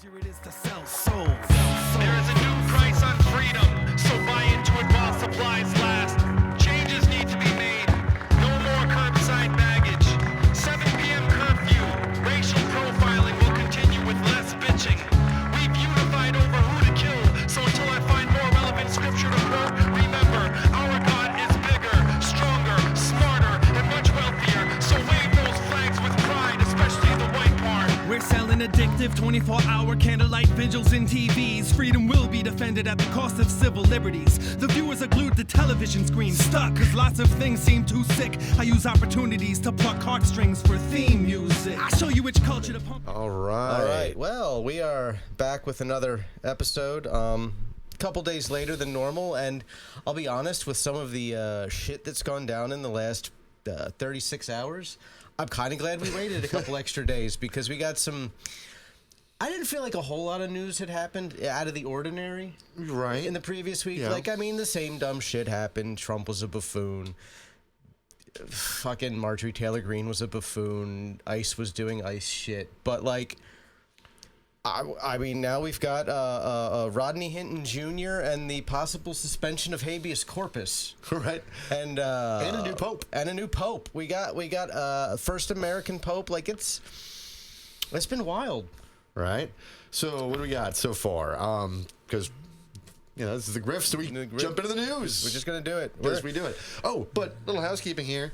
easier it is to sell souls. There is a new price on freedom, so buy into it while supplies last. Changes need to be made. No more curbside baggage. 7 p.m. curfew. Racial profiling will continue with less bitching. We've unified over who to kill, so until I find more relevant scripture to quote, remember, our God is bigger, stronger, smarter, and much wealthier. So wave those flags with pride, especially the white part. We're selling addictive 24-hour candlelight vigils in TVs. Freedom will be defended at the cost of civil liberties. The viewers are glued to television screens, stuck, cause lots of things seem too sick. I use opportunities to pluck heartstrings for theme music. I show you which culture to pump. All right. Well, we are back with another episode. Couple days later than normal, and I'll be honest, with some of the shit that's gone down in the last 36 hours, I'm kind of glad we waited a couple extra days because we got some. I didn't feel like a whole lot of news had happened out of the ordinary. Right. In the previous week. Yeah. Like, I mean, the same dumb shit happened. Trump was a buffoon. Fucking Marjorie Taylor Greene was a buffoon. ICE was doing ICE shit. But, like, I mean, now we've got Rodney Hinton Jr. and the possible suspension of habeas corpus. Right. And a new pope. And a new pope. We got first American pope. Like, it's been wild. Right. So what do we got so far? Because this is the grift, so we jump into the news. We're just gonna do it. Yes, we do it. Oh, but little housekeeping here.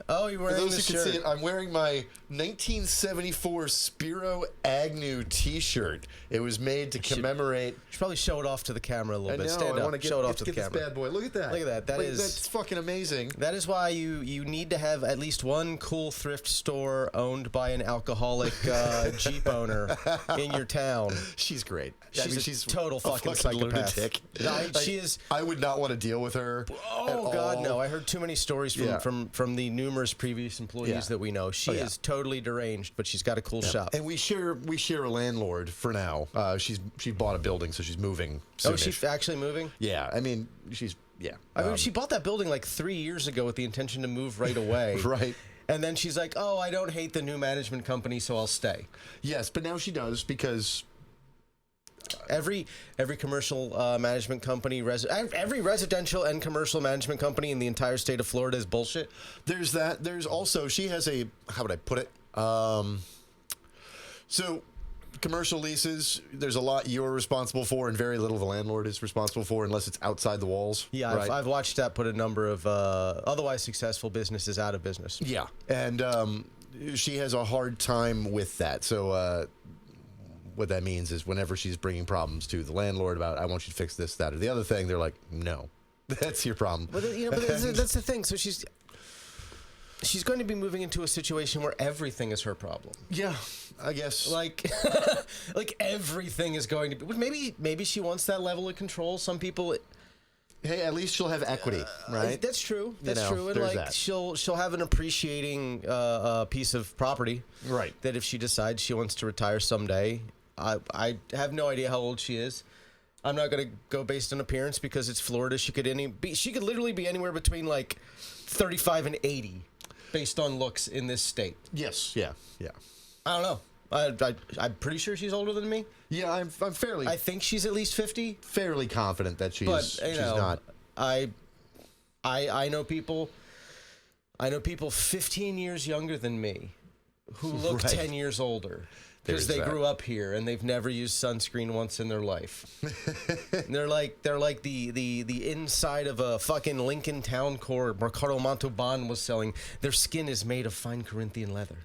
Oh, you're wearing For those this who can shirt. see it, I'm wearing my 1974 Spiro Agnew T-shirt. It was made to commemorate. Should probably show it off to the camera a little bit. I know, Stand I up. want to Show it off to the get this camera. bad boy. Look at that. Look at that. That's fucking amazing. That is why you need to have at least one cool thrift store owned by an alcoholic Jeep owner in your town. She's great. She's a total a fucking psychopath. lunatic. She is. I would not want to deal with her. Oh God, no! I heard too many stories from the numerous previous employees that we know. She is totally deranged, but she's got a cool shop. And we share a landlord for now. She bought a building, so she's moving soon. Oh, she's actually moving? Yeah, I mean, she's I mean, she bought that building like 3 years ago with the intention to move right away. Right. And then she's like, "Oh, I don't hate the new management company, so I'll stay." Yes, but now she does because every commercial management company, every residential and commercial management company in the entire state of Florida is bullshit. There's that. There's also, she has a, how would I put it? So commercial leases, there's a lot you're responsible for and very little the landlord is responsible for unless it's outside the walls. Yeah, right? I've watched that put a number of otherwise successful businesses out of business. Yeah, and she has a hard time with that. So what that means is whenever she's bringing problems to the landlord about, I want you to fix this, that, or the other thing, they're like, no, that's your problem. But that's the thing. So she's going to be moving into a situation where everything is her problem. Yeah, I guess. Like everything is going to be. Maybe she wants that level of control. Some people. Hey, at least she'll have equity, right? That's true. That's true. And there's like that. she'll have an appreciating piece of property. Right. That if she decides she wants to retire someday, I have no idea how old she is. I'm not going to go based on appearance because it's Florida. She could literally be anywhere between like 35 and 80 based on looks in this state. Yes. Yeah. I don't know. I'm pretty sure she's older than me. Yeah, I'm fairly. I think she's at least 50. Fairly confident that she's not. I know people. I know people 15 years younger than me who look 10 years older because they grew up here and they've never used sunscreen once in their life. they're like the inside of a fucking Lincoln Town Core Mercado Montalban was selling. Their skin is made of fine Corinthian leather.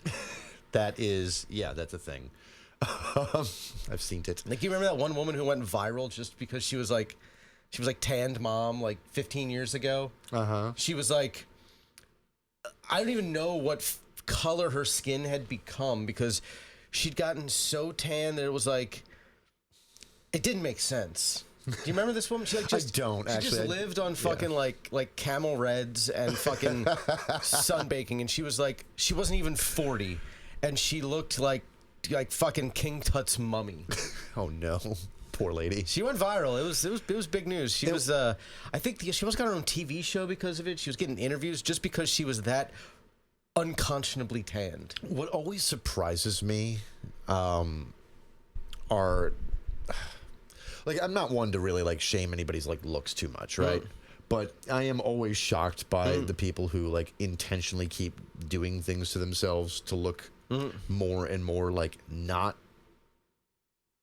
That is, that's a thing. I've seen it. Like, you remember that one woman who went viral just because she was like tanned mom like 15 years ago? Uh-huh. She was like, I don't even know what color her skin had become because she'd gotten so tan that it was like, it didn't make sense. Do you remember this woman? She I don't, actually. She just lived on fucking like Camel Reds and fucking sunbaking, and she was like, she wasn't even 40, and she looked like fucking King Tut's mummy. Oh no, poor lady. She went viral. It was big news. She was I think she almost got her own TV show because of it. She was getting interviews just because she was that unconscionably tanned. What always surprises me are like, I'm not one to really like shame anybody's like looks too much, right? But I am always shocked by the people who like intentionally keep doing things to themselves to look more and more like not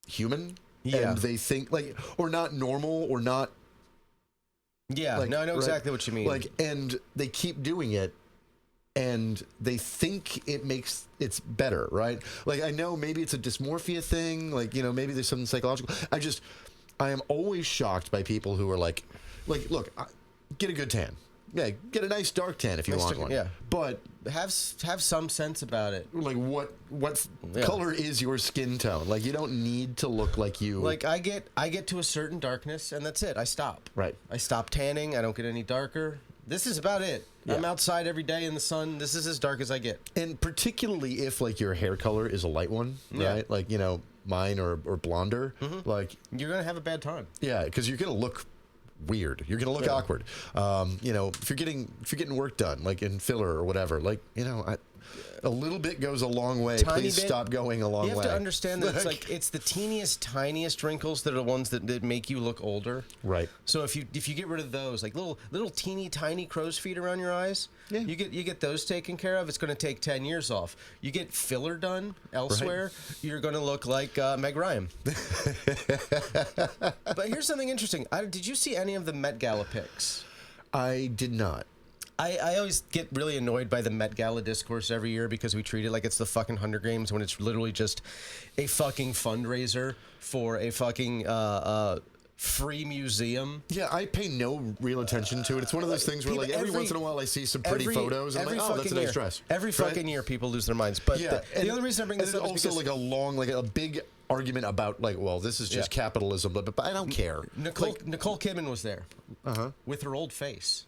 human. Yeah. And they think like, or not normal, or not. Yeah, Like, no, I know right? exactly what you mean. Like, and they keep doing it, and they think it makes it's better, right? Like, I know maybe it's a dysmorphia thing, like, you know, maybe there's something psychological. I am always shocked by people who are like, look, get a good tan. Yeah, get a nice dark tan if you want one. Yeah, but have some sense about it. like, what color is your skin tone? Like, you don't need to look like you. Like, I get to a certain darkness, and that's it. I stop. Right. I stop tanning. I don't get any darker. This is about it. Yeah. I'm outside every day in the sun. This is as dark as I get. And particularly if like your hair color is a light one, right? Like, you know, mine or blonder. Like, You're gonna have a bad time. yeah, because you're gonna look weird. You're gonna look awkward. You know, if you're getting work done, like in filler or whatever, like, you know, a little bit goes a long way. Tiny Please bit. stop going a long way. You have to understand that it's the teeniest, tiniest wrinkles that are the ones that make you look older. Right. So if you get rid of those, like little teeny tiny crow's feet around your eyes, you get those taken care of. It's going to take 10 years off. You get filler done elsewhere, you're going to look like Meg Ryan. But here's something interesting. Did you see any of the Met Gala pics? I did not. I always get really annoyed by the Met Gala discourse every year because we treat it like it's the fucking Hunger Games when it's literally just a fucking fundraiser for a fucking free museum. Yeah, I pay no real attention to it. It's one of those things where, like, every once in a while I see some pretty photos and I'm like, oh, that's a nice dress. Every fucking year people lose their minds. But the other reason I bring this up is also because like a big argument about, like, well, this is just capitalism, but I don't care. Nicole Kidman was there with her old face.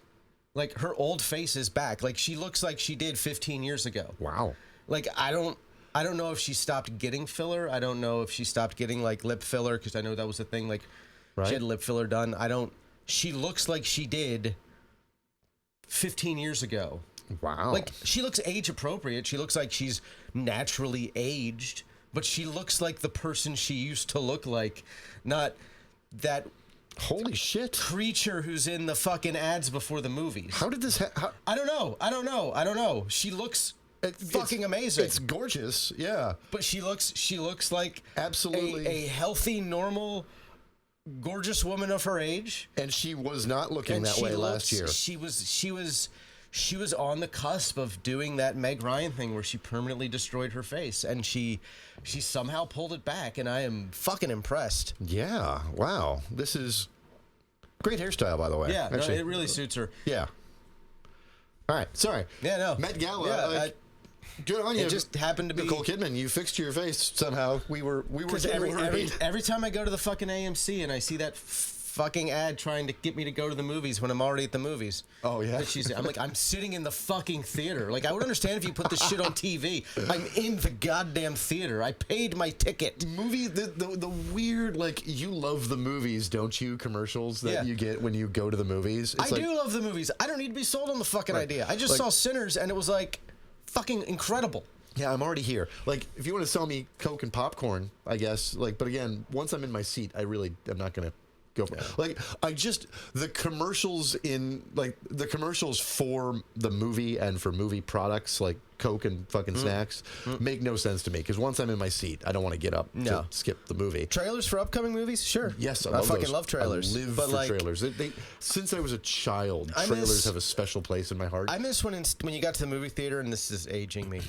Like, her old face is back. Like, she looks like she did 15 years ago. Wow. Like, I don't know if she stopped getting filler. I don't know if she stopped getting, like, lip filler, because I know that was a thing. Like, she had lip filler done. She looks like she did 15 years ago. Wow. Like, she looks age appropriate. She looks like she's naturally aged, but she looks like the person she used to look like, not that... Holy shit. Creature who's in the fucking ads before the movies. How did this I don't know. She looks fucking amazing. It's gorgeous, yeah. But she looks like absolutely a healthy, normal, gorgeous woman of her age. And she was not looking that way last year. She was on the cusp of doing that Meg Ryan thing where she permanently destroyed her face, and she somehow pulled it back, and I am fucking impressed. Yeah, wow. This is great hairstyle, by the way. Yeah, actually, no, it really suits her. Yeah. All right, sorry. Yeah, no. Met Gala. Yeah, good on you. It just happened to be Nicole Kidman. You fixed your face somehow. We were every time I go to the fucking AMC and I see that fucking ad trying to get me to go to the movies when I'm already at the movies. Oh yeah. I'm like, I'm sitting in the fucking theater. Like, I would understand if you put this shit on TV. I'm in the goddamn theater. I paid my ticket. The weird, like, you love the movies, don't you? Commercials that you get when you go to the movies. I do love the movies. I don't need to be sold on the fucking idea. I just saw Sinners and it was like fucking incredible. Yeah, I'm already here. Like, if you want to sell me Coke and popcorn, I guess. Like, but again, once I'm in my seat, I'm not gonna go for like the commercials for the movie and for movie products like Coke and fucking snacks make no sense to me, because once I'm in my seat, I don't want to get up to skip the movie. Trailers for upcoming movies? Sure. Yes, I fucking love trailers. I live for trailers. Since I was a child, trailers have a special place in my heart. I miss when you got to the movie theater, and this is aging me.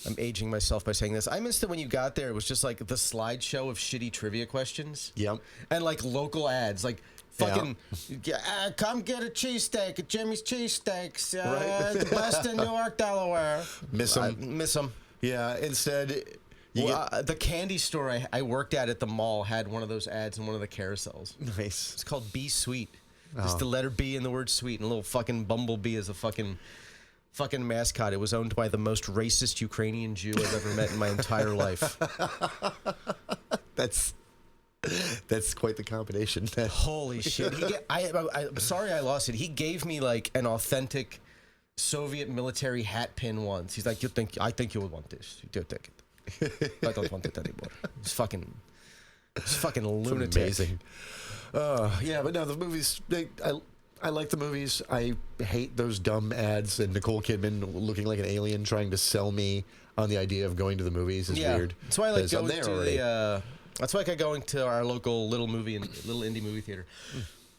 I'm aging myself by saying this. I missed it when you got there. It was just like the slideshow of shitty trivia questions. Yep. And like local ads, like fucking, come get a cheesesteak at Jimmy's Cheesesteaks. The best in Newark, Delaware. Miss them. Yeah. Instead, the candy store I worked at the mall had one of those ads in one of the carousels. Nice. It's called Be Sweet. Just the letter B in the word sweet, and a little fucking bumblebee is a fucking mascot. It was owned by the most racist Ukrainian Jew I've ever met in my entire life. That's quite the combination. Holy shit! I'm sorry I lost it. He gave me like an authentic Soviet military hat pin once. He's like, I think you would want this. You do take it. I don't want it anymore. It's fucking. It's fucking lunatic. Amazing. Yeah, but no, the movies. I like the movies. I hate those dumb ads and Nicole Kidman looking like an alien trying to sell me on the idea of going to the movies is weird. That's why I like 'Cause I'm going there to already. that's why I like going to our local little indie movie theater.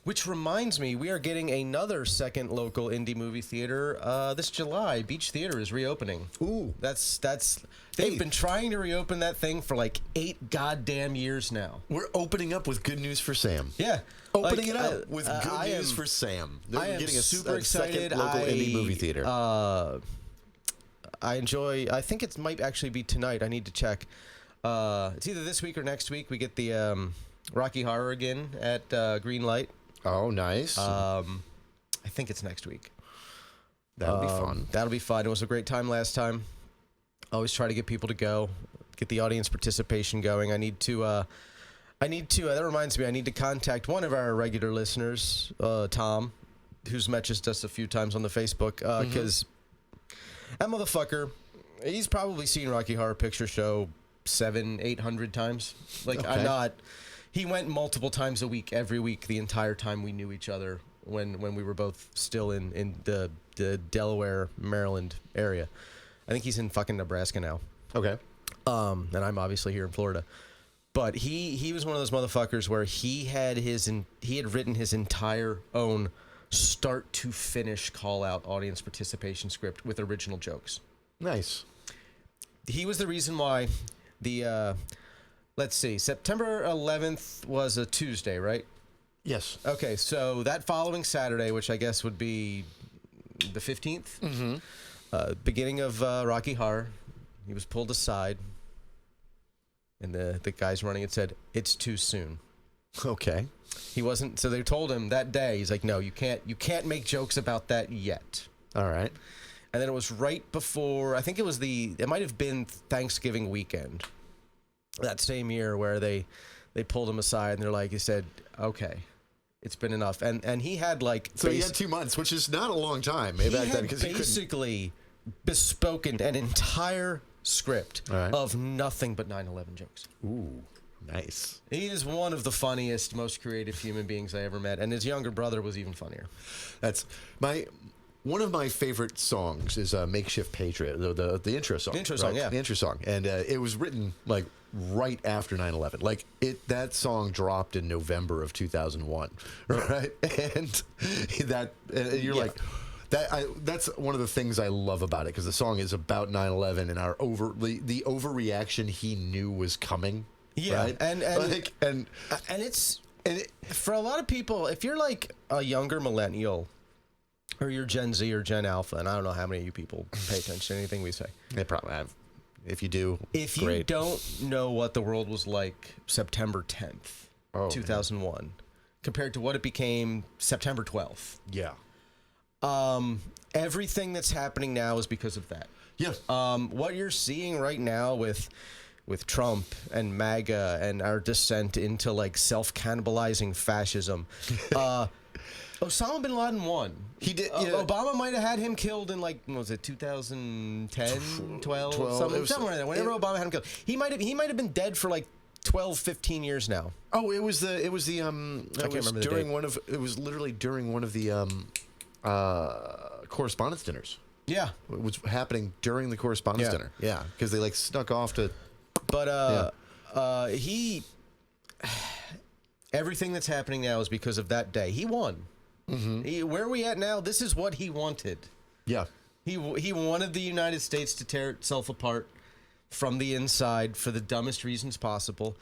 Which reminds me, we are getting another second local indie movie theater this July. Beach Theater is reopening. Ooh. They've been trying to reopen that thing for like 8 goddamn years now. We're opening up with good news for Sam. Yeah. Opening it up with good news for Sam. I am getting super excited. Second local indie movie theater. I think it might actually be tonight. I need to check. It's either this week or next week. We get the Rocky Horror again at Green Light. Oh, nice. I think it's next week. That'll be fun. That'll be fun. It was a great time last time. Always try to get people to go, get the audience participation going. I need to, that reminds me, I need to contact one of our regular listeners, Tom, who's messaged us a few times on the Facebook, because that motherfucker, he's probably seen Rocky Horror Picture Show 700-800 times. Like, Okay. He went multiple times a week, every week, the entire time we knew each other when we were both still in the Delaware, Maryland area. I think he's in fucking Nebraska now. Okay. And I'm obviously here in Florida. But he was one of those motherfuckers where he had written his entire own start to finish call out audience participation script with original jokes. Nice. He was the reason why let's see, September 11th was a Tuesday, right? Yes. Okay, so that following Saturday, which I guess would be the 15th, beginning of Rocky Horror, he was pulled aside, and the guys running it said, "It's too soon." Okay. He wasn't. So they told him that day. He's like, "No, you can't make jokes about that yet." All right. And then it was right before. I think it might have been Thanksgiving weekend that same year where they pulled him aside and they're like, he said, "Okay, it's been enough." And he had like So he had 2 months, which is not a long time. he Back then, had because he couldn't. basically bespoken an entire script All right. of nothing but 9/11 jokes. Ooh, nice. He is one of the funniest, most creative human beings I ever met, and his younger brother was even funnier. That's one of my favorite songs is "Makeshift Patriot," the intro song. The intro song, yeah. The intro song, and it was written like right after 9/11. Like that song dropped in November of 2001, right? And you're Yeah. like. That's one of the things I love about it, because the song is about 9/11 and the overreaction he knew was coming. Yeah, right? and it's for a lot of people, if you're like a younger millennial, or you're Gen Z or Gen Alpha, and I don't know how many of you people pay attention to anything we say. they probably have. If you do, If you great. don't know what the world was like September 10th, Oh, 2001, compared to what it became September 12th, Yeah. everything that's happening now is because of that. Yeah. What you're seeing right now with Trump and MAGA and our descent into like self-cannibalizing fascism, Osama bin Laden won. He did. Obama might have had him killed in like, what was it, 2010, 12, it somewhere in there. Whenever Obama had him killed, he might have been dead for like 12, 15 years now. Oh, it was literally during one of the correspondence dinners. Yeah, It was happening during the correspondence dinner. Yeah, because they like snuck off to. but everything that's happening now is because of that day. He won. Where are we at now? This is what he wanted. Yeah. He wanted the United States to tear itself apart from the inside for the dumbest reasons possible.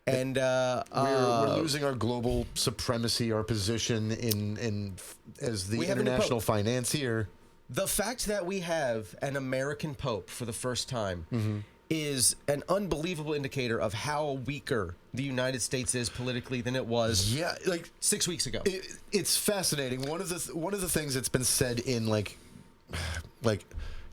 And We're losing our global supremacy, our position in as the We have a new international pope. financier. the fact that we have an American Pope for the first time is an unbelievable indicator of how weaker the United States is politically than it was Yeah, like 6 weeks ago. it's fascinating. One of the things that's been said in like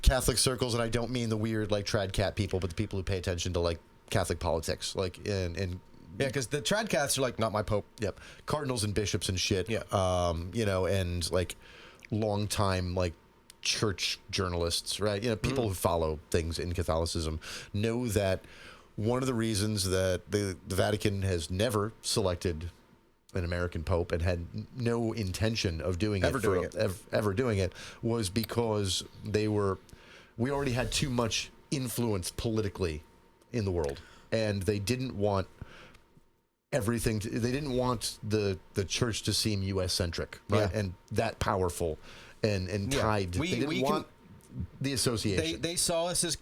Catholic circles, and I don't mean the weird like trad cat people, but the people who pay attention to like Catholic politics, like in Yeah, because the trad cats are like, not my Pope. Yep. Cardinals and bishops and shit. Yeah. And like long time like church journalists, right? People who follow things in Catholicism know that one of the reasons that the Vatican has never selected an American pope and had no intention of doing ever doing it was because we already had too much influence politically in the world, and they didn't want they didn't want the church to seem U.S. centric, right? Yeah. And that powerful and tied. They didn't want the association. They saw us as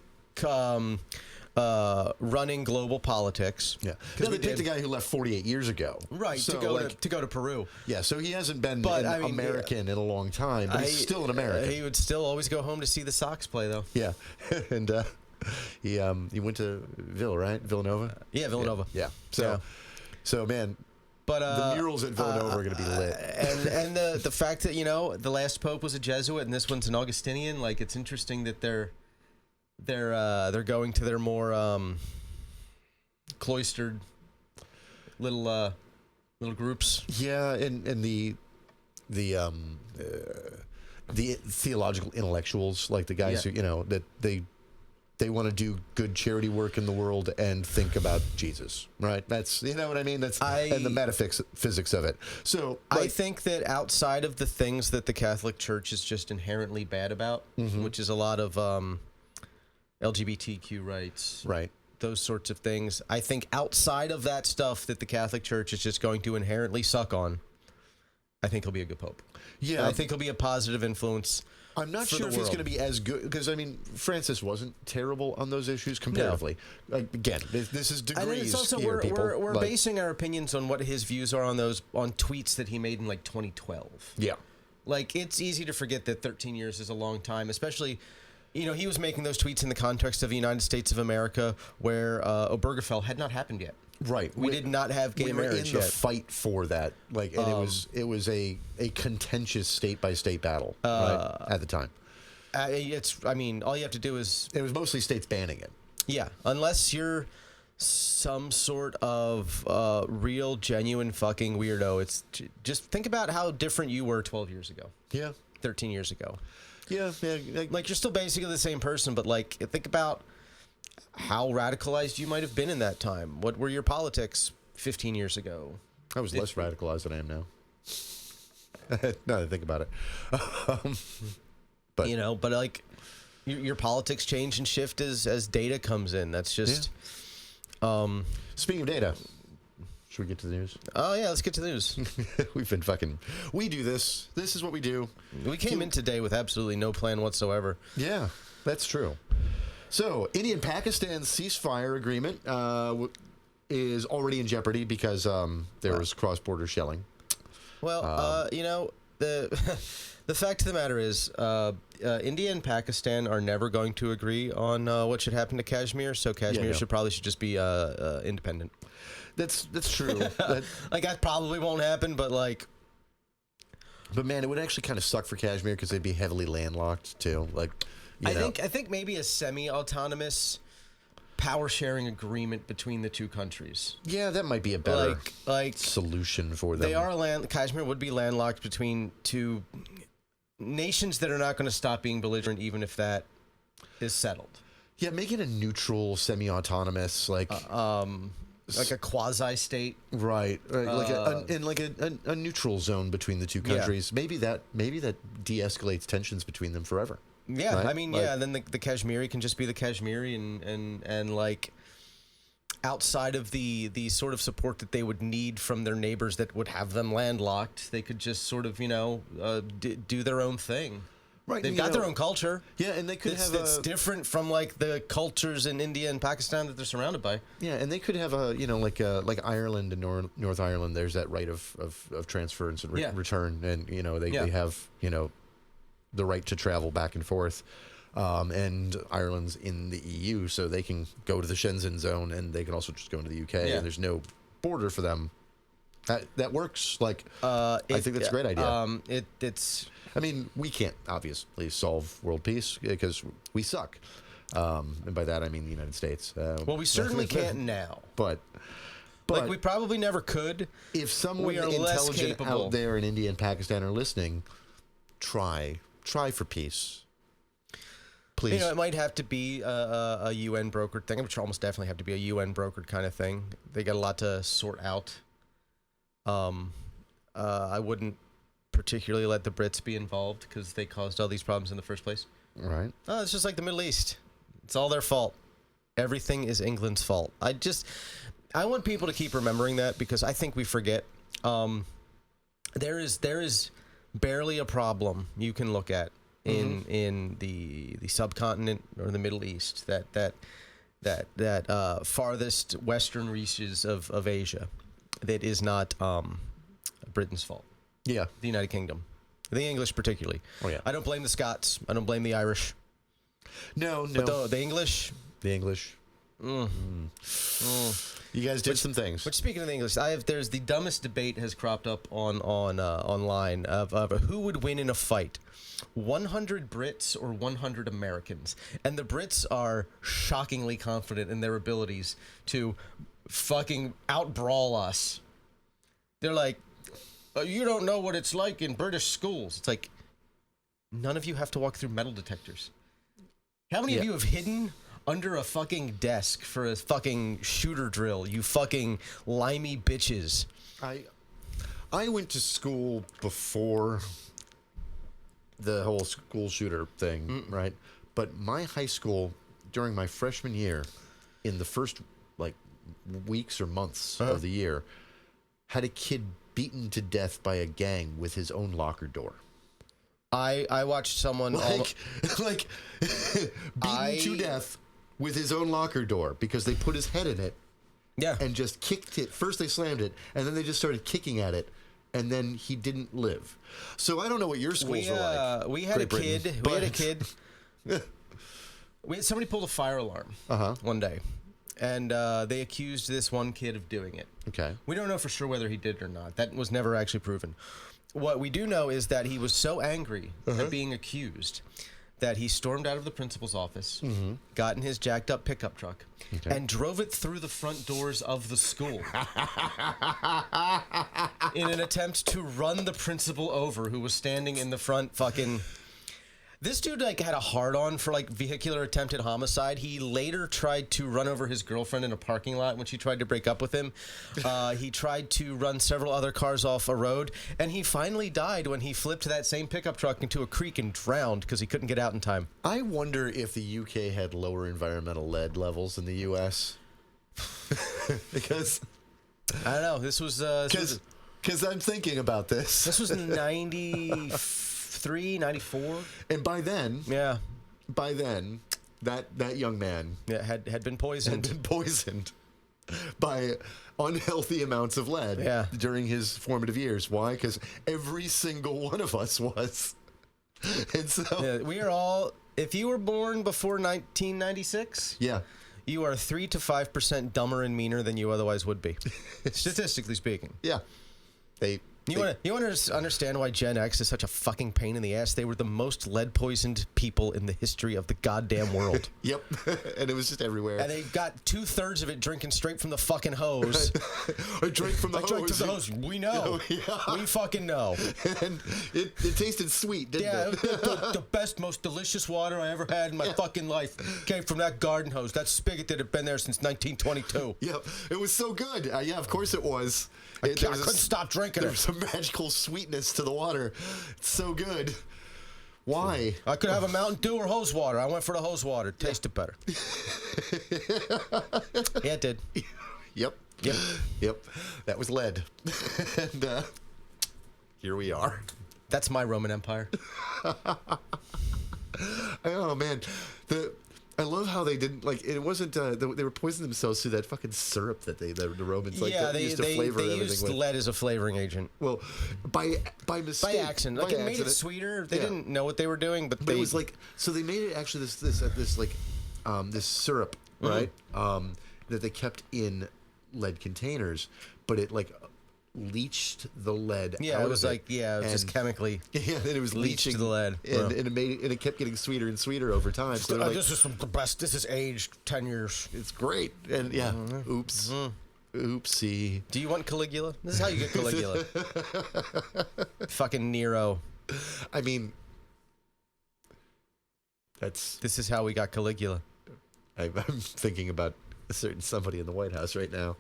running global politics. Yeah, because they picked the guy who left 48 years ago, right? So, to go to Peru. Yeah, so he hasn't been American in a long time, but he's still an American. He would still always go home to see the Sox play, though. Yeah, and he went to Villanova. Yeah, Villanova. Yeah. So man. But the murals at Villanova are going to be lit, and the fact that the last pope was a Jesuit and this one's an Augustinian, like it's interesting that they're going to their more cloistered little groups. Yeah, and the theological intellectuals, like the guys who that they want to do good charity work in the world and think about Jesus, right? That's what I mean. And the metaphysics of it. So I think that outside of the things that the Catholic Church is just inherently bad about, which is a lot of LGBTQ rights, right? Those sorts of things. I think outside of that stuff that the Catholic Church is just going to inherently suck on, I think he'll be a good pope. Yeah, I think he'll be a positive influence. I'm not sure if he's going to be as good because Francis wasn't terrible on those issues comparatively. No. Again, this is degrees. And it's also we're basing our opinions on what his views are on tweets that he made in like 2012. Yeah, like it's easy to forget that 13 years is a long time, especially. He was making those tweets in the context of the United States of America, where Obergefell had not happened yet. Right, we did not have gay marriage yet. The fight for that, and it was a contentious state by state battle right, at the time. All you have to do is it was mostly states banning it. Yeah, unless you're some sort of real, genuine fucking weirdo. It's just think about how different you were 12 years ago. Yeah, 13 years ago. Yeah. Like you're still basically the same person, but like think about how radicalized you might have been in that time. What were your politics 15 years ago? I was less radicalized than I am now. Now that I think about it. But but like your politics change and shift as data comes in. That's just. Speaking of data, should we get to the news? Oh yeah, let's get to the news. We do this. This is what we do. We came in today with absolutely no plan whatsoever. Yeah, that's true. So, India and Pakistan's ceasefire agreement is already in jeopardy because there was cross-border shelling. Well, the fact of the matter is India and Pakistan are never going to agree on what should happen to Kashmir, so Kashmir should just be independent. That's true. That probably won't happen, but like... But man, it would actually kind of suck for Kashmir because they'd be heavily landlocked too. I think maybe a semi-autonomous power-sharing agreement between the two countries. Yeah, that might be a better solution for them. Kashmir would be landlocked between two nations that are not going to stop being belligerent, even if that is settled. Yeah, make it a neutral, semi-autonomous, like a quasi-state, right? A neutral zone between the two countries. Yeah. Maybe that de-escalates tensions between them forever. Yeah, right? Then the Kashmiri can just be the Kashmiri, and like outside of the sort of support that they would need from their neighbors that would have them landlocked, they could just sort of do their own thing. Right, they've got their own culture. Yeah, and they could it's different from like the cultures in India and Pakistan that they're surrounded by. Yeah, and they could have like Ireland and North Ireland. There's that right of transference and return, and they have the right to travel back and forth. And Ireland's in the EU, so they can go to the Schengen zone, and they can also just go into the UK, and there's no border for them. That works. I think that's a great idea. It's. I mean, we can't obviously solve world peace because we suck, and by that I mean the United States. Well, we certainly can't now, but we probably never could. If someone intelligent out there in India and Pakistan are listening, try for peace. please. You know, it might have to be a UN brokered thing. It would almost definitely have to be a UN brokered kind of thing. They got a lot to sort out. I wouldn't particularly let the Brits be involved because they caused all these problems in the first place. Right. Oh, it's just like the Middle East. It's all their fault. Everything is England's fault. I want people to keep remembering that because I think we forget. There is barely a problem you can look at in the subcontinent or the Middle East that farthest western reaches of Asia that is not Britain's fault. Yeah. The United Kingdom. The English particularly. Oh, yeah. I don't blame the Scots. I don't blame the Irish. No. But the English. The English. You guys did some things. Which, speaking of the English, there's the dumbest debate has cropped up online of who would win in a fight, 100 Brits or 100 Americans, and the Brits are shockingly confident in their abilities to fucking outbrawl us. They're like, you don't know what it's like in British schools. It's like, none of you have to walk through metal detectors. How many of you have hidden under a fucking desk for a fucking shooter drill, you fucking limey bitches? I went to school before the whole school shooter thing, right? But my high school, during my freshman year, in the first weeks or months of the year, had a kid beaten to death by a gang with his own locker door. I watched someone beaten to death with his own locker door because they put his head in it, and just kicked it. First they slammed it, and then they just started kicking at it, and then he didn't live. So I don't know what your schools were like. We had a kid. Somebody pulled a fire alarm one day, and they accused this one kid of doing it. Okay. We don't know for sure whether he did or not. That was never actually proven. What we do know is that he was so angry at being accused that he stormed out of the principal's office, got in his jacked up pickup truck, and drove it through the front doors of the school in an attempt to run the principal over, who was standing in the front fucking... This dude had a hard-on for vehicular attempted homicide. He later tried to run over his girlfriend in a parking lot when she tried to break up with him. He tried to run several other cars off a road, and he finally died when he flipped that same pickup truck into a creek and drowned because he couldn't get out in time. I wonder if the UK had lower environmental lead levels than the US. Because I don't know. This was because I'm thinking about this. This was 93, 94, and by then, that young man had been poisoned. By unhealthy amounts of lead during his formative years. Why? Because every single one of us was. And so we are all. If you were born before 1996, you are 3 to 5% dumber and meaner than you otherwise would be, statistically speaking. Yeah, You want to understand why Gen X is such a fucking pain in the ass? They were the most lead-poisoned people in the history of the goddamn world. Yep, and it was just everywhere. And they got 2/3 of it drinking straight from the fucking hose. I drank from the hose. Drank from the hose. We know. We fucking know. And it tasted sweet, didn't it? The best, most delicious water I ever had in my fucking life came from that garden hose, that spigot that had been there since 1922. Yep, it was so good. Of course it was. I couldn't stop drinking it. There's some magical sweetness to the water. It's so good. Why? I could have a Mountain Dew or hose water. I went for the hose water. It tasted better. Yeah, it did. Yep. That was lead. And here we are. That's my Roman Empire. Oh, man. I love how they didn't it wasn't they were poisoning themselves through that fucking syrup that the Romans used to flavor everything used with. lead as a flavoring agent. Well, by mistake, by accident. It made it sweeter. They didn't know what they were doing, but it was so they made it actually this syrup, right? That they kept in lead containers, but it leached the lead. Yeah, it was just chemically. Yeah, and it was leaching the lead, and it kept getting sweeter and sweeter over time. So this is the best. This is aged 10 years. It's great. And oops, oopsie. Do you want Caligula? This is how you get Caligula. Fucking Nero. I mean, This is how we got Caligula. I'm thinking about a certain somebody in the White House right now,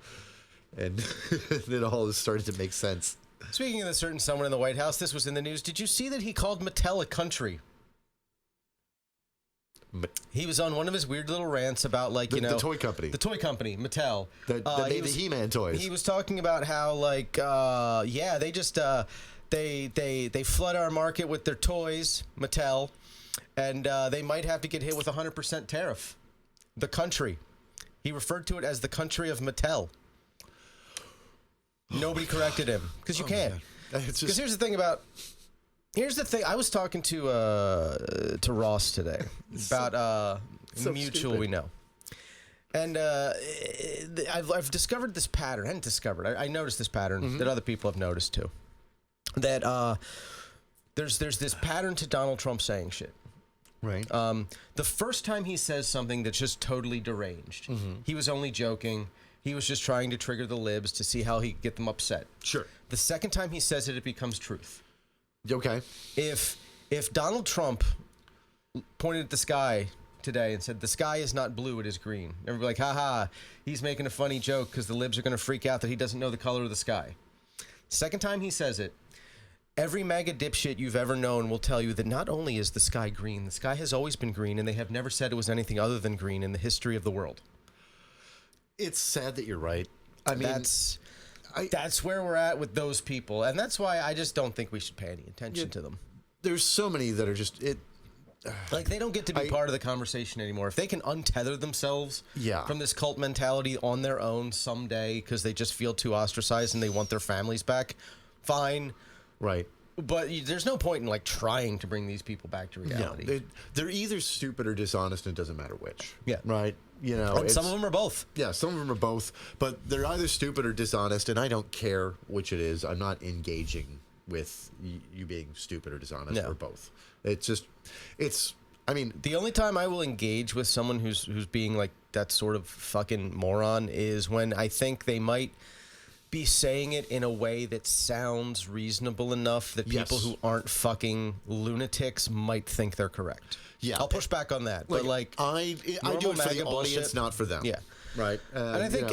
and it all is starting to make sense. Speaking of a certain someone in the White House, this was in the news. Did you see that he called Mattel a country? He was on one of his weird little rants about, like, the toy company. The toy company, Mattel. That made the He-Man toys. He was talking about how, like, they just, they flood our market with their toys, Mattel, and they might have to get hit with a 100% tariff. The country. He referred to it as the country of Mattel. Nobody corrected him, because you can't. Because here's the thing about... Here's the thing. I was talking to Ross today about a mutual we know, and I've discovered this pattern. I hadn't discovered. I noticed this pattern that other people have noticed too. That there's this pattern to Donald Trump saying shit. Right. The first time he says something that's just totally deranged, he was only joking. He was just trying to trigger the libs to see how he could get them upset. Sure. The second time he says it, it becomes truth. Okay. If Donald Trump pointed at the sky today and said, the sky is not blue, it is green, everybody like, haha, he's making a funny joke because the libs are going to freak out that he doesn't know the color of the sky. Second time he says it, every MAGA dipshit you've ever known will tell you that not only is the sky green, the sky has always been green, and they have never said it was anything other than green in the history of the world. It's sad that you're right. I mean... That's where we're at with those people, and that's why I just don't think we should pay any attention to them. There's so many that are just like they don't get to be part of the conversation anymore. If they can untether themselves from this cult mentality on their own someday because they just feel too ostracized and they want their families back, fine. Right. But there's no point in like trying to bring these people back to reality. No, they're either stupid or dishonest, and it doesn't matter which. Yeah. Right. You know, and some of them are both. Yeah, some of them are both, but they're either stupid or dishonest, and I don't care which it is. I'm not engaging with you being stupid or dishonest or both. It's just, I mean... The only time I will engage with someone who's being like that sort of fucking moron is when I think they might be saying it in a way that sounds reasonable enough that people who aren't fucking lunatics might think they're correct. Yeah, I'll push back on that. But like, I do it for the audience, not for them. Yeah, right. And I think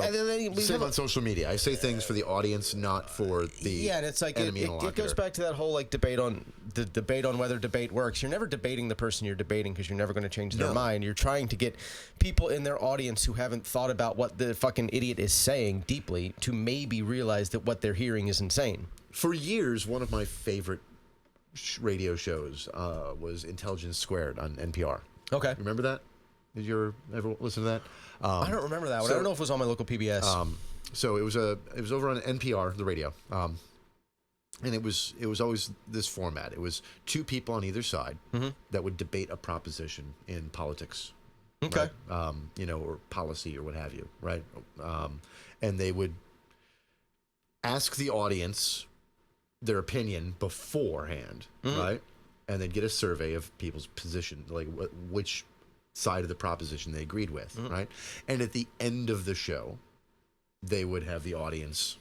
same on social media. I say things for the audience, not for the and it's like enemy it goes back to that whole like debate on whether debate works. You're never debating the person you're debating because you're never going to change their mind. You're trying to get people in their audience who haven't thought about what the fucking idiot is saying deeply to maybe realize that what they're hearing is insane. For years, one of my favorite radio shows was Intelligence Squared on NPR. Okay. Remember that? Did you ever listen to that? I don't remember that one. I don't know if it was on my local PBS. So it was over on NPR, the radio. And it was always this format. It was two people on either side that would debate a proposition in politics. Okay. Right? Or policy or what have you, right? And they would ask the audience their opinion beforehand, right? And then get a survey of people's position, like which side of the proposition they agreed with, right? And at the end of the show, they would have the audience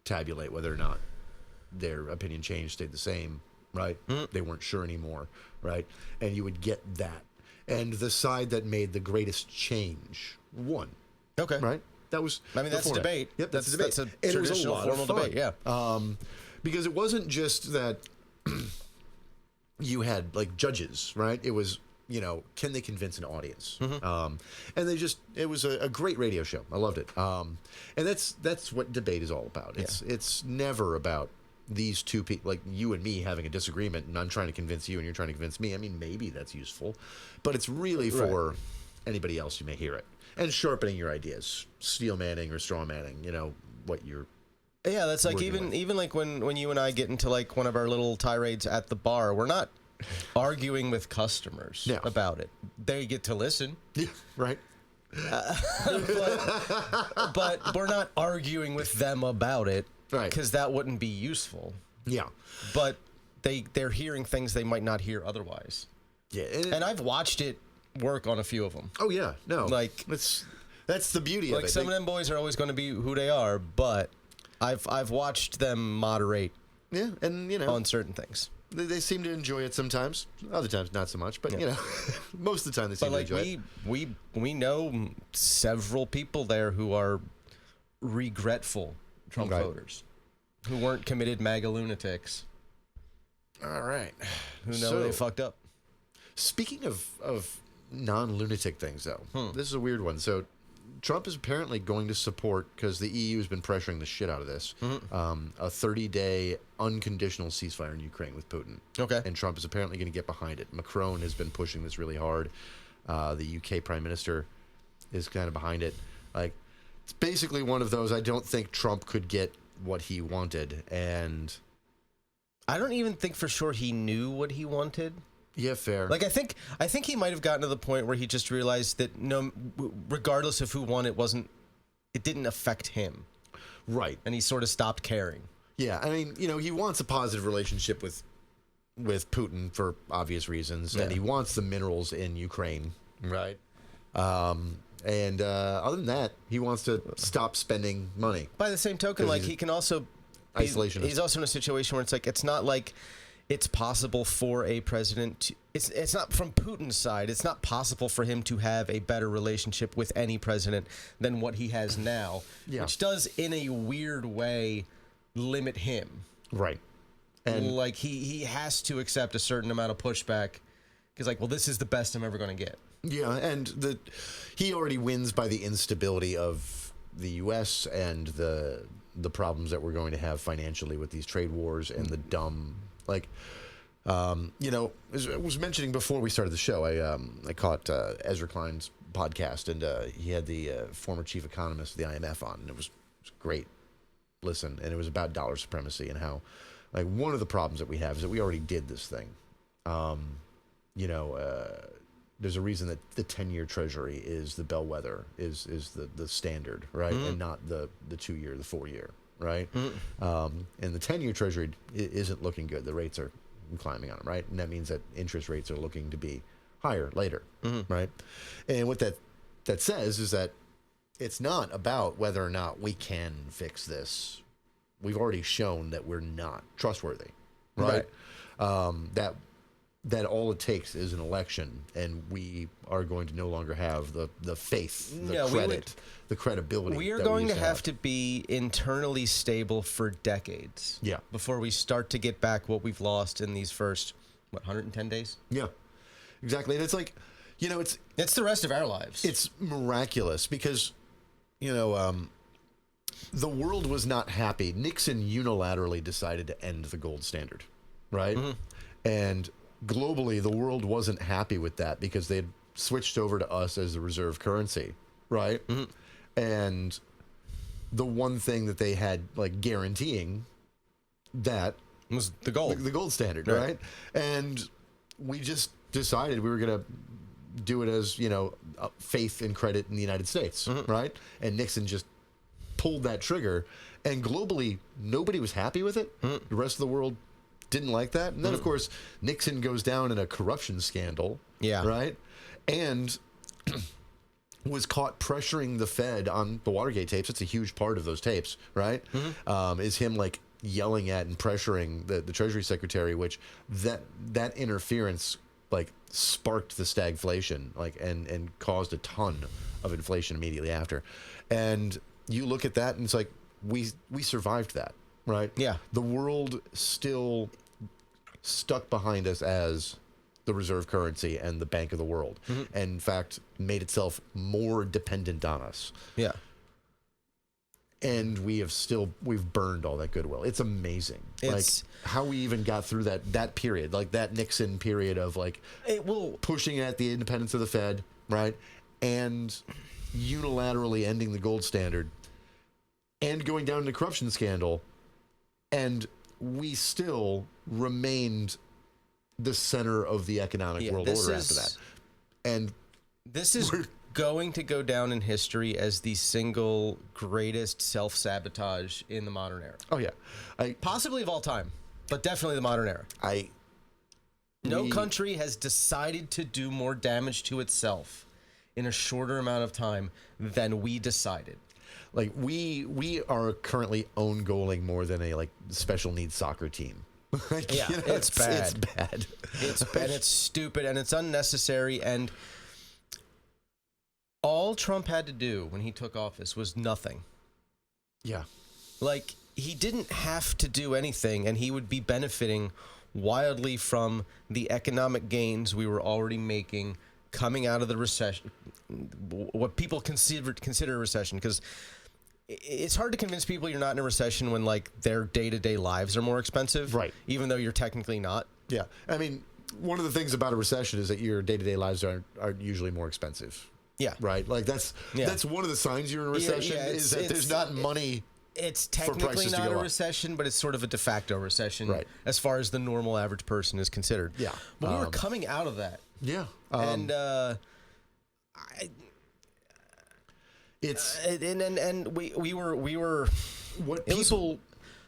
tabulate whether or not their opinion changed, stayed the same, right? They weren't sure anymore, right? And you would get that. And the side that made the greatest change won. Okay. Right? That was... I mean, that's a debate. Yep, that's a debate. That's a traditional formal debate, yeah. Because it wasn't just that you had, like, judges, right? It was, can they convince an audience? And it was a great radio show. I loved it. And that's what debate is all about. It's never about these two people, like you and me having a disagreement, and I'm trying to convince you and you're trying to convince me. I mean, maybe that's useful, but it's really for anybody else who may hear it. And sharpening your ideas, steel manning or straw manning, what you're... Yeah, that's like even like when you and I get into like one of our little tirades at the bar, we're not arguing with customers about it. They get to listen. Yeah, right. But we're not arguing with them about it, right? Because that wouldn't be useful. Yeah. But they're hearing things they might not hear otherwise. Yeah. And I've watched it work on a few of them. Oh yeah, no. Like that's the beauty of it. Like some of them boys are always going to be who they are, but I've watched them moderate. Yeah, and on certain things. they seem to enjoy it sometimes. Other times, not so much. But you know, most of the time they seem to enjoy it. We know several people there who are regretful Trump voters, who weren't committed MAGA lunatics. All right, Who know they fucked up. Speaking of non-lunatic things, though, this is a weird one. So Trump is apparently going to support, because the EU has been pressuring the shit out of this, a 30-day unconditional ceasefire in Ukraine with Putin. Okay. And Trump is apparently going to get behind it. Macron has been pushing this really hard. The UK Prime Minister is kind of behind it. Like, it's basically one of those, I don't think Trump could get what he wanted. And I don't even think for sure he knew what he wanted. yeah, fair. Like, I think he might have gotten to the point where he just realized that regardless of who won, it didn't affect him. Right. And he sort of stopped caring. Yeah, I mean, you know, he wants a positive relationship with Putin for obvious reasons, and he wants the minerals in Ukraine, right? And other than that, he wants to stop spending money. By the same token, like, he can also isolationist. He's also in a situation where it's like, it's not like it's possible for a president to, it's not from Putin's side, it's not possible for him to have a better relationship with any president than what he has now, which does in a weird way limit him. Right. And like, he has to accept a certain amount of pushback because, like, well, this is the best I'm ever going to get. yeah, and he already wins by the instability of the U.S. and the problems that we're going to have financially with these trade wars and the dumb, like, you know, as I was mentioning before we started the show, I caught Ezra Klein's podcast, and he had the former chief economist of the IMF on, and it was a great listen, and it was about dollar supremacy and how, like, one of the problems that we have is that we already did this thing. You know, there's a reason that the 10-year treasury is the bellwether, is the standard, right? And not the 2-year, the 4-year, right? And the 10-year treasury isn't looking good. The rates are climbing on them, right? And that means that interest rates are looking to be higher later, right? And what that says is that it's not about whether or not we can fix this. We've already shown that we're not trustworthy, right? That all it takes is an election, and we are going to no longer have the faith, the credit, the credibility. We are going to have to be internally stable for decades. Yeah. Before we start to get back what we've lost in these first, 110 days? Yeah, exactly. And it's like, you know, it's the rest of our lives. It's miraculous because, you know, the world was not happy. Nixon unilaterally decided to end the gold standard, right? And globally, the world wasn't happy with that because they had switched over to us as the reserve currency, right? And the one thing that they had, like, guaranteeing that was the gold. The gold standard, right? And we just decided we were going to do it as, you know, faith and credit in the United States, right? And Nixon just pulled that trigger, and globally, nobody was happy with it. The rest of the world didn't like that. And then, of course, Nixon goes down in a corruption scandal, right? And was caught pressuring the Fed on the Watergate tapes. It's a huge part of those tapes, right? Is him, like, yelling at and pressuring the Treasury Secretary, which that interference, like, sparked the stagflation, like, and caused a ton of inflation immediately after. And you look at that, and it's like, we survived that, right? Yeah. The world still stuck behind us as the reserve currency and the bank of the world, and in fact made itself more dependent on us. Yeah. And we've burned all that goodwill. It's amazing. Like, how we even got through that period, like that Nixon period of, like, pushing at the independence of the Fed, right? And unilaterally ending the gold standard and going down in the corruption scandal. And we still remained the center of the economic world order after that. And this is going to go down in history as the single greatest self-sabotage in the modern era. Oh, yeah. Possibly of all time, but definitely the modern era. No country has decided to do more damage to itself in a shorter amount of time than we decided. Like, we are currently own goaling more than a, like, special needs soccer team. Yeah, You know, it's bad. It's bad. It's bad. It's stupid and it's unnecessary. And all Trump had to do when he took office was nothing. Yeah. Like, he didn't have to do anything, and he would be benefiting wildly from the economic gains we were already making coming out of the recession, what people consider a recession, because it's hard to convince people you're not in a recession when, like, their day-to-day lives are more expensive. Right. Even though you're technically not. Yeah. I mean, one of the things about a recession is that your day-to-day lives are usually more expensive. Yeah. Right? Like, that's one of the signs you're in a recession is that there's not money. It's technically not a recession, but it's sort of a de facto recession as far as the normal average person is considered. Yeah. But we were coming out of that. Yeah. And we were what it people was,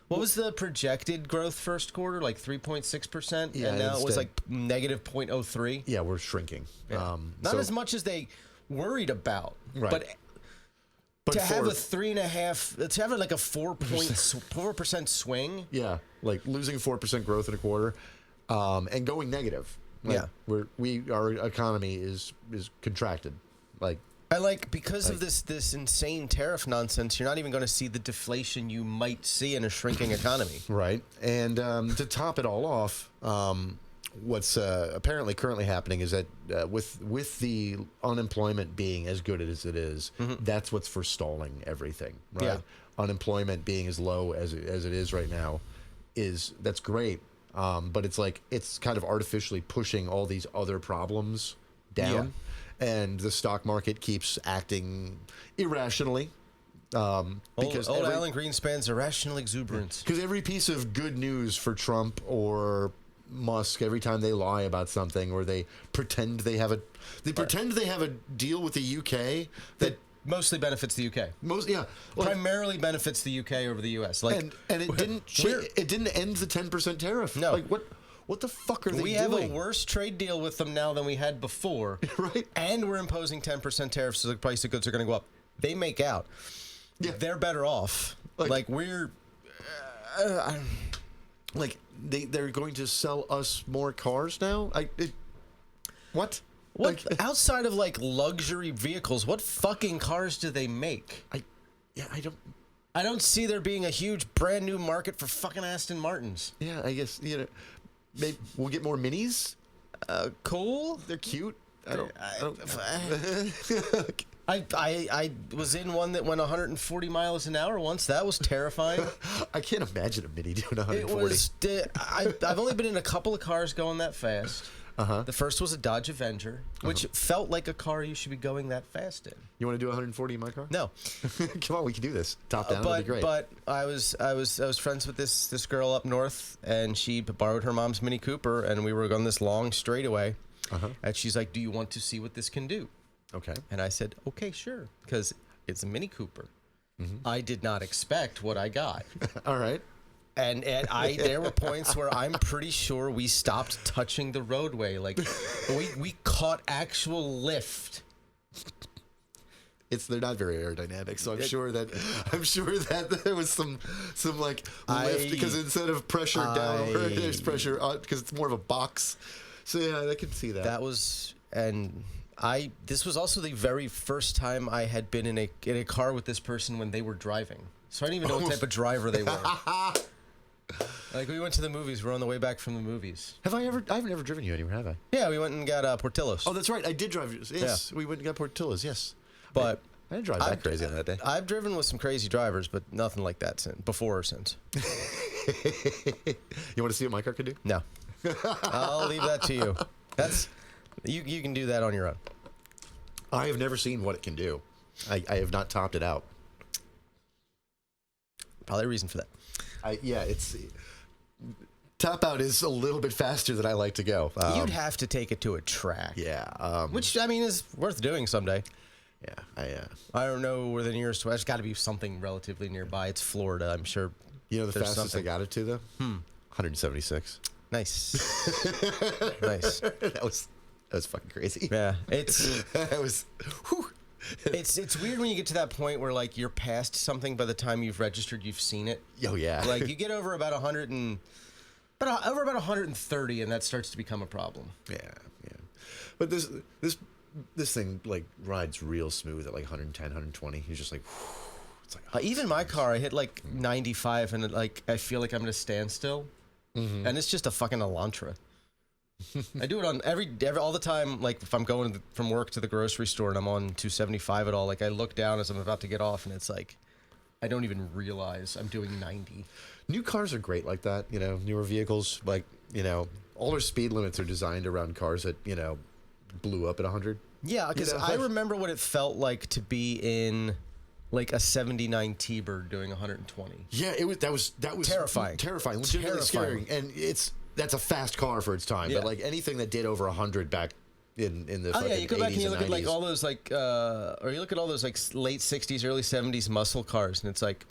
what was the projected growth first quarter? Like 3.6%, Yeah, and now it was instead- like negative 0.03. Yeah, we're shrinking. Not So- as much as they worried about, Right. but to have a 3.5, to have like a 4% swing. Yeah, like losing 4% growth in a quarter, and going negative. Like, our economy is contracted. Like, I because of this insane tariff nonsense, you're not even going to see the deflation you might see in a shrinking economy. Right. And to top it all off, what's apparently currently happening is that with the unemployment being as good as it is, that's what's forestalling everything. Right. Yeah. Unemployment being as low as it is right now that's great. But it's kind of artificially pushing all these other problems down. And the stock market keeps acting irrationally. Because old Alan Greenspan's irrational exuberance. Because every piece of good news for Trump or Musk, every time they lie about something or they pretend they have a deal with the UK that mostly benefits the UK. Primarily benefits the UK over the US. Like, and it didn't end the 10% tariff. No. Like, what the fuck are they doing? We have a worse trade deal with them now than we had before. Right. And we're imposing 10% tariffs, so the price of goods are going to go up. They make out. Yeah. They're better off. Like we're... they're going to sell us more cars now? What? What outside of like luxury vehicles, what fucking cars do they make? I don't see there being a huge brand new market for fucking Aston Martins. Yeah, I guess maybe we'll get more minis. Cool. They're cute. I was in one that went 140 miles an hour once. That was terrifying. I can't imagine a Mini doing 140. It was. I've only been in a couple of cars going that fast. The first was a Dodge Avenger, which felt like a car you should be going that fast in. You want to do 140 in my car? No. Come on, we can do this. Top down, it'll be great. But I was friends with this girl up north, and she borrowed her mom's Mini Cooper, and we were on this long straightaway. And she's like, "Do you want to see what this can do?" Okay. And I said, "Okay, sure," because it's a Mini Cooper. I did not expect what I got. All right. And there were points where I'm pretty sure we stopped touching the roadway. Like, we caught actual lift. They're not very aerodynamic, so I'm sure that there was some like lift because instead of pressure down, there's pressure up because it's more of a box. So yeah, I can see that. This was also the very first time I had been in a car with this person when they were driving. So I don't even know what type of driver they were. Like, we went to the movies. We're on the way back from the movies. I've never driven you anywhere, have I? Yeah, we went and got Portillo's. Oh, that's right. I did drive you. Yes, we went and got Portillo's. Yes, but I didn't drive that crazy on that day. I've driven with some crazy drivers, but nothing like that before or since. You want to see what my car can do? No, I'll leave that to you. You can do that on your own. I have never seen what it can do. I have not topped it out. Probably a reason for that. It's top out is a little bit faster than I like to go. You'd have to take it to a track. Yeah. Which, I mean, is worth doing someday. Yeah. I don't know where the nearest. There's got to be something relatively nearby. It's Florida, I'm sure. You know the fastest I got it to though? 176. Nice. Nice. That was fucking crazy. Yeah. It's that was. Whew. It's weird when you get to that point where, like, you're past something by the time you've registered, you've seen it. Oh yeah. Like, you get over about 100 and But over about 130, and that starts to become a problem. Yeah. But this thing like rides real smooth at like 110, 120. You're just like, whew, it's like Even my car, I hit like 95, and I feel like I'm at a standstill, and it's just a fucking Elantra. I do it on every all the time. Like if I'm going from work to the grocery store and I'm on 275 at all, like I look down as I'm about to get off, and it's like I don't even realize I'm doing 90. New cars are great like that. Newer vehicles, like all their speed limits are designed around cars that blew up at 100. Yeah, because I remember what it felt like to be in like a 79 T-Bird doing 120. Yeah, that was terrifying, legitimately scary, and that's a fast car for its time. Yeah. But like anything that did over 100 back in the you go back and you look 90s. at like all those like or you look at all those like late 60s, early 70s muscle cars, and it's like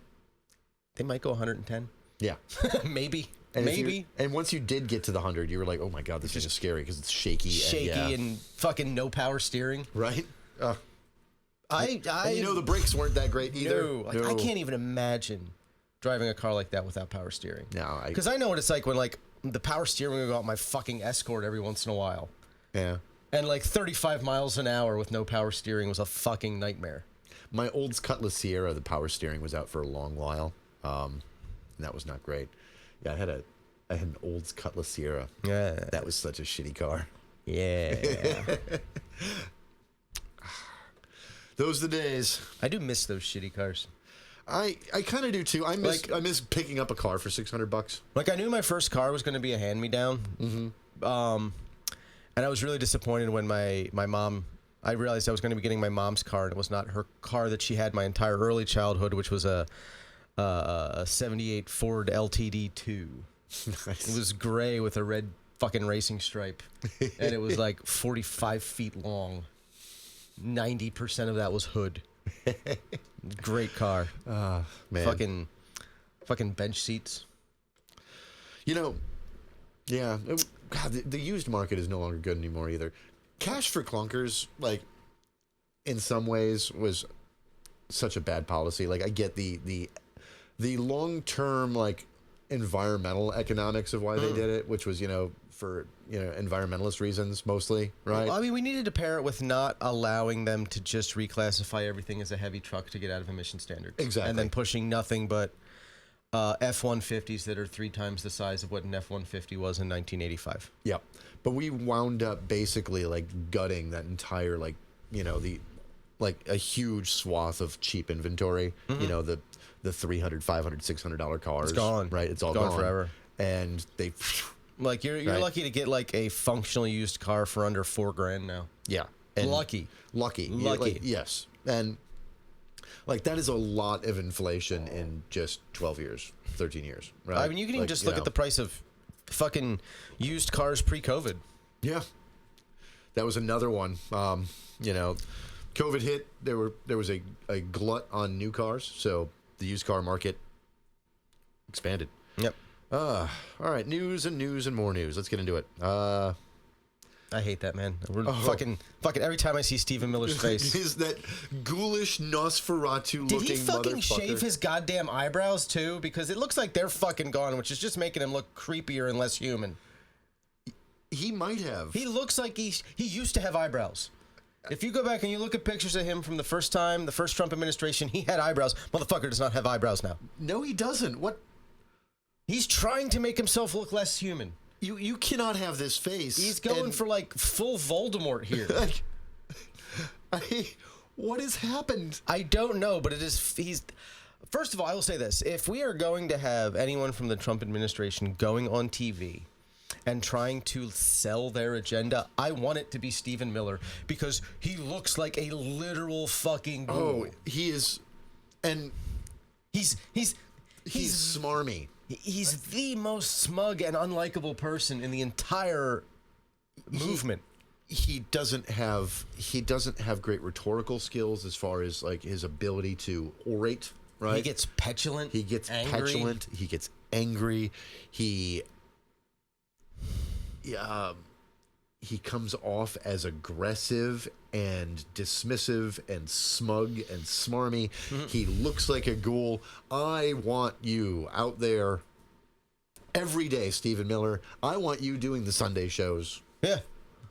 they might go 110. Yeah, maybe. And once you did get to the 100, you were like, oh my god, this is scary because it's shaky, and fucking no power steering. Right. And the brakes weren't that great either. No. I can't even imagine driving a car like that without power steering. No, because I know what it's like when like the power steering will go out my fucking Escort every once in a while. Yeah. And like 35 miles an hour with no power steering was a fucking nightmare. My old Cutlass Sierra, the power steering was out for a long while, and that was not great. Yeah, I had an old Cutlass Sierra. Yeah, that was such a shitty car. Yeah. Those are the days. I do miss those shitty cars. I kind of do too. I miss picking up a car for $600. Like I knew my first car was going to be a hand-me-down. Mm-hmm. And I was really disappointed when my mom. I realized I was going to be getting my mom's car, and it was not her car that she had my entire early childhood, which was a 78 Ford LTD2. Nice. It was gray with a red fucking racing stripe, and it was like 45 feet long. 90% of that was hood. Great car. Man. Fucking bench seats. Yeah. God, the used market is no longer good anymore either. Cash for clunkers, like, in some ways, was such a bad policy. Like, I get the long-term, like, environmental economics of why they did it, which was, for, environmentalist reasons mostly, right? Well, I mean, we needed to pair it with not allowing them to just reclassify everything as a heavy truck to get out of emission standards. Exactly. And then pushing nothing but F-150s that are 3 times the size of what an F-150 was in 1985. Yep. But we wound up basically, like, gutting that entire, like, a huge swath of cheap inventory, the $300, $500, $600 cars. It's gone. Right? It's all gone gone forever. And they... Like, you're right. lucky to get, like, a functional used car for under $4,000 now. Yeah. And lucky. Yes. And, like, that is a lot of inflation in just 12 years, 13 years, right? I mean, you can even just look at the price of fucking used cars pre-COVID. Yeah. That was another one. COVID hit. There was a glut on new cars, so the used car market expanded. Yep. All right, news and more news. Let's get into it. I hate that, man. Fucking every time I see Stephen Miller's face. Is that ghoulish Nosferatu looking motherfucker? Did he fucking shave his goddamn eyebrows too? Because it looks like they're fucking gone, which is just making him look creepier and less human. He might have. He looks like he used to have eyebrows. If you go back and you look at pictures of him from the first Trump administration, he had eyebrows. Motherfucker does not have eyebrows now. No, he doesn't. What? He's trying to make himself look less human. You cannot have this face. He's going for like full Voldemort here. What has happened? I don't know, but first of all, I will say this. If we are going to have anyone from the Trump administration going on TV and trying to sell their agenda, I want it to be Stephen Miller because he looks like a literal fucking ghoul. Oh, he is, and he's smarmy. He's the most smug and unlikable person in the entire movement. He doesn't have great rhetorical skills as far as like his ability to orate. Right? He gets petulant. He gets angry. He gets angry. He comes off as aggressive and dismissive and smug and smarmy. Mm-hmm. He looks like a ghoul. I want you out there every day, Stephen Miller. I want you doing the Sunday shows. Yeah.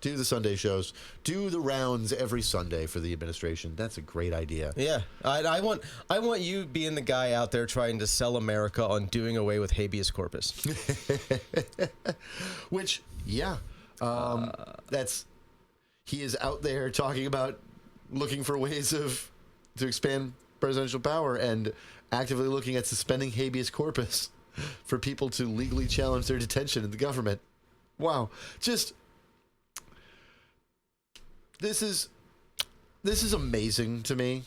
Do the Sunday shows. Do the rounds every Sunday for the administration. That's a great idea. Yeah, I want you being the guy out there trying to sell America on doing away with habeas corpus. Which, yeah, he is out there talking about looking for ways to expand presidential power and actively looking at suspending habeas corpus for people to legally challenge their detention in the government. Wow, This is amazing to me.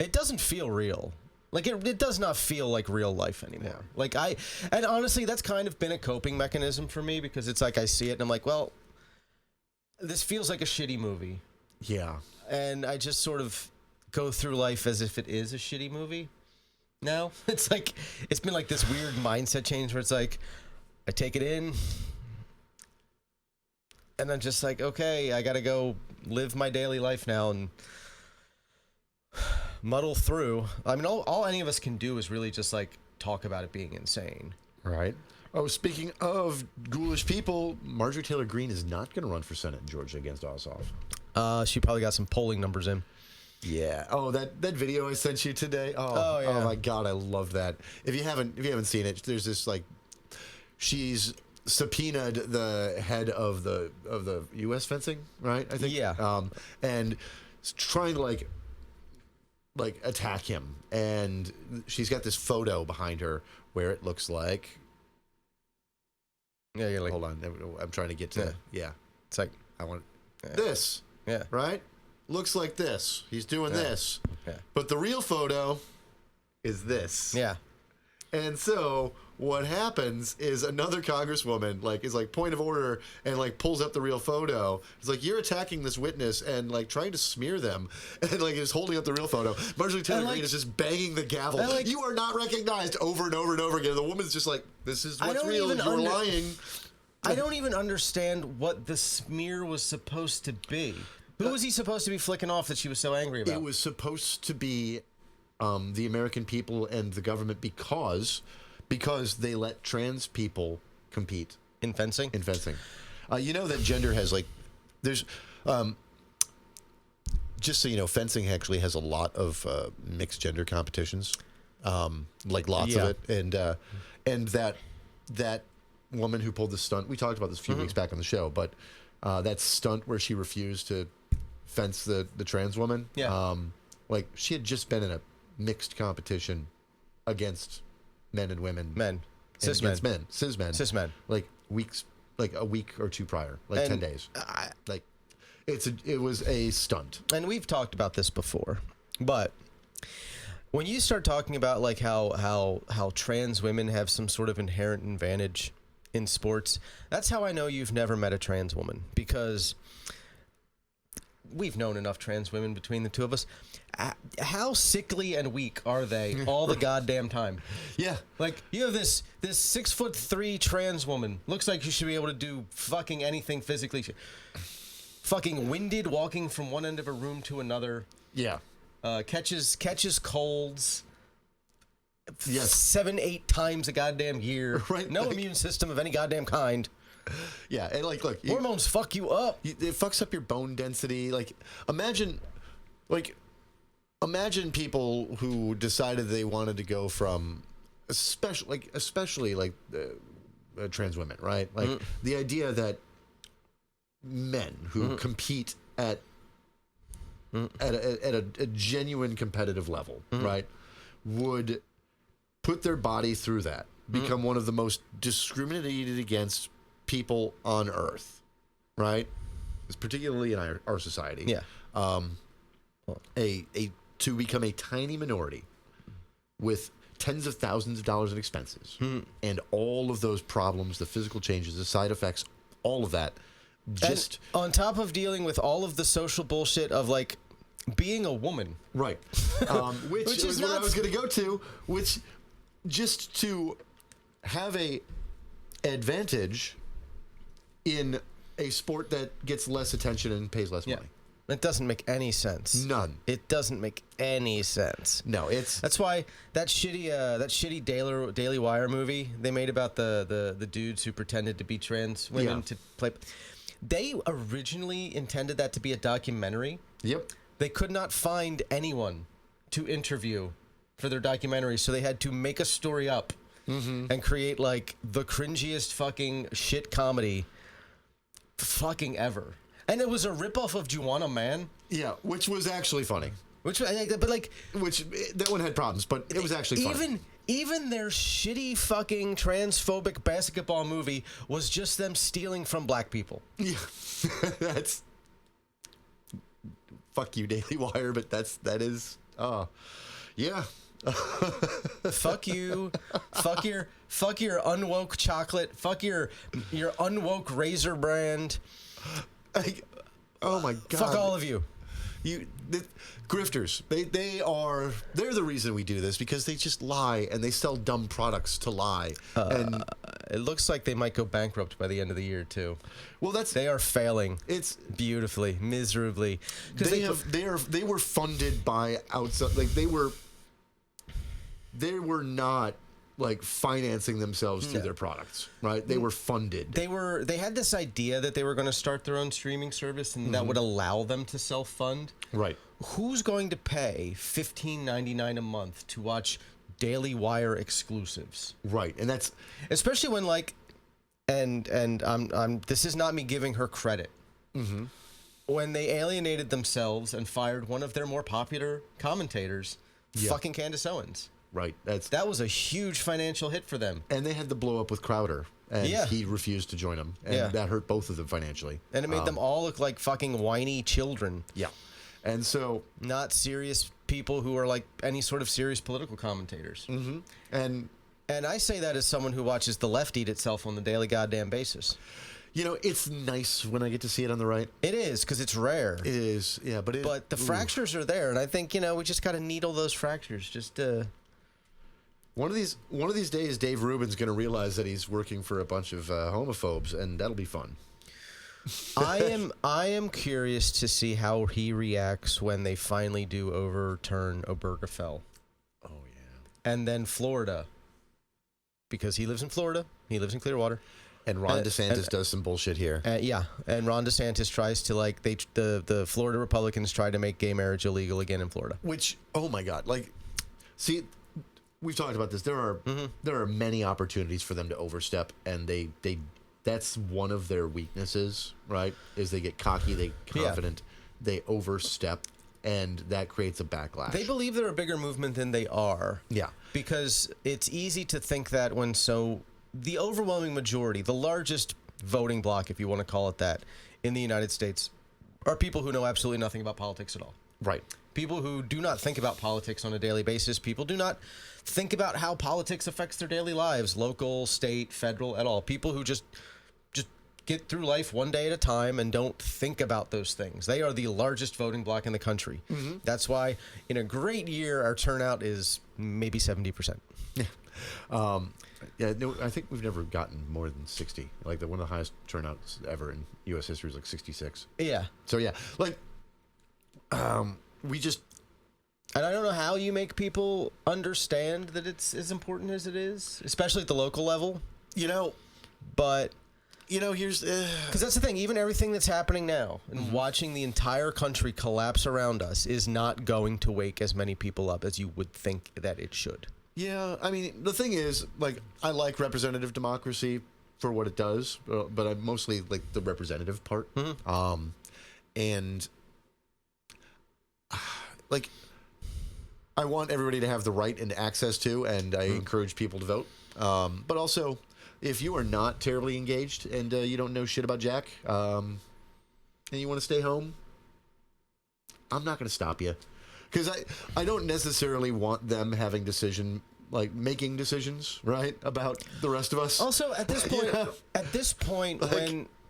It doesn't feel real. Like it does not feel like real life anymore. Yeah. And honestly, that's kind of been a coping mechanism for me because it's like I see it and I'm like, well, this feels like a shitty movie. Yeah. And I just sort of go through life as if it is a shitty movie. Now it's like it's been like this weird mindset change where it's like I take it in. And I'm just like, okay, I got to go live my daily life now and muddle through. I mean, all any of us can do is really just like talk about it being insane. Right. Oh, speaking of ghoulish people, Marjorie Taylor Greene is not going to run for Senate in Georgia against Ossoff. She probably got some polling numbers in. Yeah. Oh, that video I sent you today. Oh, yeah. Oh my God, I love that. If you haven't seen it, there's this like she's subpoenaed the head of the U.S. fencing, right? I think. Yeah. And trying to like attack him, and she's got this photo behind her where it looks like. Yeah, you're like. Hold on, I'm trying to get to. Yeah. It's like I want this. Yeah. Right. Looks like this. He's doing this. Yeah. But the real photo is this. Yeah. And so what happens is another congresswoman is like point of order and like pulls up the real photo. It's like you're attacking this witness and like trying to smear them and like is holding up the real photo. Marjorie Taylor Greene is just banging the gavel. You are not recognized over and over and over again. The woman's just like, this is what's real. You're lying. I don't even understand what the smear was supposed to be. Who was he supposed to be flicking off that she was so angry about? It was supposed to be the American people and the government because they let trans people compete in fencing. You know that gender has there's just so you know, fencing actually has a lot of mixed gender competitions, lots of it, and that woman who pulled the stunt, we talked about this a few weeks back on the show, but that stunt where she refused to fence the trans woman, she had just been in a mixed competition against men and women, cis men, a week or two prior, 10 days. It was a stunt. And we've talked about this before, but when you start talking about like how trans women have some sort of inherent advantage in sports, that's how I know you've never met a trans woman, because we've known enough trans women between the two of us. How sickly and weak are they all the goddamn time? Yeah. Like, you have this 6'3" trans woman. Looks like you should be able to do fucking anything physically. Fucking winded, walking from one end of a room to another. Yeah. Catches colds. Yes. 7-8 times a goddamn year. Right. No immune system of any goddamn kind. Yeah, and look, hormones fuck you up. It fucks up your bone density. Imagine people who decided they wanted to go from, especially trans women, right? The idea that men who compete at a genuine competitive level, right, would put their body through that, become one of the most discriminated against people on Earth, right? It's particularly in our society. Yeah. To become a tiny minority with tens of thousands of dollars in expenses and all of those problems, the physical changes, the side effects, all of that. Just and on top of dealing with all of the social bullshit of being a woman. Right. Which is what I was going to go to, which just to have a advantage in a sport that gets less attention and pays less money. It doesn't make any sense. None. It doesn't make any sense. No, That's why that shitty Daily Wire movie they made about the dudes who pretended to be trans women to play. They originally intended that to be a documentary. Yep. They could not find anyone to interview for their documentary, so they had to make a story up and create like the cringiest fucking shit comedy fucking ever. And it was a ripoff of Juana Man. Yeah, which was actually funny. Which That one had problems, but it was actually funny. Even their shitty fucking transphobic basketball movie was just them stealing from black people. Yeah, that's fuck you, Daily Wire, but that is yeah. Fuck you. Fuck your unwoke chocolate. Fuck your unwoke razor brand. Oh my God. Fuck all of you. The grifters. They're the reason we do this, because they just lie and they sell dumb products to lie. And it looks like they might go bankrupt by the end of the year too. Well, they are failing. It's beautifully, miserably. They were funded by outside, like they were not like financing themselves through their products, right? They were funded. They had this idea that they were going to start their own streaming service and that would allow them to self-fund. Right. Who's going to pay $15.99 a month to watch Daily Wire exclusives? Right. And that's especially when like and I'm this is not me giving her credit. When they alienated themselves and fired one of their more popular commentators, fucking Candace Owens. Right. That was a huge financial hit for them. And they had the blow up with Crowder, and he refused to join them, and that hurt both of them financially. And it made them all look like fucking whiny children. Yeah. And so, not serious people who are like any sort of serious political commentators. And I say that as someone who watches the left eat itself on the daily goddamn basis. You know, it's nice when I get to see it on the right. It is, because it's rare. It is, yeah. But the fractures are there, and I think, we just got to needle those fractures. Just One of these days, Dave Rubin's going to realize that he's working for a bunch of homophobes, and that'll be fun. I am curious to see how he reacts when they finally do overturn Obergefell. Oh yeah. And then Florida, because he lives in Florida, he lives in Clearwater, and Ron DeSantis does some bullshit here. And Ron DeSantis tries to the Florida Republicans try to make gay marriage illegal again in Florida. Which, oh my God, see. We've talked about this. There are many opportunities for them to overstep, and that's one of their weaknesses, right? Is they get cocky, they get confident, they overstep, and that creates a backlash. They believe they're a bigger movement than they are. Yeah. Because it's easy to think that when the overwhelming majority, the largest voting bloc, if you want to call it that, in the United States are people who know absolutely nothing about politics at all. Right. People who do not think about politics on a daily basis. People do not think about how politics affects their daily lives, local, state, federal, at all. People who just get through life one day at a time and don't think about those things. They are the largest voting bloc in the country. That's why in a great year, our turnout is maybe 70%. Yeah. I think we've never gotten more than 60. Like one of the highest turnouts ever in U.S. history is like 66. Yeah. So yeah, we just... And I don't know how you make people understand that it's as important as it is, especially at the local level. But... here's... Because that's the thing, even everything that's happening now, and watching the entire country collapse around us is not going to wake as many people up as you would think that it should. Yeah, I mean, the thing is, I like representative democracy for what it does, but I mostly like the representative part. And... I want everybody to have the right and access to, and I encourage people to vote. But also, if you are not terribly engaged and you don't know shit about Jack, and you want to stay home, I'm not going to stop you. Because I don't necessarily want them having making decisions, right, about the rest of us. Also, at this point,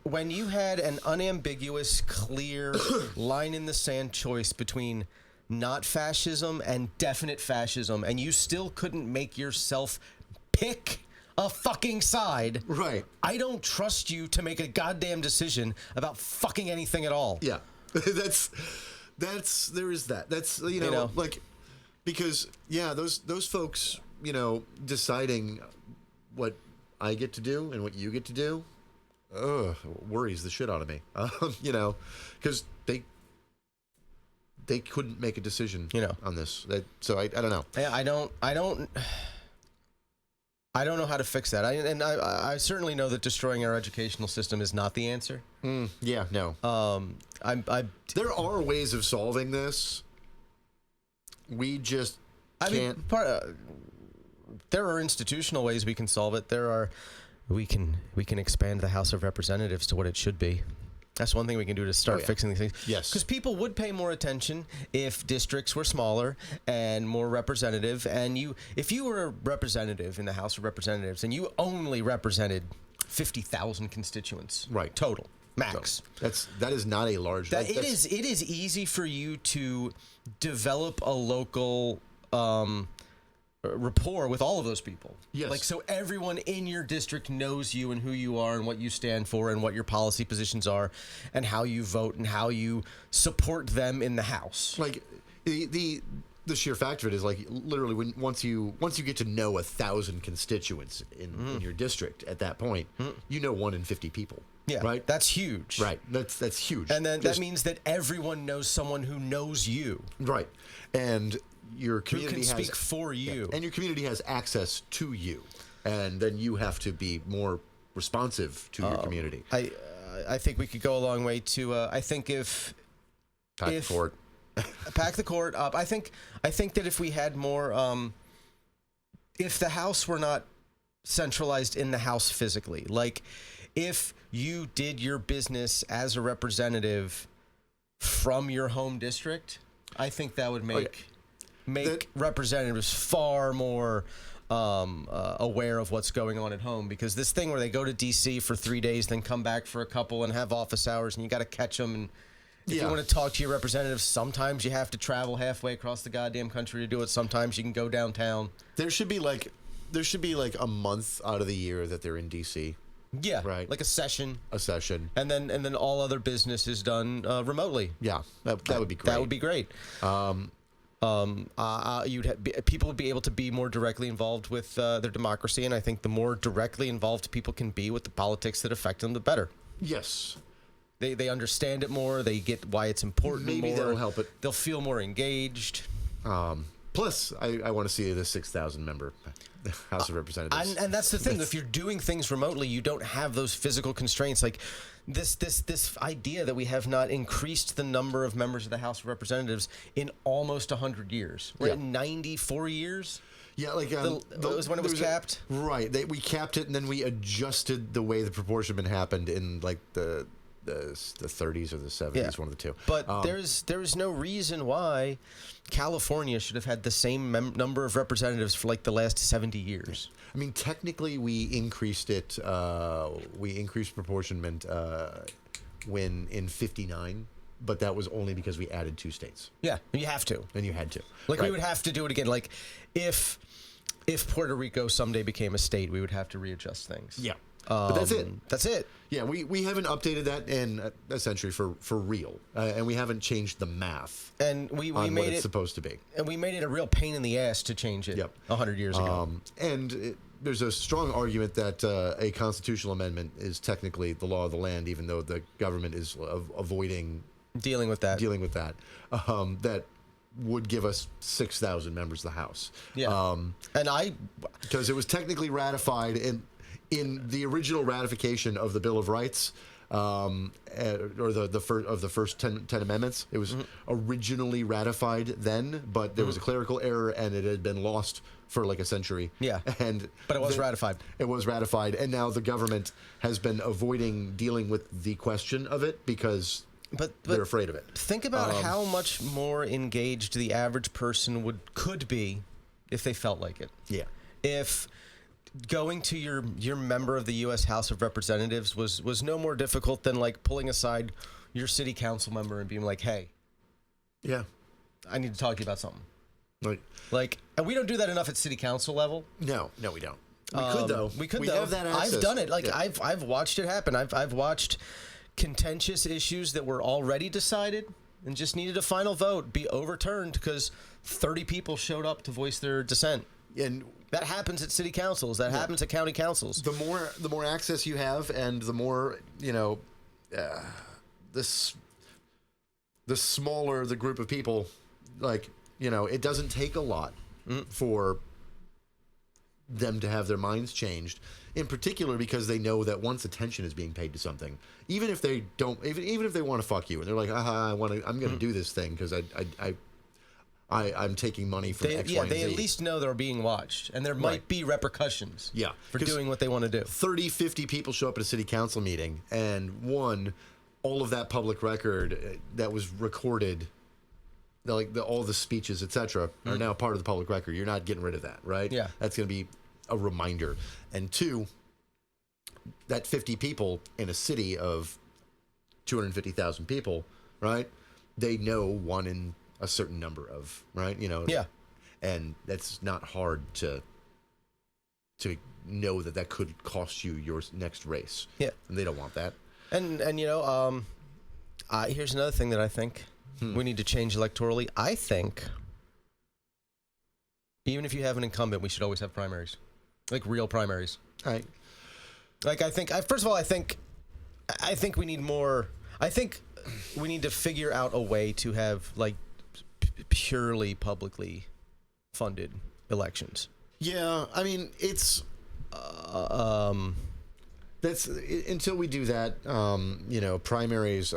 when you had an unambiguous, clear line in the sand choice between not fascism and definite fascism, and you still couldn't make yourself pick a fucking side. Right. I don't trust you to make a goddamn decision about fucking anything at all. Yeah. That's there is that. That's like, because those folks, deciding what I get to do and what you get to do, worries the shit out of me. Because they couldn't make a decision, on this. So I don't know. Yeah, I don't know how to fix that. I certainly know that destroying our educational system is not the answer. Yeah, no. There are ways of solving this. We just can't. There are institutional ways we can solve it. We can expand the House of Representatives to what it should be. That's one thing we can do to start fixing these things. Yes. Because people would pay more attention if districts were smaller and more representative. And if you were a representative in the House of Representatives and you only represented 50,000 constituents, right, total, max. So that is not a large. It is easy for you to develop a local rapport with all of those people. Yes. Like, so everyone in your district knows you and who you are and what you stand for and what your policy positions are and how you vote and how you support them in the House. Like, the sheer fact of it is, like, literally once you get to know 1,000 constituents in your district, at that point, 1 in 50 people. Yeah, right. That's huge. Right. That's huge. And then that means that everyone knows someone who knows you. Right. And your community who can speak for you. And your community has access to you. And then you have to be more responsive to your community. I think we could go a long way to. I think pack the court. Pack the court up. I think that if we had more, if the House were not centralized in the House physically, like if you did your business as a representative from your home district, I think that would make representatives far more aware of what's going on at home, because this thing where they go to D.C. for 3 days, then come back for a couple and have office hours, and you got to catch them. And if you want to talk to your representatives, sometimes you have to travel halfway across the goddamn country to do it. Sometimes you can go downtown. There should be like a month out of the year that they're in D.C. Yeah, right. Like a session, and then all other business is done remotely. Yeah, that would be great. That would be great. People would be able to be more directly involved with their democracy, and I think the more directly involved people can be with the politics that affect them, the better. Yes. They understand it more. They get why it's important. Maybe more. that'll help it. They'll feel more engaged. Plus, I want to see the 6,000 member House of Representatives. And that's the thing. If you're doing things remotely, you don't have those physical constraints. Like this idea that we have not increased the number of members of the House of Representatives in almost 100 years. We're at 94 years. Yeah, like that was when it was capped. Right. We capped it, and then we adjusted the way the proportionment happened in like the 30s or the 70s, one of the two. But there's no reason why California should have had the same number of representatives for like the last 70 years. I mean, technically, we increased it. We increased proportionment when in '59, but that was only because we added 2 states. Yeah, you have to. And you had to. Like, we would have to do it again. Like, if Puerto Rico someday became a state, we would have to readjust things. Yeah. But that's it. That's it. Yeah, we haven't updated that in a century for real, and we haven't changed the math. And we made what it's supposed to be. And we made it a real pain in the ass to change it. 100 years ago. There's a strong argument that a constitutional amendment is technically the law of the land, even though the government is avoiding dealing with that. That would give us 6,000 members of the House. Yeah. Because it was technically ratified in the original ratification of the Bill of Rights, or the first 10 amendments. It was originally ratified then, but there was a clerical error, and it had been lost for like a century. Yeah, but it was ratified. It was ratified, and now the government has been avoiding dealing with the question of it because they're afraid of it. Think about how much more engaged the average person could be if they felt like it. Yeah. If going to your member of the U.S. House of Representatives was no more difficult than like pulling aside your city council member and being like, hey, yeah, I need to talk to you about something. Like, and we don't do that enough at city council level. No, we don't. We could though. We could we though. Have that access. I've done it. Like I've watched it happen. I've watched contentious issues that were already decided and just needed a final vote be overturned because 30 people showed up to voice their dissent. And that happens at city councils. That happens at county councils. The more access you have, and the more the smaller the group of people. Like, it doesn't take a lot for them to have their minds changed. In particular, because they know that once attention is being paid to something, even if they don't, even if they want to fuck you, and they're like, I'm going to do this thing because I'm taking money from X, Y, and they Z. at least know they're being watched, and there might be repercussions for doing what they want to do. 30, 50 people show up at a city council meeting, and all of that public record that was recorded, all the speeches, etc., are now part of the public record. You're not getting rid of that, right? Yeah. That's going to be a reminder. And 2, that 50 people in a city of 250,000 people, right? They know one in a certain number of, right? Yeah. And that's not hard to know that could cost you your next race. Yeah. And they don't want that. And here's another thing that I think we need to change electorally. I think even if you have an incumbent, we should always have primaries, like real primaries. All right. Like I think we need more. I think we need to figure out a way to have like purely publicly funded elections. Yeah, I mean it's that's until we do that. Primaries.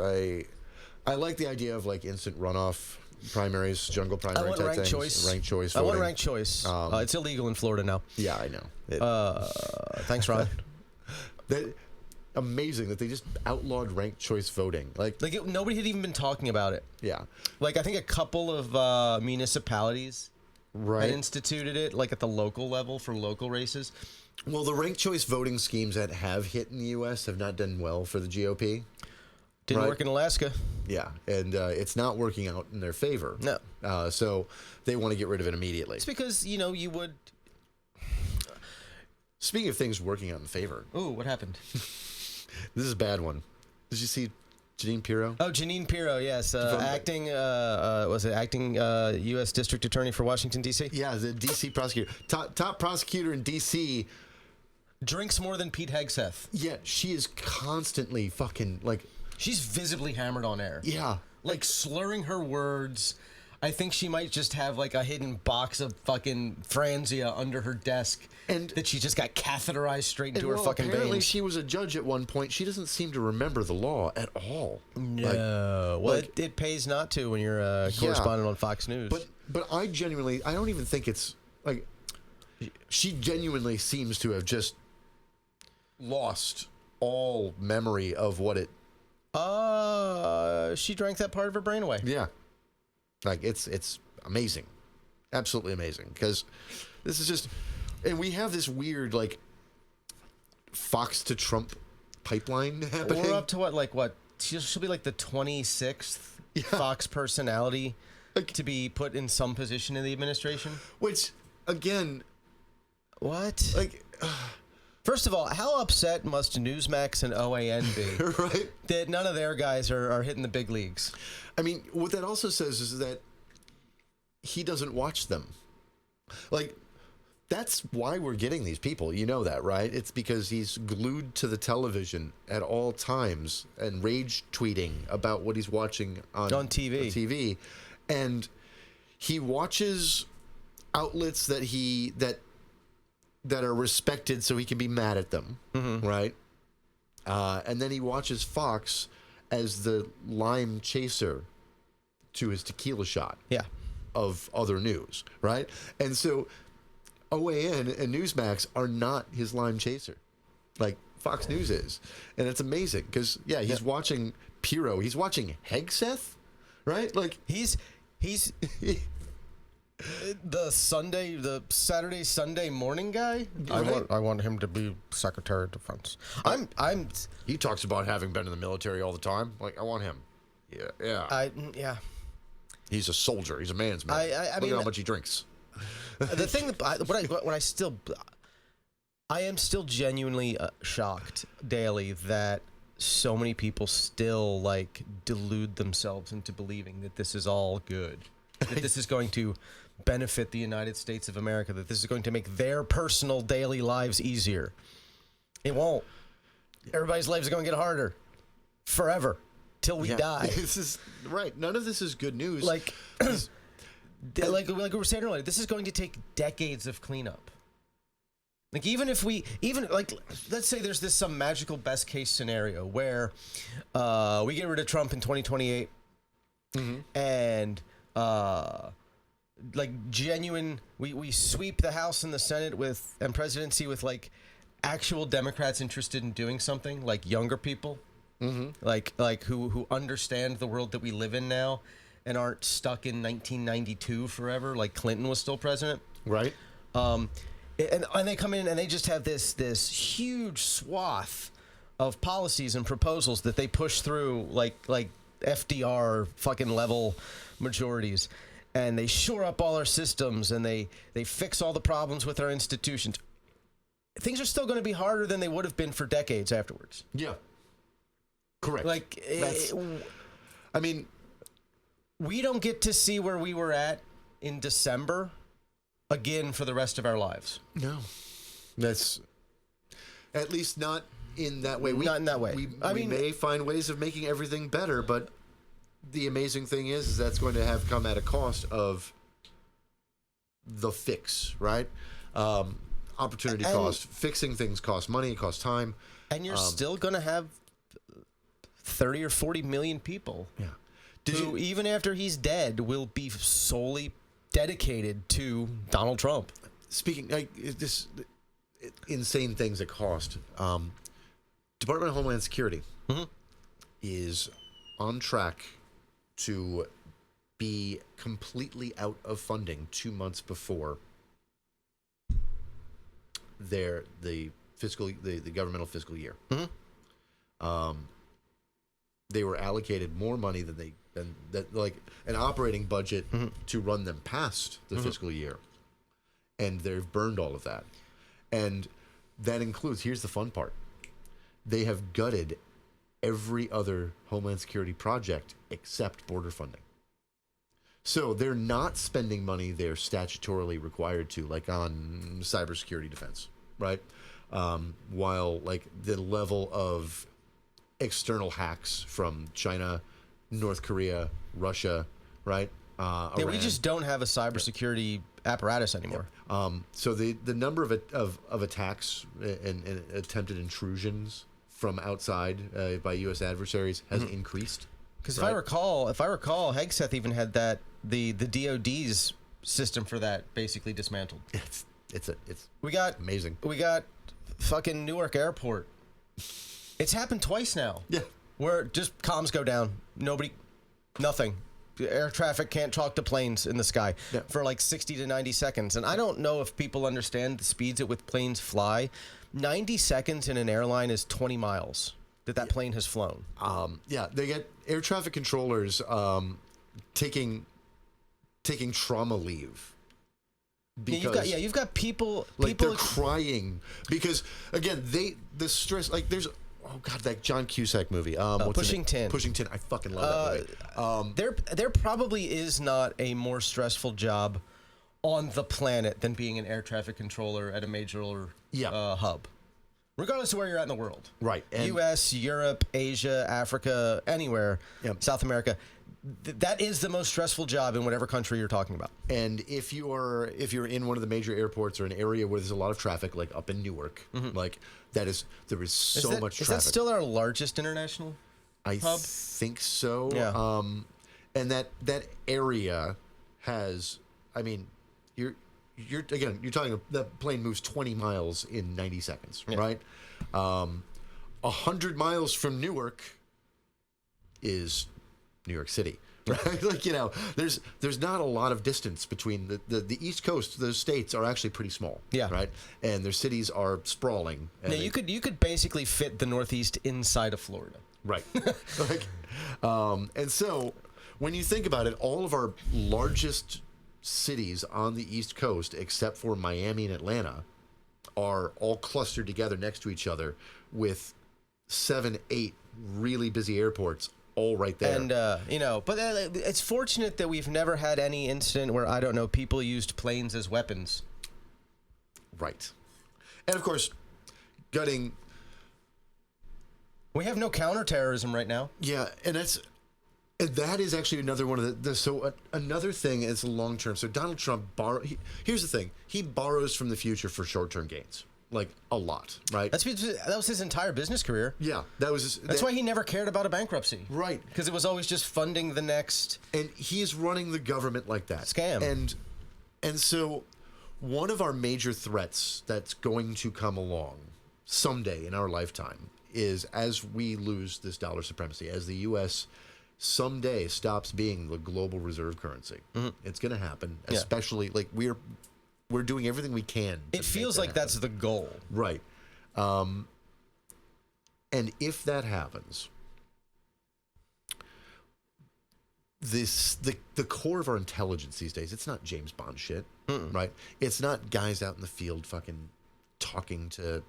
I like the idea of like instant runoff primaries, jungle primary type ranked things. choice. Ranked choice. I Voting. want ranked choice. It's illegal in Florida now. Yeah, I know. Thanks, Ron. Amazing that they just outlawed ranked choice voting. Nobody had even been talking about it. Yeah. Like I think a couple of municipalities had instituted it, like at the local level for local races. Well, the ranked choice voting schemes that have hit in the U.S. have not done well for the GOP. Didn't work in Alaska. Yeah, and it's not working out in their favor. No. So they want to get rid of it immediately. It's because, you would... Speaking of things working out in favor. Ooh, what happened? This is a bad one. Did you see Jeanine Pirro? Oh, Jeanine Pirro, yes. Acting U.S. District Attorney for Washington, D.C.? Yeah, the D.C. prosecutor. Top prosecutor in D.C. Drinks more than Pete Hegseth. Yeah, she is constantly fucking, She's visibly hammered on air. Yeah. Slurring her words. I think she might just have, a hidden box of fucking Franzia under her desk. And that she just got catheterized straight into her fucking veins. Apparently she was a judge at one point. She doesn't seem to remember the law at all. No. It pays not to when you're a correspondent on Fox News. But I don't even think it's, she genuinely seems to have just lost all memory of what it... She drank that part of her brain away. Yeah. It's amazing. Absolutely amazing. Because this is just... And we have this weird, Fox to Trump pipeline happening. We're up to what? She'll be the 26th Fox personality to be put in some position in the administration. Which, again... What? First of all, how upset must Newsmax and OAN be right? that none of their guys are hitting the big leagues? I mean, what that also says is that he doesn't watch them. That's why we're getting these people. You know that, right? It's because he's glued to the television at all times and rage tweeting about what he's watching on TV. And he watches outlets that are respected so he can be mad at them, right? And then he watches Fox as the lime chaser to his tequila shot of other news, right? And so OAN and Newsmax are not his lime chaser, like Fox News is. And it's amazing because, he's watching Pirro. He's watching Hegseth, right? He's the Saturday, Sunday morning guy. Right? I want him to be Secretary of Defense. He talks about having been in the military all the time. I want him. Yeah. He's a soldier. He's a man's man. Look at how much he drinks. The thing that I am still genuinely shocked daily that so many people still like delude themselves into believing that this is all good, that this is going to benefit the United States of America, that this is going to make their personal daily lives easier. It won't. Everybody's lives are going to get harder forever till we die. This is right. None of this is good news. Like like we were saying earlier, this is going to take decades of cleanup. Like let's say there's this some magical best case scenario where we get rid of Trump in 2028, and like genuine, we sweep the House and the Senate and presidency with like actual Democrats interested in doing something, like younger people, like who understand the world that we live in now and aren't stuck in 1992 forever, like Clinton was still president, right? And they come in and they just have this huge swath of policies and proposals that they push through like FDR fucking level majorities, and they shore up all our systems and they fix all the problems with our institutions. Things are still going to be harder than they would have been for decades afterwards. Yeah. Correct. Like, I mean, we don't get to see where we were at in December again for the rest of our lives. No. That's at least not in that way. Not in that way. We mean, may find ways of making everything better, but the amazing thing is that's going to have come at a cost of the fix, right? Opportunity cost. Fixing things costs money, it costs time. And you're still going to have 30 or 40 million people who, even after he's dead, will be solely dedicated to Donald Trump. Speaking this insane things that cost, Department of Homeland Security is on track to be completely out of funding 2 months before the governmental fiscal year. They were allocated more money than like an operating budget to run them past the fiscal year, and they've burned all of that. And that includes, here's the fun part, they have gutted every other Homeland Security project except border funding. So they're not spending money they're statutorily required to, like on cybersecurity defense, right? While like the level of external hacks from China, North Korea, Russia, right? Yeah, we just don't have a cybersecurity apparatus anymore. So the number of attacks and attempted intrusions from outside by U.S. adversaries has increased. Because if I recall, Hegseth even had that the DoD's system for that basically dismantled. It's amazing. We got fucking Newark Airport. It's happened twice now. Yeah. Where just comms go down. Nothing. Air traffic can't talk to planes in the sky for like 60 to 90 seconds. And I don't know if people understand the speeds at which planes fly. 90 seconds in an airline is 20 miles that plane has flown. They get air traffic controllers taking trauma leave. Because you've got people they're crying because again the stress, like there's that John Cusack movie, Pushing Tin. Pushing Tin, I fucking love that movie. There probably is not a more stressful job on the planet than being an air traffic controller at a major hub, regardless of where you're at in the world. Right, and U.S., Europe, Asia, Africa, anywhere, South America. That is the most stressful job in whatever country you're talking about. And if you're in one of the major airports or an area where there's a lot of traffic, like up in Newark, like there is so much traffic. Is that still our largest international hub? I think so. Yeah. And that area has, I mean, you're talking, the plane moves 20 miles in 90 seconds, right? 100 miles from Newark is New York City, right? Like, there's not a lot of distance between the East Coast. Those states are actually pretty small, right? And their cities are sprawling. And you could basically fit the Northeast inside of Florida, right? And so when you think about it, all of our largest cities on the East Coast, except for Miami and Atlanta, are all clustered together next to each other with 7, 8 really busy airports all right there. And, but it's fortunate that we've never had any incident where, I don't know, people used planes as weapons. Right. And, of course, gutting... We have no counterterrorism right now. Yeah, and that is actually another one of another thing is long term. So Donald Trump here's the thing. He borrows from the future for short-term gains. Like a lot, right? That was his entire business career. Yeah, that's why he never cared about a bankruptcy. Right. Because it was always just funding the next... And he's running the government like that. Scam. And so one of our major threats that's going to come along someday in our lifetime is as we lose this dollar supremacy, as the U.S. someday stops being the global reserve currency. Mm-hmm. It's going to happen, especially like we're doing everything we can. It feels like that's the goal. Right. And if that happens, the core of our intelligence these days, it's not James Bond shit, right? It's not guys out in the field fucking talking to,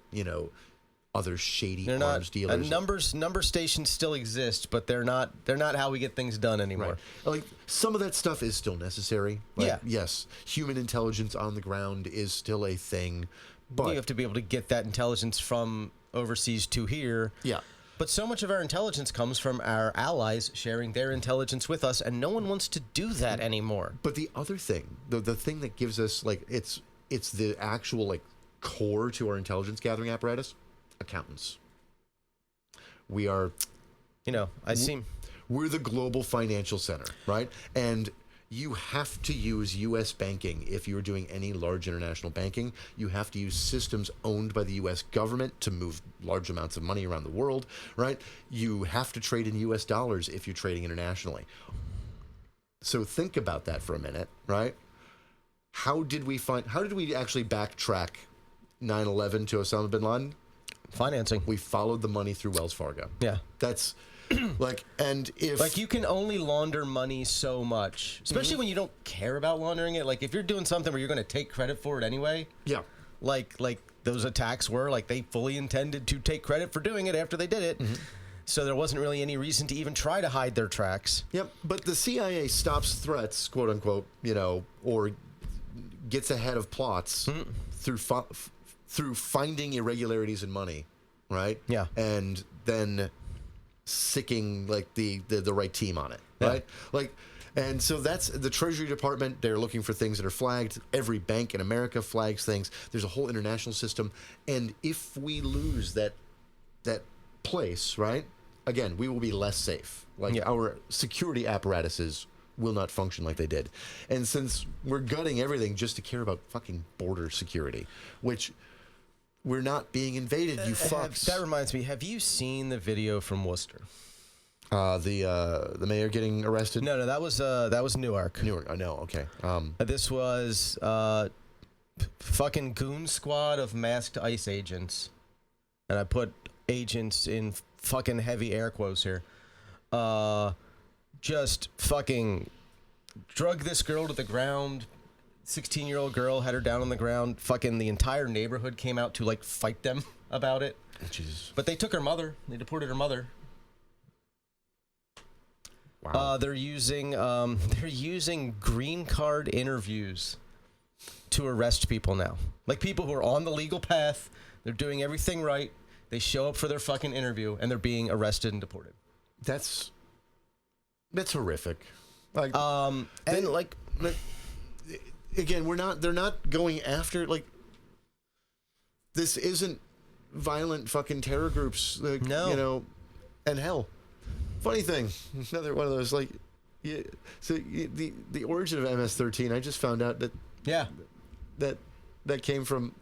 other shady arms dealers. Number stations still exist, but they're not how we get things done anymore. Right. Like some of that stuff is still necessary. Like, yeah. Yes, human intelligence on the ground is still a thing, but you have to be able to get that intelligence from overseas to here. Yeah. But so much of our intelligence comes from our allies sharing their intelligence with us, and no one wants to do that anymore. But the other thing, the thing that gives us it's the actual core to our intelligence gathering apparatus. Accountants. We are, we're the global financial center, right? And you have to use U.S. banking if you're doing any large international banking. You have to use systems owned by the U.S. government to move large amounts of money around the world, right? You have to trade in U.S. dollars if you're trading internationally. So think about that for a minute, right? How did we actually backtrack 9/11 to Osama bin Laden? Financing. We followed the money through Wells Fargo. Yeah. That's and if you can only launder money so much, especially when you don't care about laundering it. Like if you're doing something where you're going to take credit for it anyway. Yeah. Like those attacks were, they fully intended to take credit for doing it after they did it. Mm-hmm. So there wasn't really any reason to even try to hide their tracks. Yep. But the CIA stops threats, quote unquote, or gets ahead of plots through finding irregularities in money, right? Yeah. And then sicking the right team on it, right? And so that's the Treasury Department. They're looking for things that are flagged. Every bank in America flags things. There's a whole international system. And if we lose that place, right? Again, we will be less safe. Our security apparatuses will not function like they did. And since we're gutting everything just to care about fucking border security, which we're not being invaded, you fucks. That reminds me, have you seen the video from Worcester? The mayor getting arrested? No, that was Newark. Newark, I know, okay. This was fucking goon squad of masked ICE agents. And I put agents in fucking heavy air quotes here. Just fucking drug this girl to the ground. 16-year-old girl, had her down on the ground. Fucking the entire neighborhood came out to fight them about it. Jesus. But they took her mother. They deported her mother. Wow. They're using green card interviews to arrest people now. People who are on the legal path. They're doing everything right. They show up for their fucking interview and they're being arrested and deported. That's horrific. Again, they're not going after, this isn't violent fucking terror groups, no. And hell, funny thing, another one of those, the origin of MS-13, I just found out that came from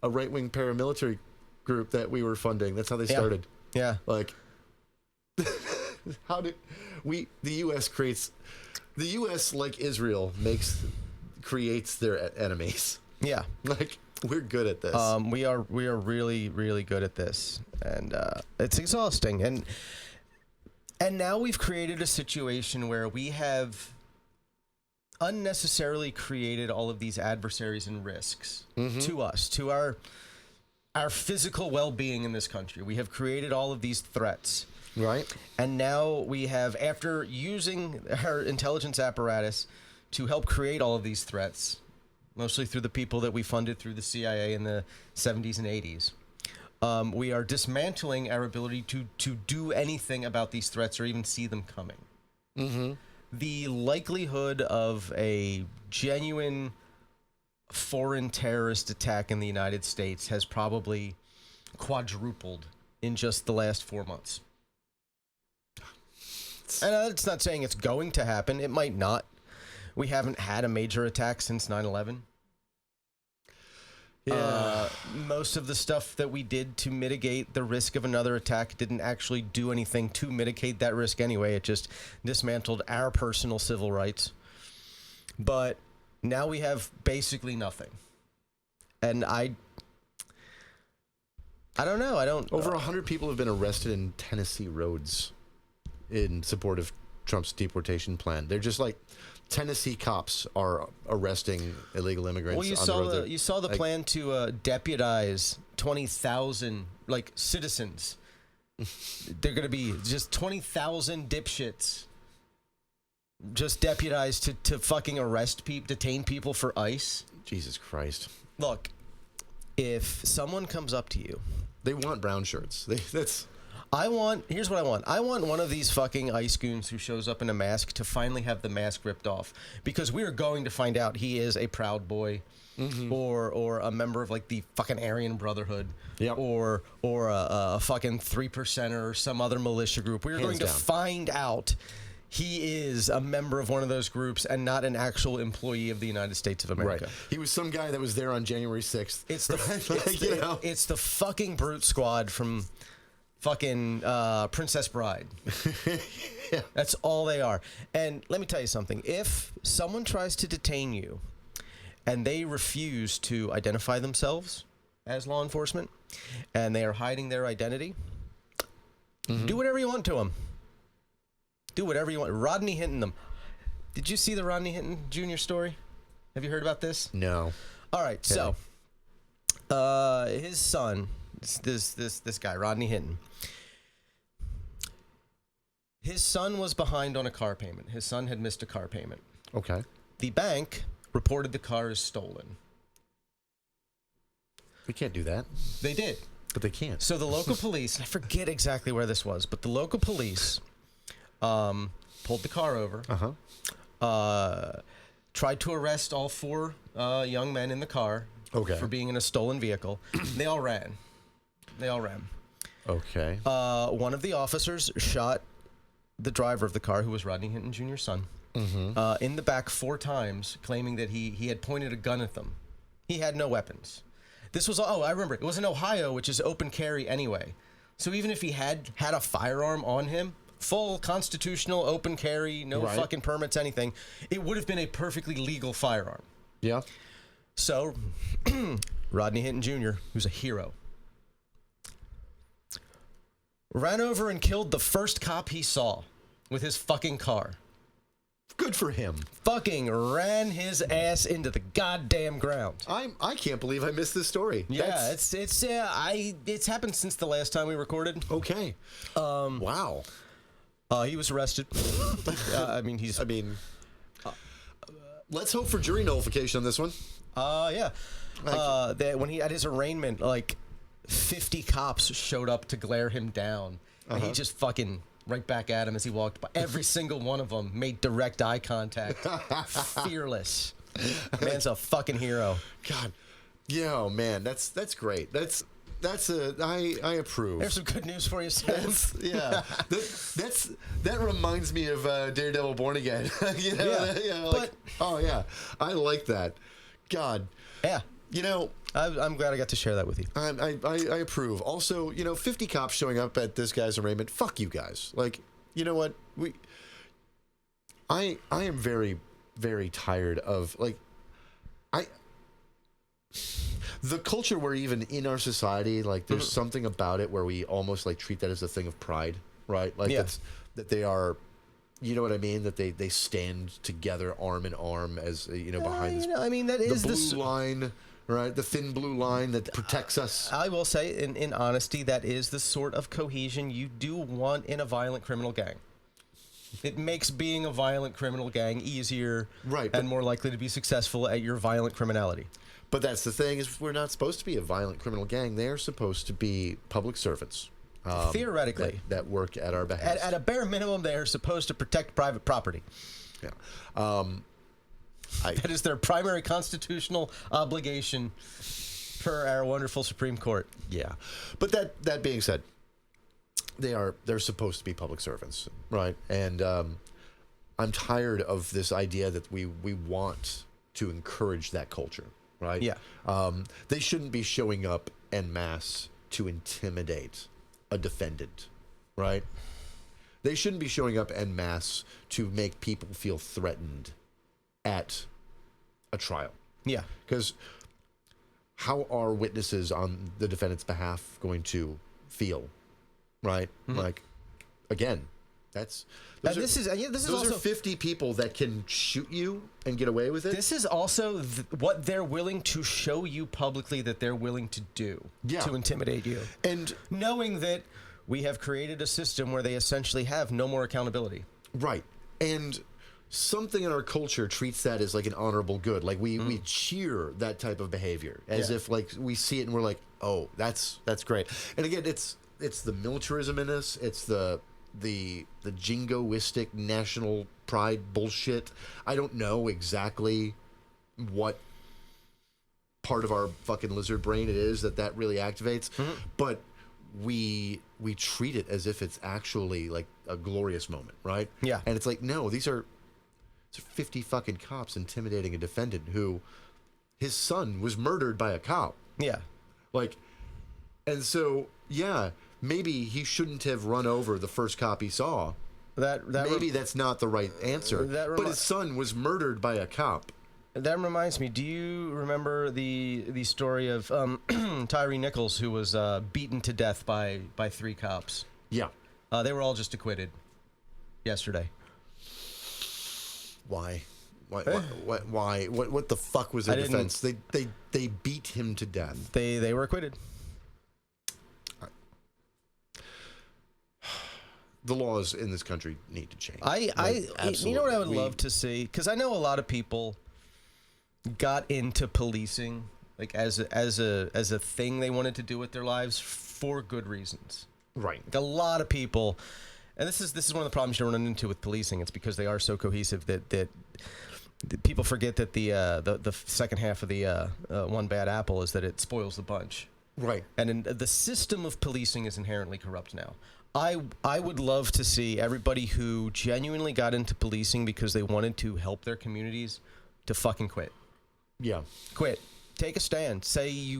a right-wing paramilitary group that we were funding. That's how they started. Yeah. The U.S., like Israel, creates their enemies. Yeah. We're good at this. We are really, really good at this. And it's exhausting. And now we've created a situation where we have unnecessarily created all of these adversaries and risks to us, to our our physical well-being in this country. We have created all of these threats. Right. And now we have, after using our intelligence apparatus to help create all of these threats, mostly through the people that we funded through the CIA in the 70s and 80s, we are dismantling our ability to do anything about these threats or even see them coming. Mm-hmm. The likelihood of a genuine foreign terrorist attack in the United States has probably quadrupled in just the last 4 months. And it's not saying it's going to happen. It might not. We haven't had a major attack since 9/11. Yeah. Most of the stuff that we did to mitigate the risk of another attack didn't actually do anything to mitigate that risk anyway. It just dismantled our personal civil rights. But now we have basically nothing. And I don't know. Over 100 people have been arrested in Tennessee roads in support of Trump's deportation plan. They're just like Tennessee cops are arresting illegal immigrants. Well, you saw the plan to deputize 20,000 citizens. They're going to be just 20,000 dipshits just deputized to fucking detain people for ICE. Jesus Christ. Look, if someone comes up to you, they want brown shirts. Here's what I want. I want one of these fucking ICE goons who shows up in a mask to finally have the mask ripped off, because we are going to find out he is a Proud Boy, or a member of the fucking Aryan Brotherhood, or a fucking 3%er or some other militia group. We're going to find out he is a member of one of those groups and not an actual employee of the United States of America. Right. He was some guy that was there on January 6th. It's the fucking brute squad from fucking Princess Bride. Yeah. That's all they are. And let me tell you something. If someone tries to detain you and they refuse to identify themselves as law enforcement and they are hiding their identity, do whatever you want to them. Do whatever you want. Rodney Hinton them. Did you see the Rodney Hinton Jr. story? Have you heard about this? No. All right. So, his son, this guy, Rodney Hinton, his son was behind on a car payment. His son had missed a car payment. Okay. The bank reported the car as stolen. We can't do that. They did. But they can't. So the local police, I forget exactly where this was, but the local police pulled the car over, tried to arrest all 4 young men in the car for being in a stolen vehicle. They all ran. Okay. One of the officers shot the driver of the car, who was Rodney Hinton Jr.'s son, in the back 4 times, claiming that he had pointed a gun at them. He had no weapons. This was, I remember, it was in Ohio, which is open carry anyway. So even if he had a firearm on him, full constitutional open carry, no fucking permits, anything, it would have been a perfectly legal firearm. Yeah. So, Rodney Hinton Jr., who's a hero, ran over and killed the first cop he saw with his fucking car. Good for him. Fucking ran his ass into the goddamn ground. I can't believe I missed this story. Yeah, it's happened since the last time we recorded. Okay. Wow. He was arrested. Let's hope for jury nullification on this one. Yeah. When he at his arraignment, 50 cops showed up to glare him down, and he just fucking right back at him as he walked by. Every single one of them made direct eye contact. Fearless. Man's a fucking hero. God. Yeah, oh, man, that's great. I approve. There's some good news for you, Sam. That reminds me of Daredevil Born Again. I like that. God. Yeah. I'm glad I got to share that with you. I approve. Also, 50 cops showing up at this guy's arraignment. Fuck you guys. You know what? I am very, very tired of the culture where even in our society, there's something about it where we almost treat that as a thing of pride, right? That they are, you know what I mean? That they stand together arm in arm as, behind this. That is the blue line. right? The thin blue line that protects us. I will say, in honesty, that is the sort of cohesion you do want in a violent criminal gang. It makes being a violent criminal gang easier, right, and more likely to be successful at your violent criminality. But that's the thing, is we're not supposed to be a violent criminal gang. They're supposed to be public servants. Theoretically. That work at our behest. At a bare minimum, they are supposed to protect private property. Yeah. That is their primary constitutional obligation per our wonderful Supreme Court. Yeah. But that being said, they're supposed to be public servants, right? And I'm tired of this idea that we want to encourage that culture, right? Yeah. They shouldn't be showing up en masse to intimidate a defendant, right? They shouldn't be showing up en masse to make people feel threatened at a trial. Yeah. Because how are witnesses on the defendant's behalf going to feel, right? Mm-hmm. Like, again, those are also 50 people that can shoot you and get away with it. This is also what they're willing to show you publicly that they're willing to do to intimidate you. And knowing that we have created a system where they essentially have no more accountability. Right. And something in our culture treats that as like an honorable good. Like we cheer that type of behavior as if like we see it and we're like, oh, that's great. And again, it's the militarism in us. It's the jingoistic national pride bullshit. I don't know exactly what part of our fucking lizard brain it is that really activates, but we treat it as if it's actually like a glorious moment, right? Yeah. And it's like, no, these are 50 fucking cops intimidating a defendant who his son was murdered by a cop. Yeah. Like, and so, yeah, maybe he shouldn't have run over the first cop he saw. Maybe that's not the right answer. But his son was murdered by a cop. That reminds me, do you remember the story of Tyree Nichols, who was beaten to death by 3 cops? Yeah. They were all just acquitted yesterday. Why? Why? What the fuck was their defense? They beat him to death. They were acquitted. The laws in this country need to change. You know what I would love to see? Because I know a lot of people got into policing like as a thing they wanted to do with their lives for good reasons. Right. Like a lot of people, and this is one of the problems you run into with policing. It's because they are so cohesive that people forget that the second half of the one bad apple is that it spoils the bunch. Right. And the system of policing is inherently corrupt now. I would love to see everybody who genuinely got into policing because they wanted to help their communities to fucking quit. Yeah. Quit. Take a stand. Say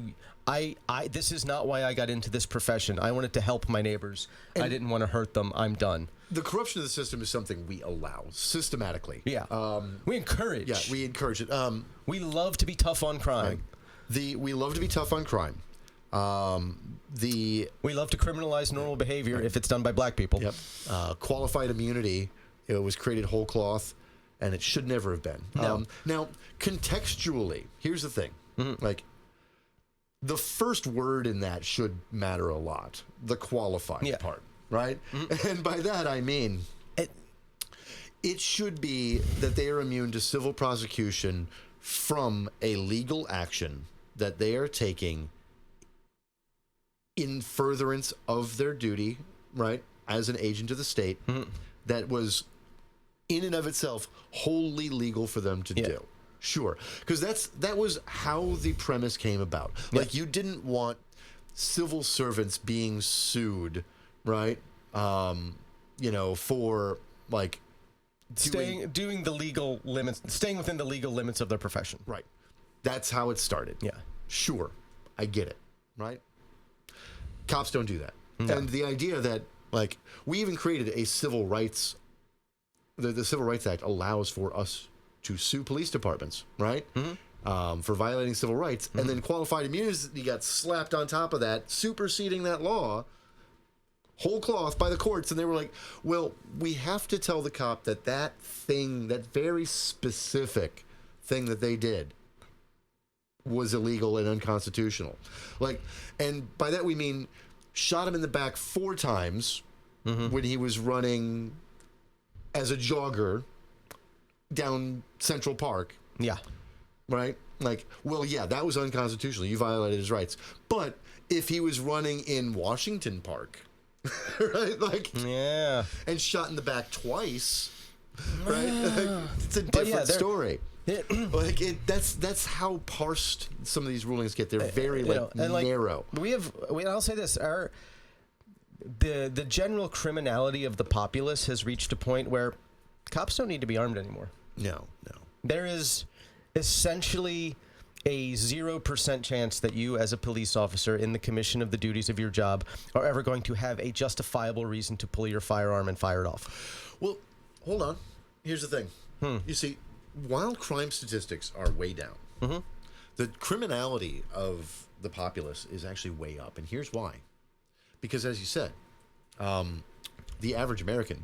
this is not why I got into this profession. I wanted to help my neighbors. And I didn't want to hurt them. I'm done. The corruption of the system is something we allow systematically. Yeah. We encourage. Yeah, we encourage it. We love to be tough on crime. We love to be tough on crime. We love to criminalize normal behavior if it's done by black people. Yep. Qualified immunity, it was created whole cloth, and it should never have been. No. Now, contextually, here's the thing. Like, the first word in that should matter a lot. The qualified part, right? And by that, I mean, it should be that they are immune to civil prosecution from a legal action that they are taking in furtherance of their duty, right, as an agent of the state, that was in and of itself wholly legal for them to do. Sure. Because that was how the premise came about. Like, you didn't want civil servants being sued, right, for, like, doing the legal limits, staying within the legal limits of their profession. Right. That's how it started. Yeah. Sure. I get it. Right? Cops don't do that. No. And the idea that, like, we even created a civil rights, the Civil Rights Act allows for us to sue police departments, right? For violating civil rights. And then qualified immunity got slapped on top of that, superseding that law, whole cloth by the courts. And they were like, well, we have to tell the cop that thing, that very specific thing that they did, was illegal and unconstitutional. Like, and by that we mean shot him in the back 4 times when he was running as a jogger down Central Park. Yeah. Right? Like, well, yeah, that was unconstitutional. You violated his rights. But if he was running in Washington Park, right? Like, yeah. And shot in the back twice, right? Like, it's a different story. Like that's how parsed some of these rulings get. They're very narrow. I'll say this: the general criminality of the populace has reached a point where cops don't need to be armed anymore. No. There is essentially a 0% chance that you, as a police officer in the commission of the duties of your job, are ever going to have a justifiable reason to pull your firearm and fire it off. Well, hold on. Here's the thing. You see, while crime statistics are way down, the criminality of the populace is actually way up. And here's why. Because, as you said, the average American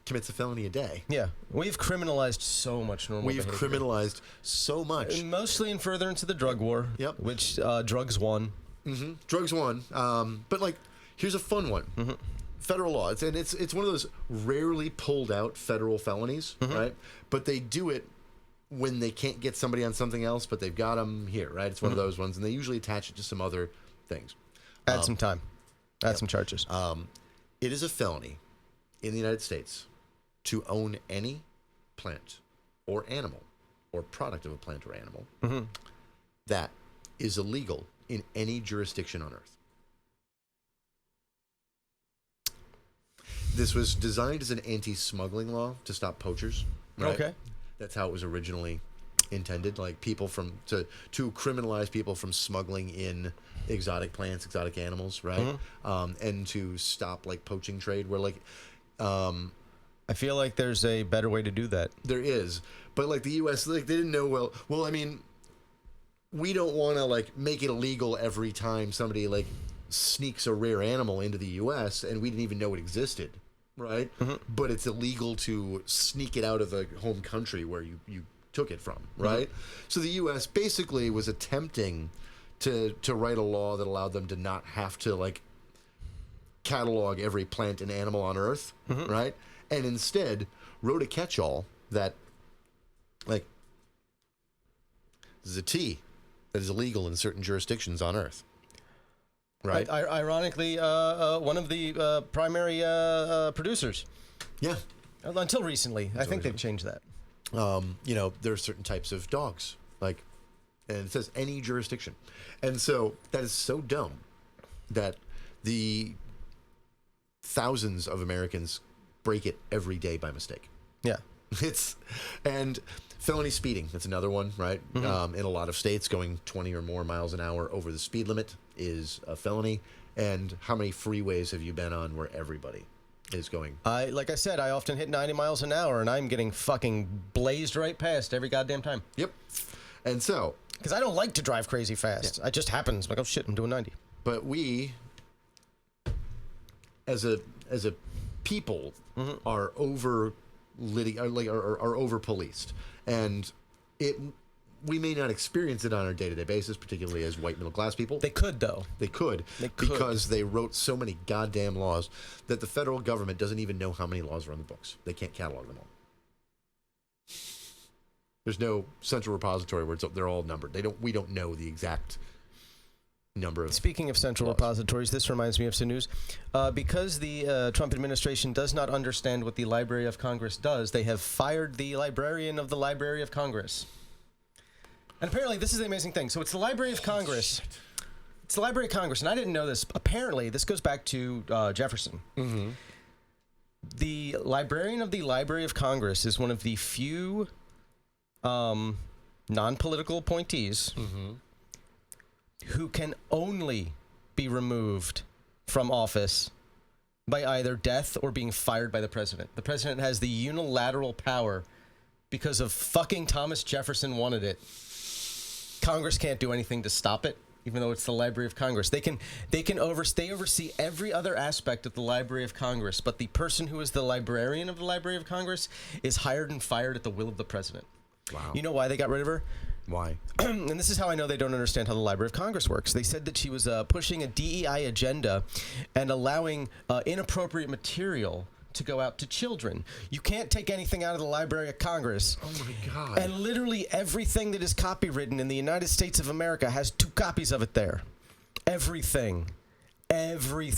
commits a felony a day. Yeah. We've criminalized so much normal behavior. We've criminalized so much. Mostly in furtherance of the drug war. Yep. Which drugs won. Drugs won. But, like, here's a fun one. Federal law. It's one of those rarely pulled out federal felonies, right? But they do it when they can't get somebody on something else, but they've got them here, right? It's one of those ones, and they usually attach it to some other things. Add some time. Add some charges. It is a felony in the United States to own any plant or animal or product of a plant or animal that is illegal in any jurisdiction on Earth. This was designed as an anti-smuggling law to stop poachers. Right? Okay. That's how it was originally intended, like people to criminalize people from smuggling in exotic plants, exotic animals, right? And to stop like poaching trade, where like I feel like there's a better way to do that. There is, but like the U.S., like they didn't know. Well, I mean, we don't want to like make it illegal every time somebody like sneaks a rare animal into the U.S. and we didn't even know it existed, right? But it's illegal to sneak it out of the home country where you took it from, right? So the U.S. basically was attempting to write a law that allowed them to not have to like catalog every plant and animal on Earth, right? And instead wrote a catch-all that, like, this is a tea that is illegal in certain jurisdictions on Earth. Right. Ironically, one of the primary producers. Yeah. Until recently. I think they've changed that. You know, there are certain types of dogs, like, and it says any jurisdiction. And so that is so dumb that the thousands of Americans break it every day by mistake. Yeah. And felony speeding, that's another one, right? In a lot of states, going 20 or more miles an hour over the speed limit is a felony. And how many freeways have you been on where everybody is going? Like I said, I often hit 90 miles an hour, and I'm getting fucking blazed right past every goddamn time. Yep. And so... Because I don't like to drive crazy fast. It just happens. Like, oh shit, I'm doing 90. But we, as a people, are over policed, and we may not experience it on a day-to-day basis, particularly as white middle class people. They could, though. They could because they wrote so many goddamn laws that the federal government doesn't even know how many laws are on the books. They can't catalog them all. There's no central repository where they're all numbered. We don't know the exact number of. Speaking of central repositories, this reminds me of some news. Because the Trump administration does not understand what the Library of Congress does, they have fired the librarian of the Library of Congress. And apparently, this is the amazing thing. So it's the Library of Congress. It's the Library of Congress, and I didn't know this. Apparently, this goes back to Jefferson. The librarian of the Library of Congress is one of the few non-political appointees who can only be removed from office by either death or being fired by the president. The president has the unilateral power because of fucking Thomas Jefferson wanted it. Congress can't do anything to stop it, even though it's the Library of Congress. They oversee every other aspect of the Library of Congress, but the person who is the librarian of the Library of Congress is hired and fired at the will of the president. Wow. You know why they got rid of her? Why? And this is how I know they don't understand how the Library of Congress works. They said that she was pushing a DEI agenda and allowing inappropriate material to go out to children. You can't take anything out of the Library of Congress. Oh my God. And literally everything that is copywritten in the United States of America has 2 copies of it there. Everything. Every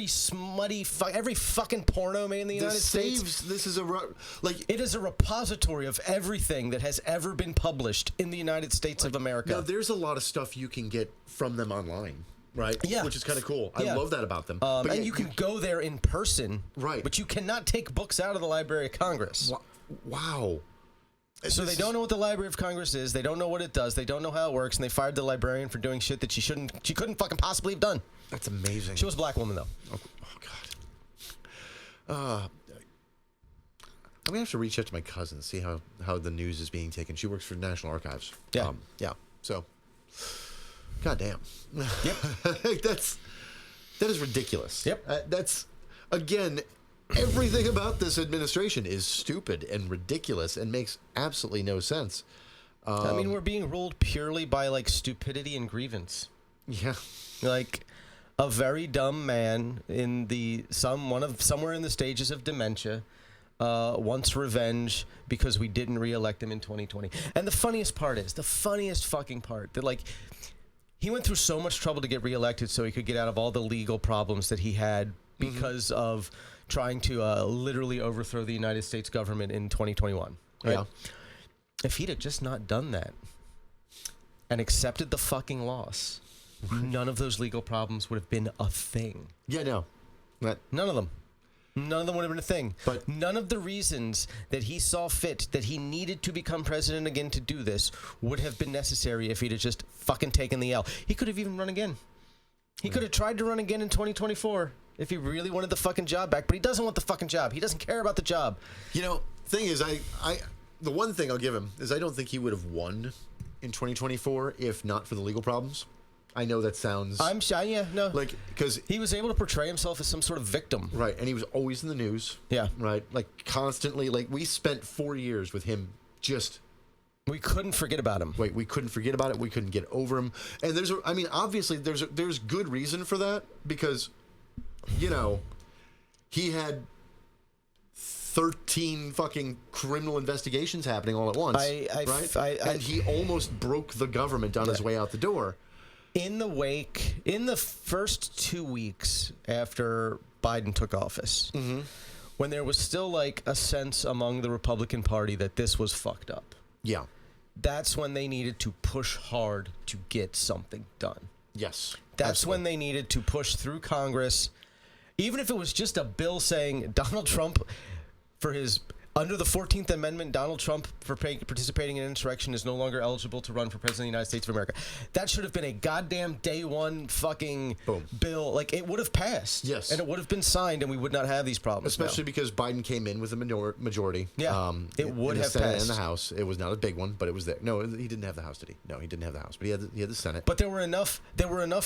smutty, every fucking porno made in the United States. This is it is a repository of everything that has ever been published in the United States of America. Now, there's a lot of stuff you can get from them online, right? Yeah. Which is kind of cool. Yeah. I love that about them. And you can go there in person. Right. But you cannot take books out of the Library of Congress. Wow. So they don't know what the Library of Congress is. They don't know what it does. They don't know how it works. And they fired the librarian for doing shit that she couldn't fucking possibly have done. That's amazing. She was a black woman, though. Oh God. I'm going to have to reach out to my cousin and see how the news is being taken. She works for the National Archives. Yeah. Yeah. So, goddamn. Yep. that is ridiculous. Yep. That's, again, everything about this administration is stupid and ridiculous and makes absolutely no sense. I mean, we're being ruled purely by, like, stupidity and grievance. Yeah. Like, a very dumb man in somewhere in the stages of dementia wants revenge because we didn't reelect him in 2020. And the funniest fucking part, that, like, he went through so much trouble to get reelected so he could get out of all the legal problems that he had because of trying to literally overthrow the United States government in 2021. Right? Yeah. If he'd have just not done that and accepted the fucking loss, none of those legal problems would have been a thing. Yeah, no. None of them. None of them would have been a thing. But none of the reasons that he saw fit that he needed to become president again to do this would have been necessary if he'd have just fucking taken the L. He could have even run again. He could have tried to run again in 2024 if he really wanted the fucking job back, but he doesn't want the fucking job. He doesn't care about the job. You know, thing is, the one thing I'll give him is I don't think he would have won in 2024 if not for the legal problems. I know that sounds... I'm shy, yeah, no. Like, because... He was able to portray himself as some sort of victim. Right, and he was always in the news. Yeah. Right, like, constantly. Like, we spent 4 years with him just... We couldn't forget about him. We couldn't forget about it. We couldn't get over him. And obviously, there's good reason for that because, you know, he had 13 fucking criminal investigations happening all at once, right? And he almost broke the government on his way out the door. In the first 2 weeks after Biden took office, when there was still like a sense among the Republican Party that this was fucked up. Yeah. That's when they needed to push hard to get something done. Yes. That's absolutely. when they needed to push through Congress, even if it was just a bill saying Donald Trump, for his... Under the 14th Amendment, Donald Trump, for participating in insurrection, is no longer eligible to run for president of the United States of America. That should have been a goddamn day one fucking bill. Like, it would have passed. Yes. And it would have been signed, and we would not have these problems. Especially because Biden came in with a majority. Yeah. It would have Senate passed. and the House. It was not a big one, but it was there. No, he didn't have the House, did he? No, he didn't have the House, but he had the Senate. But there were enough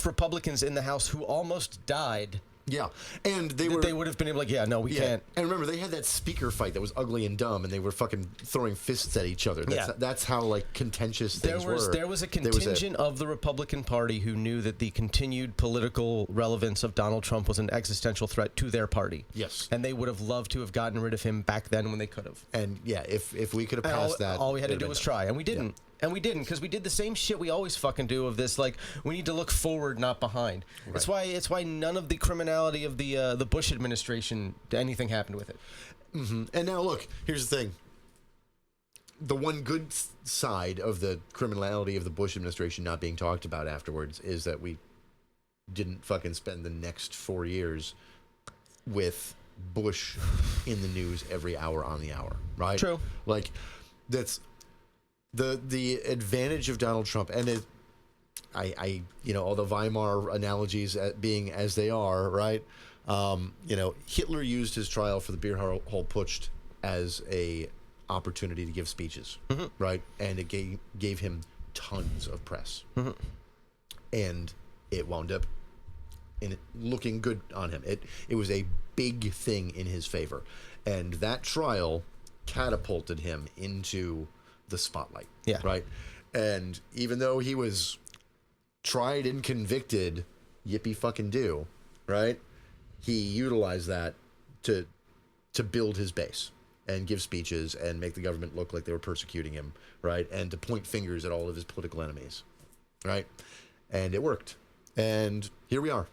Republicans in the House who almost died. Yeah, and they would have been able to, we can't. And remember, they had that speaker fight that was ugly and dumb, and they were fucking throwing fists at each other. That's how like contentious things were. There was a contingent of the Republican Party who knew that the continued political relevance of Donald Trump was an existential threat to their party. Yes, and they would have loved to have gotten rid of him back then when they could have. And yeah, if we could have passed that, all we had to do was try, and we didn't. Yeah. And we didn't, because we did the same shit we always fucking do of this, like, we need to look forward, not behind. Right. It's why none of the criminality of the Bush administration, anything happened with it. Mm-hmm. And now, look, here's the thing. The one good side of the criminality of the Bush administration not being talked about afterwards is that we didn't fucking spend the next 4 years with Bush in the news every hour on the hour, right? True. Like, that's... The advantage of Donald Trump, and I all the Weimar analogies being as they are, right? Hitler used his trial for the beer hall putsch as a opportunity to give speeches, right? And it gave him tons of press, and it wound up looking good on him. It was a big thing in his favor, and that trial catapulted him into the spotlight. Yeah. Right. And even though he was tried and convicted, yippee fucking do, right? He utilized that to build his base and give speeches and make the government look like they were persecuting him, right? And to point fingers at all of his political enemies, right? And it worked. And here we are.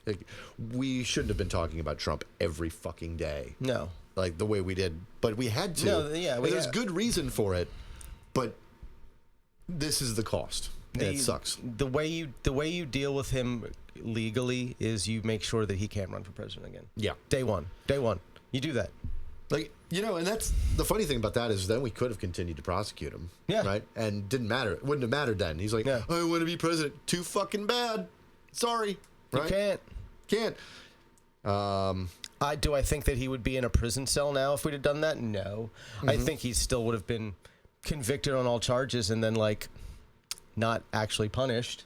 Like, we shouldn't have been talking about Trump every fucking day. No. Like the way we did. But we had to. No, yeah. There's good reason for it, but this is the cost. And it sucks. The way you deal with him legally is you make sure that he can't run for president again. Yeah. Day one. You do that. Like, and that's the funny thing about that is then we could have continued to prosecute him. Yeah. Right? And didn't matter. It wouldn't have mattered then. He's like, Yeah. I want to be president. Too fucking bad. Sorry. Right? You can't. Do I think that he would be in a prison cell now if we'd have done that? No. I think he still would have been convicted on all charges and then, like, not actually punished.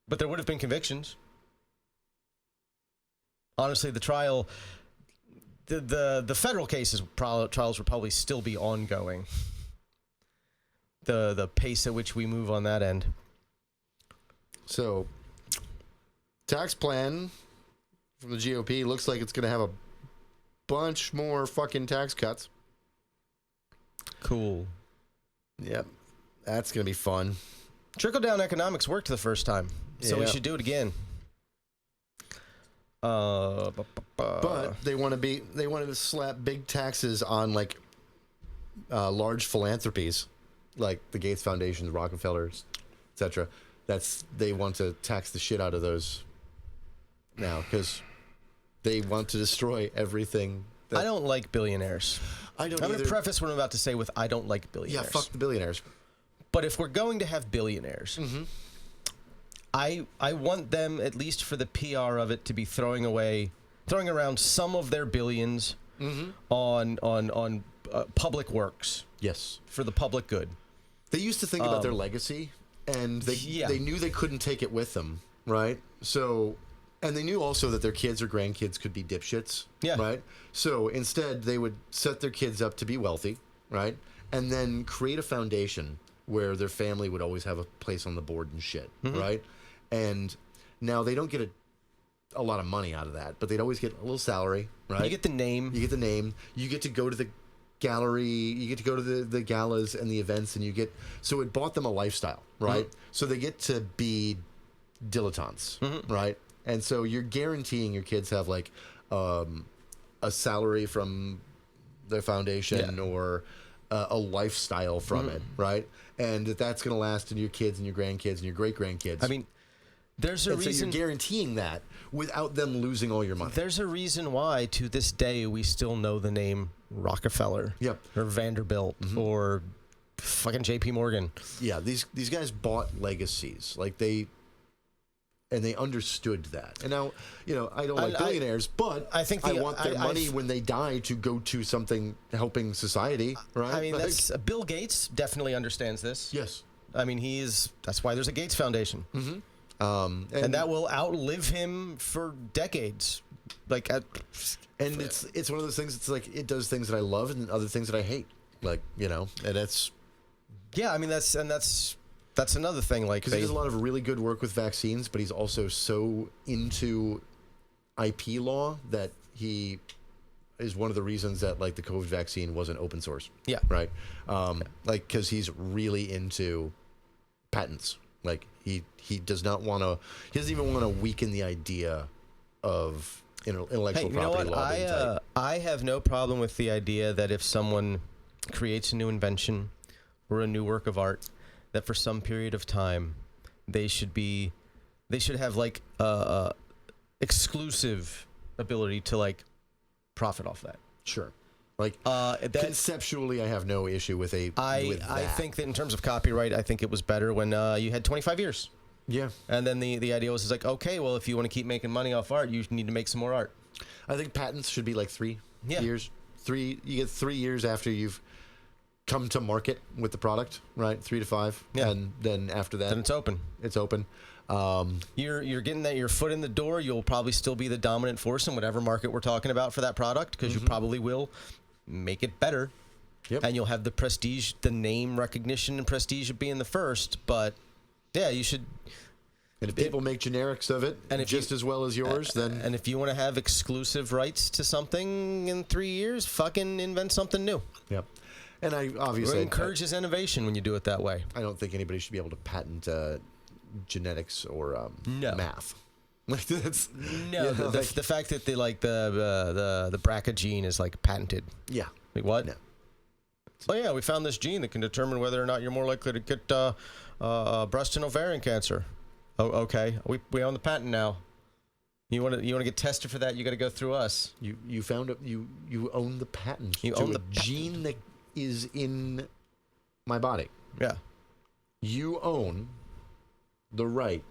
But there would have been convictions. Honestly, the trial... The federal cases trials would probably still be ongoing. The pace at which we move on that end. So, tax plan from the GOP looks like it's going to have a bunch more fucking tax cuts. Cool. Yep. That's going to be fun. Trickle-down economics worked the first time, so we should do it again. But they want to slap big taxes on like large philanthropies, like the Gates Foundations, Rockefellers, etc. They want to tax the shit out of those now because they want to destroy everything. I don't like billionaires. I don't. I'm going to preface what I'm about to say with I don't like billionaires. Yeah, fuck the billionaires. But if we're going to have billionaires. I want them, at least for the PR of it, to be throwing around some of their billions on public works. Yes, for the public good. They used to think about their legacy, and they knew they couldn't take it with them, right? So, and they knew also that their kids or grandkids could be dipshits, right? So instead, they would set their kids up to be wealthy, right? And then create a foundation where their family would always have a place on the board and shit, right? And now they don't get a lot of money out of that, but they'd always get a little salary, right? You get the name. You get to go to the gallery. You get to go to the galas and the events, and so it bought them a lifestyle, right? So they get to be dilettantes, right? And so you're guaranteeing your kids have like a salary from their foundation or a lifestyle from it, right? And that's going to last into your kids and your grandkids and your great-grandkids. I mean, there's a reason... So you're guaranteeing that without them losing all your money. There's a reason why, to this day, we still know the name Rockefeller. Or Vanderbilt. Or fucking J.P. Morgan. Yeah, these guys bought legacies. Like, they understood that. And now, I don't like billionaires, but I want their money when they die to go to something helping society, right? I mean, Bill Gates definitely understands this. Yes. I mean, that's why there's a Gates Foundation. And that will outlive him for decades. And it's one of those things, it's like, it does things that I love and other things that I hate. Like, and it's... Yeah, I mean, that's another thing. Like, because he does a lot of really good work with vaccines, but he's also so into IP law that he is one of the reasons that like the COVID vaccine wasn't open source. Yeah. Right. Like, because he's really into patents. Like he does not want to. He doesn't even want to weaken the idea of intellectual property law being tight. I have no problem with the idea that if someone creates a new invention or a new work of art, that for some period of time they should have like exclusive ability to like profit off that. Sure. Like conceptually, I have no issue with that. I think that in terms of copyright, I think it was better when you had 25 years. Yeah. And then the idea was like, okay, well, if you want to keep making money off art, you need to make some more art. I think patents should be like 3 years. You get 3 years after you've come to market with the product, right? 3 to 5. Yeah. And then after that, then it's open. It's open. You're getting your foot in the door. You'll probably still be the dominant force in whatever market we're talking about for that product, because you probably will make it better. Yep. And you'll have the prestige, the name recognition and prestige of being the first. But yeah, you should. And if people make generics of it, and just as well as yours, then... And if you want to have exclusive rights to something in 3 years, fucking invent something new. Yep. And I obviously... It encourages innovation when you do it that way. I don't think anybody should be able to patent genetics or math. Like that's... No, the fact that the BRCA gene is, like, patented. Yeah. Like, what? No. Oh, yeah, we found this gene that can determine whether or not you're more likely to get breast and ovarian cancer. Oh, okay. We own the patent now. You want to get tested for that? You got to go through us. You found it. You own the patent. You own the gene that is in my body. Yeah. You own the right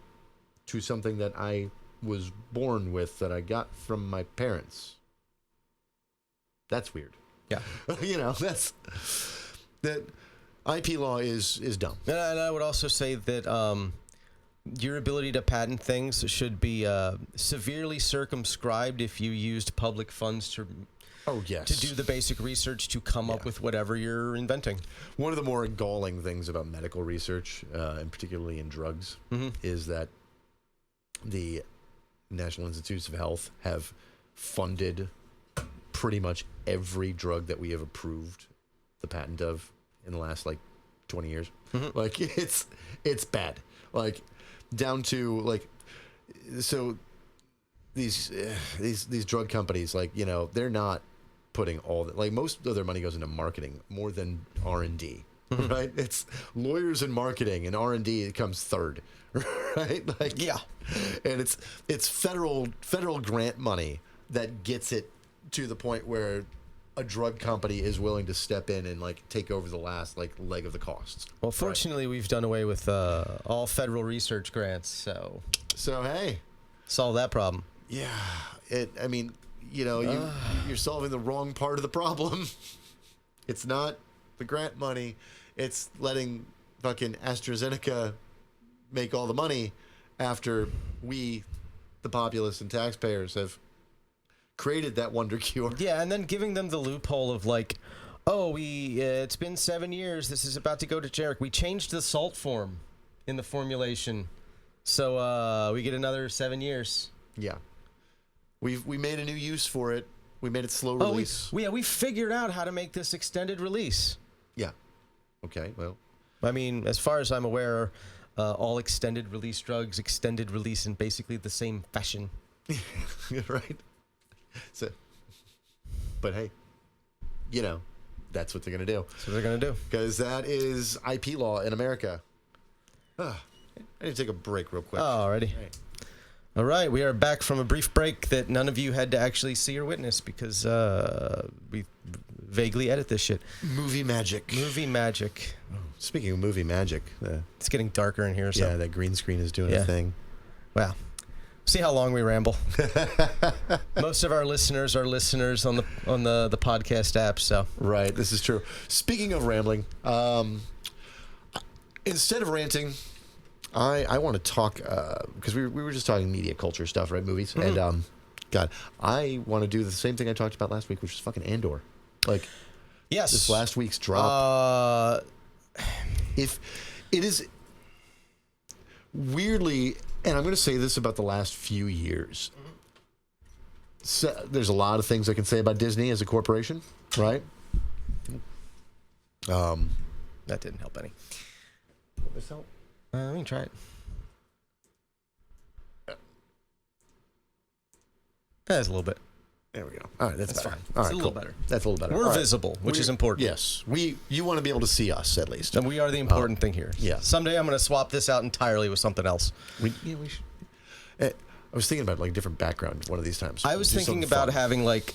to something that I was born with, that I got from my parents. That's weird. Yeah. That IP law is dumb. And I would also say that your ability to patent things should be severely circumscribed if you used public funds to do the basic research to come up with whatever you're inventing. One of the more galling things about medical research, and particularly in drugs, is that the National Institutes of Health have funded pretty much every drug that we have approved the patent of in the last 20 years. Like it's bad. Like down to so these drug companies, they're not putting all that, most of their money goes into marketing more than R&D. Right? It's lawyers and marketing, and R&D comes third. Right? And it's federal grant money that gets it to the point where a drug company is willing to step in and take over the last leg of the costs. Well, fortunately, we've done away with all federal research grants, so hey, solve that problem. Yeah, you're solving the wrong part of the problem. It's not the grant money; it's letting fucking AstraZeneca make all the money after we, the populace and taxpayers, have created that wonder cure. Yeah, and then giving them the loophole of it's been 7 years. This is about to go to generic. We changed the salt form in the formulation, so we get another 7 years. Yeah, we made a new use for it. We made it slow release. We figured out how to make this extended release. Yeah. Okay. Well, I mean, as far as I'm aware, all extended release drugs extended release in basically the same fashion. Right. So, but hey, that's what they're going to do. That's what they're going to do. Because that is IP law in America. I need to take a break real quick. Oh, already. All right. We are back from a brief break that none of you had to actually see or witness because we vaguely edit this shit. Movie magic. Speaking of movie magic. It's getting darker in here. So. Yeah, that green screen is doing a thing. Wow. See how long we ramble. Most of our listeners are listeners on the podcast app. So right, this is true. Speaking of rambling, instead of ranting, I want to talk because we were just talking media culture stuff, right? Movies and God, I want to do the same thing I talked about last week, which is fucking Andor. Yes, this last week's drop. If it is weirdly. And I'm going to say this about the last few years. So, there's a lot of things I can say about Disney as a corporation, right? That didn't help any. Will this help? We can try it. That's a little bit. There we go. All right, that's fine. All right, a little better. That's a little better. We're visible, which is important. Yes, you want to be able to see us at least, and we are the important thing here. Yeah. Someday I'm going to swap this out entirely with something else. We should. I was thinking about different background one of these times. I was thinking about having like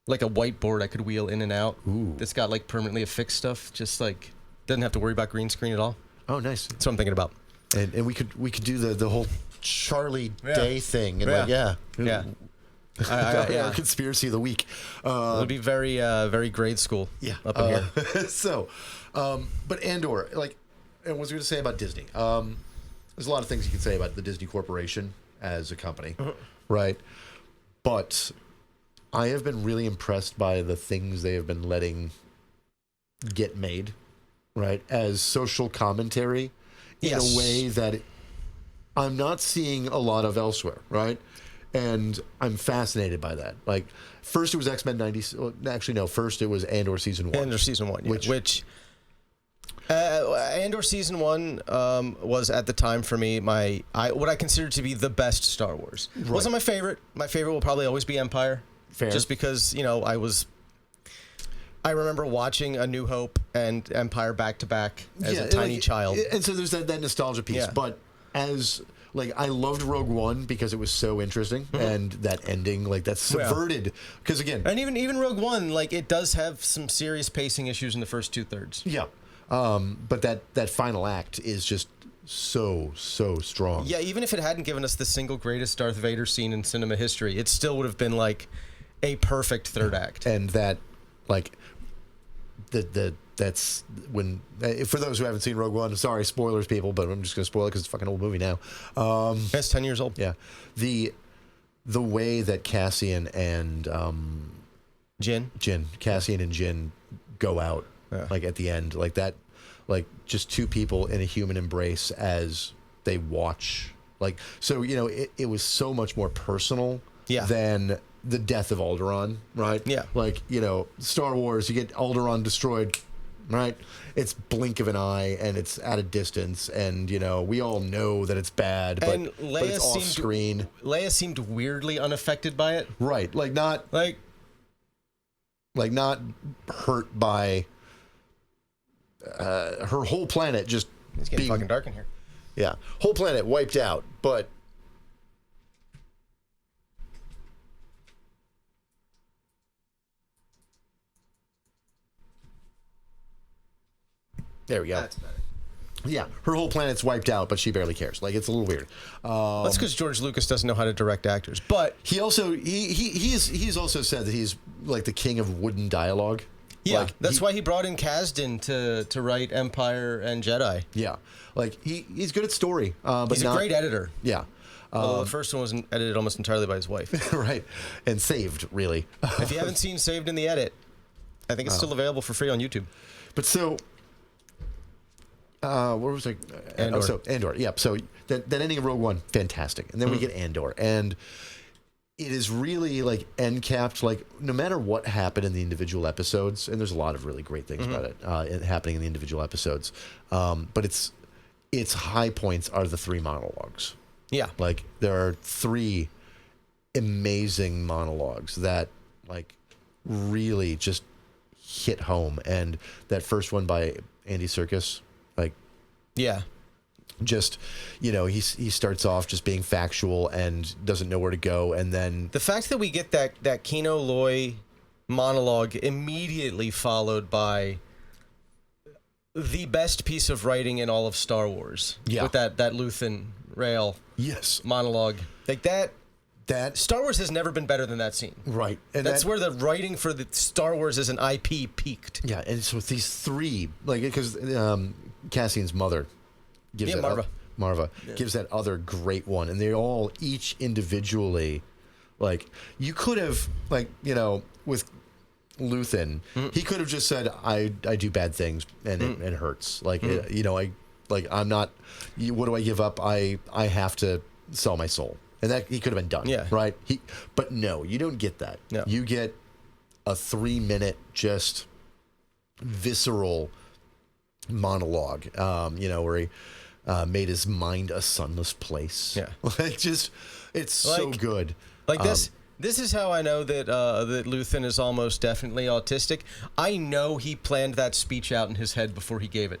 a whiteboard I could wheel in and out. Ooh. That's got permanently affixed stuff. Just doesn't have to worry about green screen at all. Oh, nice. That's what I'm thinking about. And we could do the whole Charlie Day thing and our conspiracy of the week. It would be very, very grade school. Yeah, up in here. So, but Andor, and what was I going to say about Disney? There's a lot of things you can say about the Disney Corporation as a company, right? But I have been really impressed by the things they have been letting get made, right, as social commentary in a way that I'm not seeing a lot of elsewhere, right? And I'm fascinated by that. Like, first it was X-Men 90. Actually, no. First it was Andor season 1. Andor season 1, yeah. Which Andor season 1 was at the time for me what I considered to be the best Star Wars. Right. Wasn't my favorite. My favorite will probably always be Empire. Fair. Just because I remember watching A New Hope and Empire back to back as a tiny child. And so there's that nostalgia piece. Yeah. But I loved Rogue One because it was so interesting, and that ending, that's subverted. Because again, and even Rogue One, it does have some serious pacing issues in the first 2/3. Yeah, but that final act is just so strong. Yeah, even if it hadn't given us the single greatest Darth Vader scene in cinema history, it still would have been a perfect third act. And that, that's when, for those who haven't seen Rogue One, sorry, spoilers, people, but I'm just going to spoil it because it's a fucking old movie now. It's 10 years old. Yeah. The way that Cassian and Cassian and Jin go out, at the end, that, just two people in a human embrace as they watch. So, it was so much more personal than the death of Alderaan, right? Yeah. Star Wars, you get Alderaan destroyed, right? It's blink of an eye, and it's at a distance, and, we all know that it's bad, but it's off screen. Leia seemed weirdly unaffected by it. Right. Not hurt by her whole planet just It's getting fucking dark in here. Yeah. Whole planet wiped out, but there we go. That's better. Yeah, her whole planet's wiped out, but she barely cares. It's a little weird. That's because George Lucas doesn't know how to direct actors. But he also he's also said that he's the king of wooden dialogue. Yeah, that's why he brought in Kasdan to write Empire and Jedi. Yeah, he's good at story, but he's a great editor. Yeah. Although the first one was edited almost entirely by his wife. Right, and saved, really. If you haven't seen Saved in the Edit, I think it's still available for free on YouTube. But so, where was I? Andor. Andor, yeah. So that ending of Rogue One, fantastic. And then we get Andor. And it is really end capped, no matter what happened in the individual episodes, and there's a lot of really great things about it happening in the individual episodes. But its high points are the 3 monologues. Yeah. There are 3 amazing monologues that really just hit home. And that first one by Andy Serkis, yeah, just he starts off just being factual and doesn't know where to go, and then the fact that we get that Kino Loy monologue immediately followed by the best piece of writing in all of Star Wars, with that Luthen Rail monologue, that Star Wars has never been better than that scene. Right. And that's where the writing for the Star Wars as an IP peaked. Yeah, and so with these 3, because Cassian's mother gives Marva gives that other great one, and they all each individually, you could have with Luthen, he could have just said, I do bad things and it hurts. I'm not. What do I give up? I have to sell my soul. And that he could have been done, right? But no, you don't get that. No. You get a 3-minute just visceral monologue, where he made his mind a sunless place. Yeah, it's so good. This is how I know that that Luthen is almost definitely autistic. I know he planned that speech out in his head before he gave it.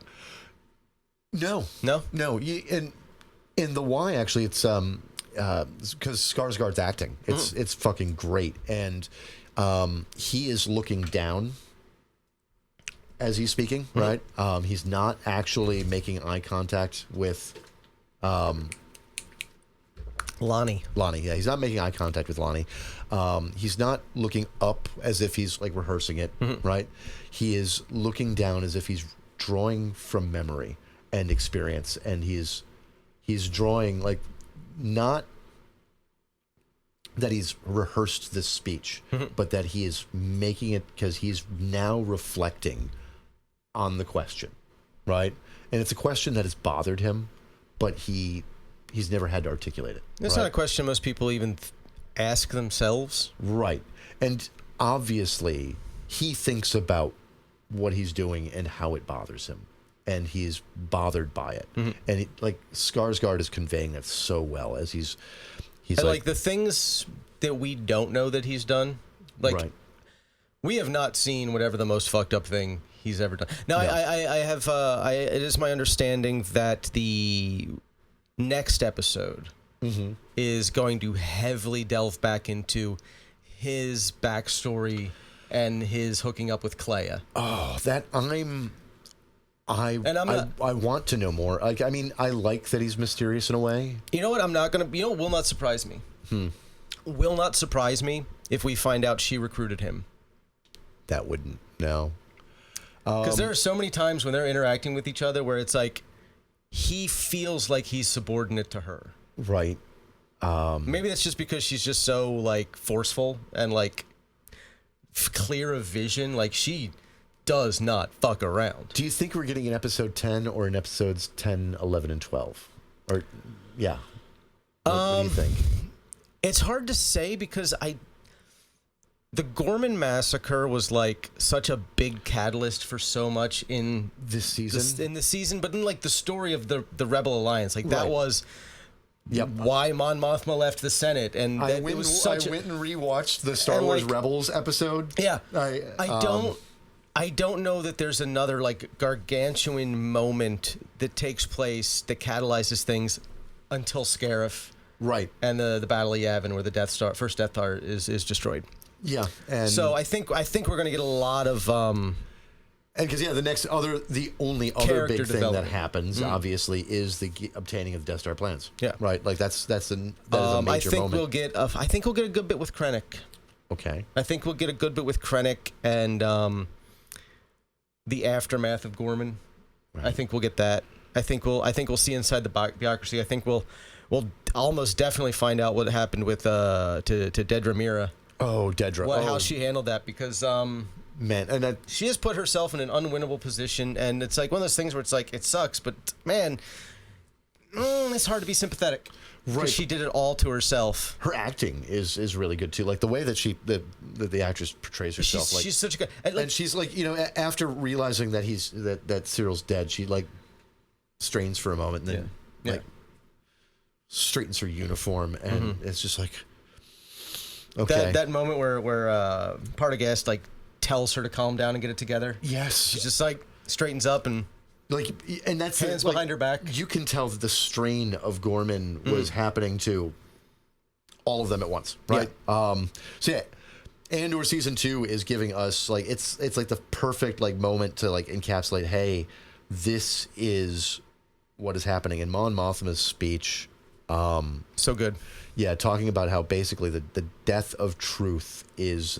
No. In the why, actually, it's because Skarsgård's acting. It's fucking great, and he is looking down as he's speaking. Right, he's not actually making eye contact with Lonnie. Yeah, he's not making eye contact with Lonnie. He's not looking up as if he's rehearsing it. Right, he is looking down as if he's drawing from memory and experience, and he's drawing not that he's rehearsed this speech, but that he is making it because he's now reflecting on the question, right? And it's a question that has bothered him, but he's never had to articulate it. It's not a question most people even ask themselves. Right. And obviously, he thinks about what he's doing and how it bothers him. And he's bothered by it. Mm-hmm. And Skarsgård is conveying that so well as he's and like the things that we don't know that he's done, like we have not seen whatever the most fucked up thing he's ever done. Now, no. I have it is my understanding that the next episode is going to heavily delve back into his backstory and his hooking up with Clea. Oh, I want to know more. Like, I mean, I like that he's mysterious in a way. You know what? Will not surprise me. Will not surprise me if we find out she recruited him. That wouldn't. No. Because there are so many times when they're interacting with each other where it's like he feels like he's subordinate to her. Right. Maybe that's just because she's just so like forceful and like clear of vision. Like she does not fuck around. Do you think we're getting an episode 10 or in episodes 10, 11, and 12? Or, yeah. What do you think? It's hard to say because the Gorman massacre was like such a big catalyst for so much in this season. But in like the story of the Rebel Alliance, like that was why Mon Mothma left the Senate, and I went and rewatched the Star Wars Rebels episode. Yeah, I don't know that there's another like gargantuan moment that takes place that catalyzes things until Scarif, right, and the Battle of Yavin, where the first Death Star is destroyed. Yeah, and so I think we're going to get a lot of and because the only other big thing that happens obviously is the obtaining of Death Star plans. Yeah, right. Like that is a major moment. I think we'll get a good bit with Krennic. Okay, I think we'll get a good bit with Krennic and the aftermath of Gorman. Right. I think we'll get that. I think we'll see inside the bureaucracy. I think we'll almost definitely find out what happened with to Dedra Meera. Oh, Dedra. How she handled that, because man, and she has put herself in an unwinnable position, and it's like one of those things where it's like it sucks, but man, it's hard to be sympathetic. Right, she did it all to herself. Her acting is really good too. Like the way that the actress portrays herself. She's such a good, and she's like, after realizing that that Cyril's dead, she like strains for a moment, and then straightens her uniform, and it's just like. Okay. That moment where Partagast like tells her to calm down and get it together. Yes. She's just like straightens up and that's hands behind her back. You can tell that the strain of Gorman was happening to all of them at once, right? Yeah. Andor season 2 is giving us like it's like the perfect like moment to like encapsulate. Hey, this is what is happening. In Mon Mothma's speech. So good. Yeah, talking about how basically the death of truth is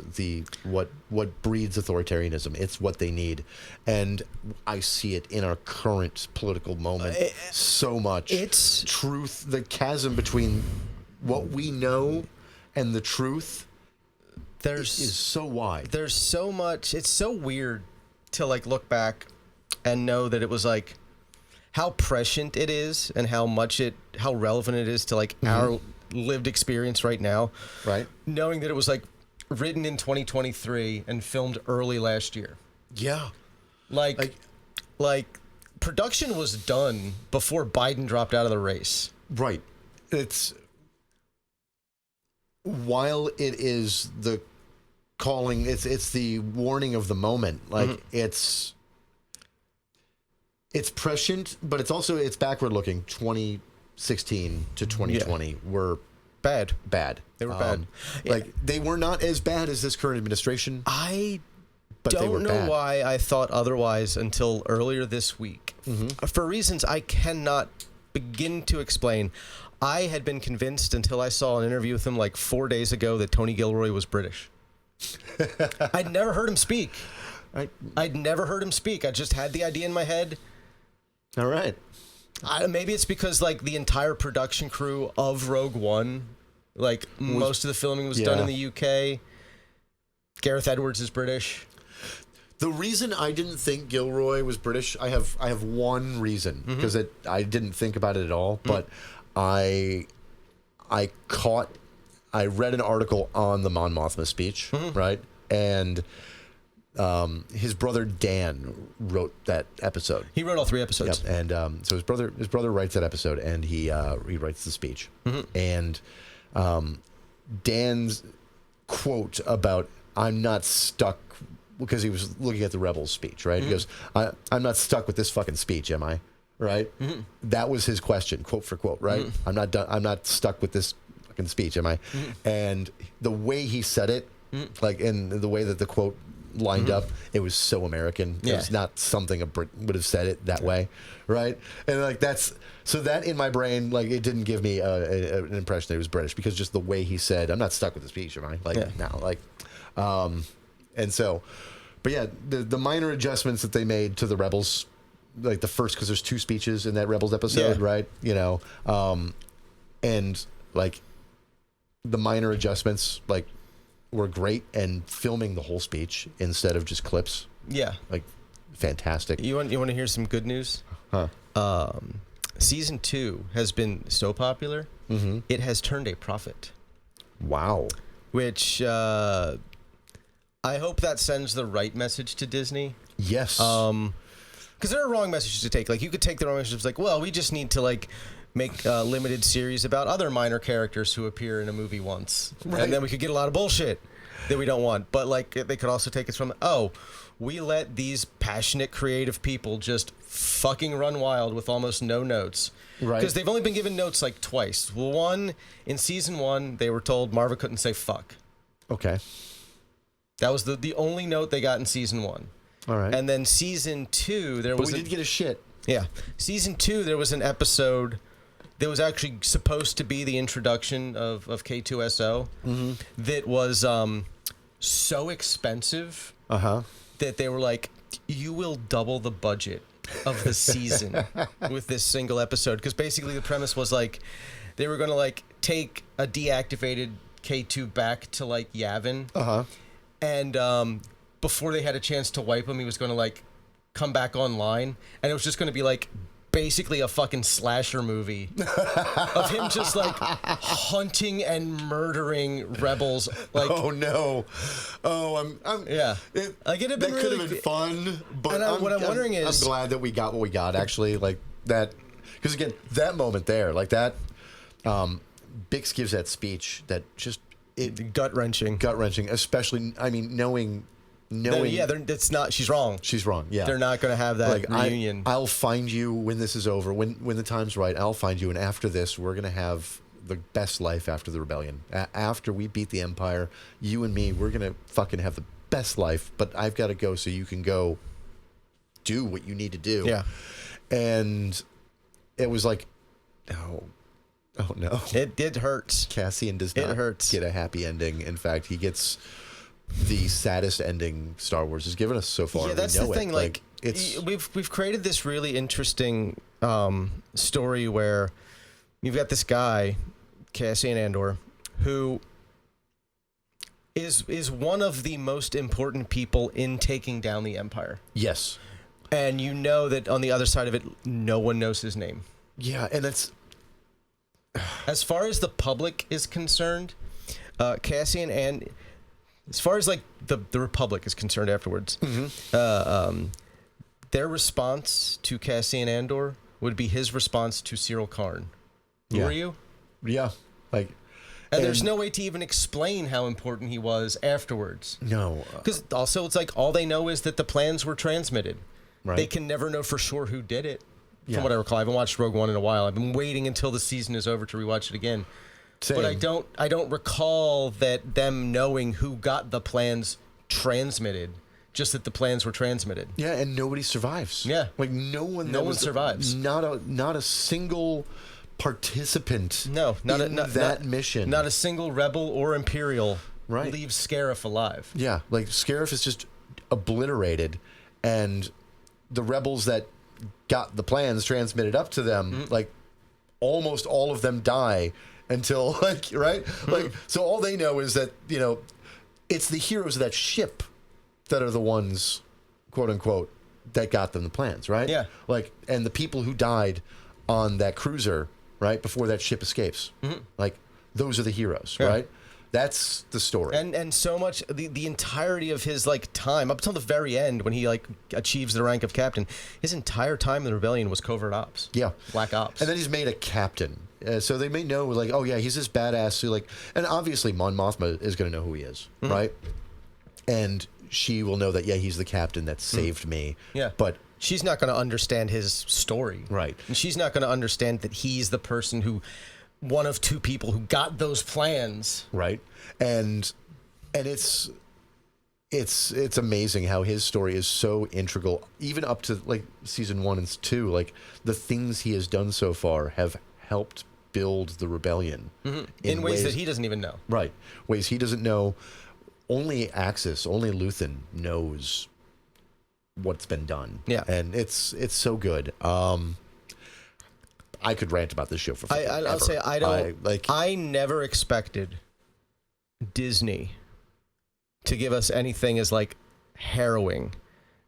what breeds authoritarianism. It's what they need, and I see it in our current political moment so much. It's truth, the chasm between what we know and the truth. Is so wide. There's so much. It's so weird to like look back and know that it was like how prescient it is and how relevant it is to like our lived experience right now, right? Knowing that it was like written in 2023 and filmed early last year. Yeah, like production was done before Biden dropped out of the race. Right. It's while it is the calling, it's the warning of the moment. Like it's prescient, but it's backward looking. 2016 to 2020 were bad. They were bad. Like they were not as bad as this current administration. I don't know why I thought otherwise until earlier this week. For reasons I cannot begin to explain. I had been convinced until I saw an interview with him like 4 days ago that Tony Gilroy was British. I'd never heard him speak. I'd never heard him speak. I just had the idea in my head. All right. Maybe it's because like the entire production crew of Rogue One, like most of the filming was done in the UK. Gareth Edwards is British. The reason I didn't think Gilroy was British, I have one reason, because I didn't think about it at all, but I read an article on the Mon Mothma speech, right? And his brother Dan wrote that episode. He wrote all 3 episodes. Yep. And so his brother writes that episode, and he writes the speech. And Dan's quote about "I'm not stuck," because he was looking at the rebels' speech, right? He goes, "I'm not stuck with this fucking speech, am I?" Right? That was his question, quote for quote, right? I'm not stuck with this fucking speech, am I? And the way he said it, like, in the way that the quote lined up, it was so American. It was not something a Brit would have said it that way, right? And like so that in my brain, like, it didn't give me an impression that he was British, because just the way he said, "I'm not stuck with the speech, am I?" Like, no, like, and so, but yeah, the minor adjustments that they made to the rebels, like the first, because there's 2 speeches in that rebels episode, right? You know, and like the minor adjustments, like, were great, and filming the whole speech instead of just clips, like, fantastic. You want to hear some good news? Season 2 has been so popular, it has turned a profit. Wow. Which I hope that sends the right message to Disney. Yes. Because there are wrong messages to take. Like, you could take the wrong messages like, well, we just need to, like, make a limited series about other minor characters who appear in a movie once. Right. And then we could get a lot of bullshit that we don't want. But, like, they could also take us from, we let these passionate, creative people just fucking run wild with almost no notes. Right. Because they've only been given notes, like, twice. Well, one, in season 1, they were told Marva couldn't say fuck. Okay. That was the only note they got in season 1. All right. And then season 2, we did get a shit. Yeah. Season 2, there was an episode that was actually supposed to be the introduction of K2SO that was so expensive that they were like, you will double the budget of the season with this single episode. Because basically the premise was, like, they were going to, like, take a deactivated K2 back to, like, Yavin. And before they had a chance to wipe him, he was going to, like, come back online. And it was just going to be, like, basically a fucking slasher movie of him just, like, hunting and murdering rebels. Like, oh no, yeah. Like, it that could have really been fun, but what I'm wondering is, I'm glad that we got what we got. Actually, like that, because again, that moment there, like that, Bix gives that speech that just gut wrenching, especially. I mean, knowing. It's not. She's wrong. Yeah, they're not going to have that reunion. I'll find you when this is over. When the time's right, I'll find you. And after this, we're going to have the best life after the rebellion. After we beat the Empire, you and me, we're going to fucking have the best life. But I've got to go, so you can go do what you need to do. Yeah, and it was like, oh no, it hurts. Cassian does not get a happy ending. In fact, he gets the saddest ending Star Wars has given us so far. Yeah, that's the thing. Like, it's we've created this really interesting story where you've got this guy, Cassian Andor, who is one of the most important people in taking down the Empire. Yes. And you know that on the other side of it, no one knows his name. Yeah, and it's... As far as the public is concerned, Cassian and... As far as, like, the Republic is concerned afterwards, their response to Cassian Andor would be his response to Cyril Karn. Who are you? Yeah. Like... And there's no way to even explain how important he was afterwards. No. Because also it's like all they know is that the plans were transmitted. Right. They can never know for sure who did it. From what I recall. I haven't watched Rogue One in a while. I've been waiting until the season is over to rewatch it again. Same. But I don't recall that them knowing who got the plans transmitted. Just that the plans were transmitted. Yeah, and nobody survives. Yeah. Like no one survives. Not a single participant in that mission. Not a single rebel or Imperial right. leaves Scarif alive. Yeah, like Scarif is just obliterated, and the rebels that got the plans transmitted up to them, like almost all of them die until right? Like so all they know is that, it's the heroes of that ship that are the ones quote unquote, that got them the plans, right? Yeah. Like, and the people who died on that cruiser, right, before that ship escapes, like, those are the heroes, right? That's the story. And so much, the entirety of his, like, time, up until the very end, when he, like, achieves the rank of captain, his entire time in the rebellion was covert ops. Yeah. Black ops. And then he's made a captain. So they may know, like, oh, yeah, he's this badass who, like, and obviously Mon Mothma is going to know who he is, right? And she will know that, yeah, he's the captain that saved me. Yeah. But she's not going to understand his story. Right. And she's not going to understand that he's the person who, one of two people who got those plans. Right. And it's amazing how his story is so integral, even up to, like, season 1 and 2. Like, the things he has done so far have helped build the rebellion In ways that he doesn't even know. Right. Ways he doesn't know. Only Axis, only Luthen knows what's been done. Yeah. And it's so good. I could rant about this show for forever. I'll say I never expected Disney to give us anything as, like, harrowing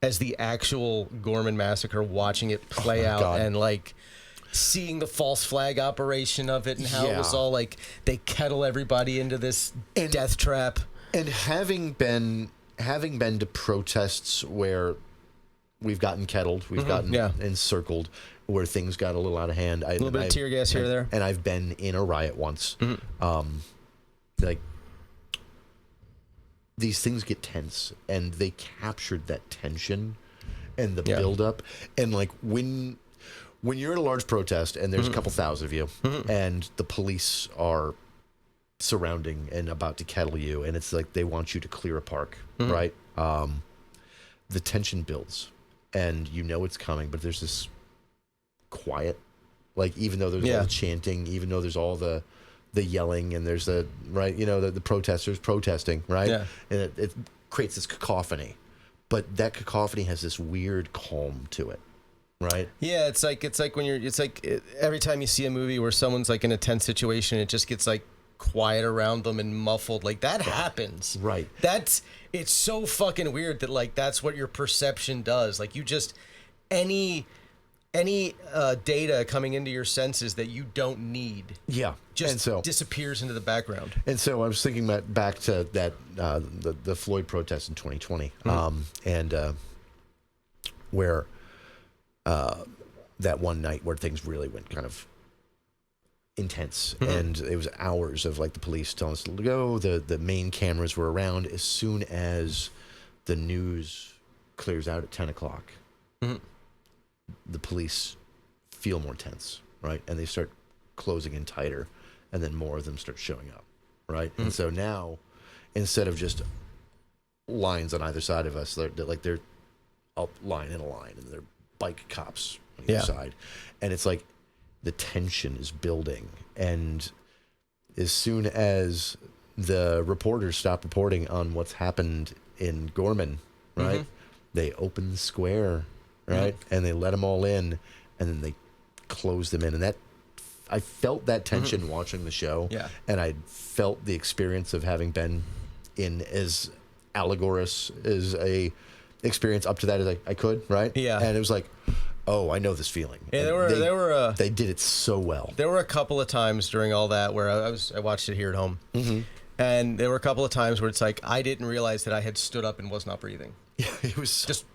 as the actual Gorman massacre, watching it play out God. and, like, seeing the false flag operation of it and how it was Yeah. all like they kettle everybody into this death trap. And having been to protests where we've gotten kettled, we've gotten encircled, where things got a little out of hand. A little bit of tear gas here or there. And I've been in a riot once. Like, these things get tense, and they captured that tension and the buildup. And, like, when you're at a large protest and there's a couple thousand of you, and the police are surrounding and about to kettle you, and it's like they want you to clear a park, right? The tension builds, and you know it's coming, but there's this quiet, like, even though there's all the chanting, even though there's all the yelling, and there's the the protesters protesting, right? Yeah. And it creates this cacophony, but that cacophony has this weird calm to it, right? Yeah, it's like when every time you see a movie where someone's, like, in a tense situation, it just gets, like, quiet around them and muffled. Like, that happens. Right. It's so fucking weird that, like, that's what your perception does. Like, you just any data coming into your senses that you don't need just disappears into the background. And so I was thinking back to that the Floyd protest in 2020, where that one night where things really went kind of intense, and it was hours of, like, the police telling us to go. The main cameras were around. As soon as the news clears out at 10 o'clock, the police feel more tense, right? And they start closing in tighter, and then more of them start showing up, right? And so now, instead of just lines on either side of us, they're a line in a line, and they're bike cops on either side. And it's like the tension is building, and as soon as the reporters stop reporting on what's happened in Gorman, right, they open the square, right, and they let them all in, and then they close them in. And that, I felt that tension watching the show, and I felt the experience of having been in as allegorous as a experience up to that as I could, right? Yeah. And it was like, oh, I know this feeling. Yeah, they did it so well. There were a couple of times during all that where I watched it here at home, and there were a couple of times where it's like I didn't realize that I had stood up and was not breathing. Yeah, it was just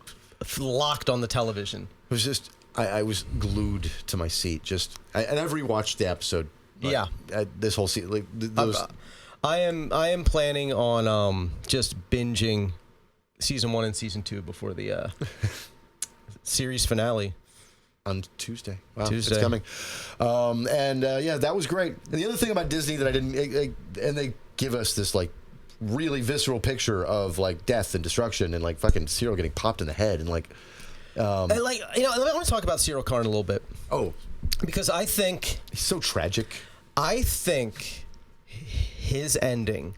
locked on the television. It was just I was glued to my seat. And I've rewatched the episode. This whole season, like those. I am planning on just binging season 1 and season 2 before the series finale. On Tuesday. Wow, Tuesday. It's coming. That was great. And the other thing about Disney that I didn't... and they give us this, like, really visceral picture of, like, death and destruction and, like, fucking Cyril getting popped in the head and, like... I want to talk about Cyril Karn a little bit. Oh. Because I think... He's so tragic. I think his ending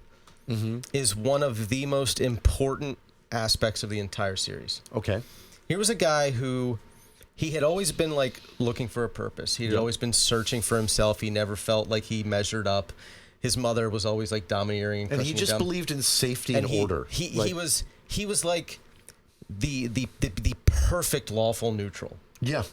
is one of the most important aspects of the entire series. Okay. Here was a guy who... He had always been, like, looking for a purpose. He had always been searching for himself. He never felt like he measured up. His mother was always, like, domineering. And he just believed in safety and order. He was like the perfect lawful neutral. Yeah.